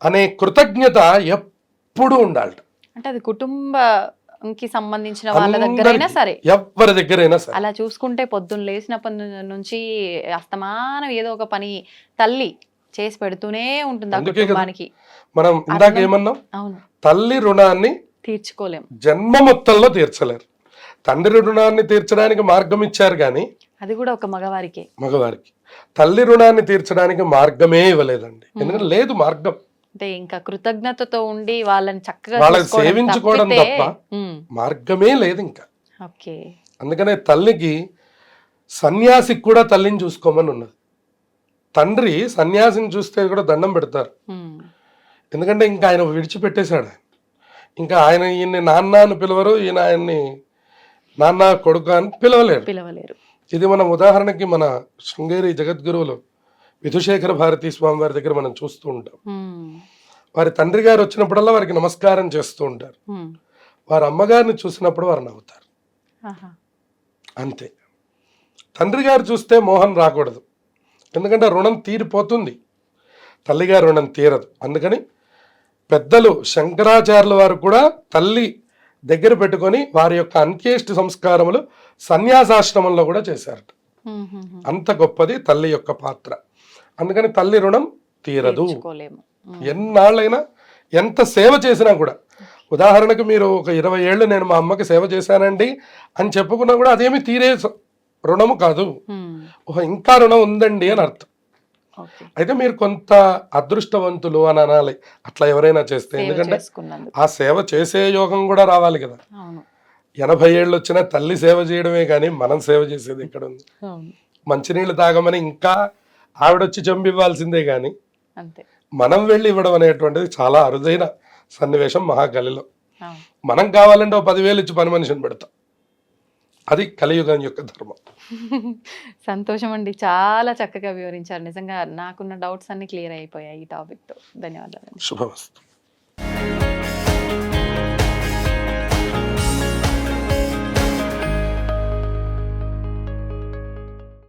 అనే కృతజ్ఞత ఎప్పుడూ ఉండాలి. అంటే అది కుటుంబంకి సంబంధించిన వాళ్ళ దగ్గరైనా సరే, ఎవరి దగ్గరైనా సరే. అలా చూసుకుంటే పొద్దున్న లేచినప్పటి నుంచి అస్తమానం ఏదో ఒక పని తల్లి చేసి పెడుతూనే ఉంటుంది ఆ కుటుంబానికి. మనం ఇందాక ఏమన్నాం, తల్లి రుణాన్ని తీర్చుకోలేం, జన్మ మొత్తంలో తీర్చలేరు. తండ్రి రుణాన్ని తీర్చడానికి మార్గం ఇచ్చారు కానీ అది కూడా ఒక మగవారికి తల్లి రుణాన్ని తీర్చడానికి మార్గమే ఇవ్వలేదండి. ఎందుకంటే లేదు మార్గం. అంటే ఇంకా కృతజ్ఞతతో ఉండి వాళ్ళని చక్కగా వాళ్ళని సేవించుకోవడం తప్ప మార్గమే లేదు ఇంకా. అందుకనే తల్లికి సన్యాసికి కూడా తల్లిని చూసుకోమని ఉన్నది. తండ్రి సన్యాసిని చూస్తే కూడా దండం పెడతారు. ఎందుకంటే ఇంకా ఆయన విడిచిపెట్టేశాడు. ఇంకా ఆయన ఈయన్ని నాన్న అని పిలవరు, ఈయన ఆయన్ని నాన్న కొడుకు అని పిలవలేరు. ఇది మనం ఉదాహరణకి మన శృంగేరి జగద్గురువులు విధుశేఖర భారతీ స్వామి వారి దగ్గర మనం చూస్తూ ఉంటాం. వారి తండ్రి గారు వచ్చినప్పుడల్లా వారికి నమస్కారం చేస్తూ ఉంటారు. వారి అమ్మగారిని చూసినప్పుడు వారు నవ్వుతారు. అంతే. తండ్రి గారు చూస్తే మోహన్ రాకూడదు, ఎందుకంటే రుణం తీరిపోతుంది, తల్లిగారి రుణం తీరదు. అందుకని పెద్దలు శంకరాచార్యుల వారు కూడా తల్లి దగ్గర పెట్టుకొని వారి యొక్క అంత్యేష్టి సంస్కారములు సన్యాసాశ్రమంలో కూడా చేశారట. అంత గొప్పది తల్లి యొక్క పాత్ర. అందుకని తల్లి రుణం తీరదు. ఎన్నాళ్ళైనా ఎంత సేవ చేసినా కూడా, ఉదాహరణకు మీరు ఒక 20 ఏళ్ళు నేను మా అమ్మకి సేవ చేశానండి అని చెప్పుకున్నా కూడా అదేమి తీరే రుణము కాదు, ఇంకా రుణం ఉందండి అని అర్థం. అయితే మీరు కొంత అదృష్టవంతులు అని అనాలి అట్లా ఎవరైనా చేస్తే. ఎందుకంటే ఆ సేవ చేసే యోగం కూడా రావాలి కదా. 80 ఏళ్ళు వచ్చినా తల్లి సేవ చేయడమే కానీ మనం సేవ చేసేది ఎక్కడ ఉంది? మంచినీళ్ళు తాగమని ఇంకా ఆవిడొచ్చి చంపివ్వాల్సిందే కానీ మనం వెళ్ళి ఇవ్వడం అనేటువంటిది చాలా అరుదైన సన్నివేశం మహాకలిలో. మనం కావాలంటే 10,000 ఇచ్చి పని మనిషిని పెడతాం. అది కలియుగం యొక్క ధర్మం. సంతోషం అండి, చాలా చక్కగా వివరించారు. నిజంగా నాకున్న డౌట్స్ అన్ని క్లియర్ అయిపోయాయి ఈ టాపిక్ తో. ధన్యవాదాలు. శుభమస్తు.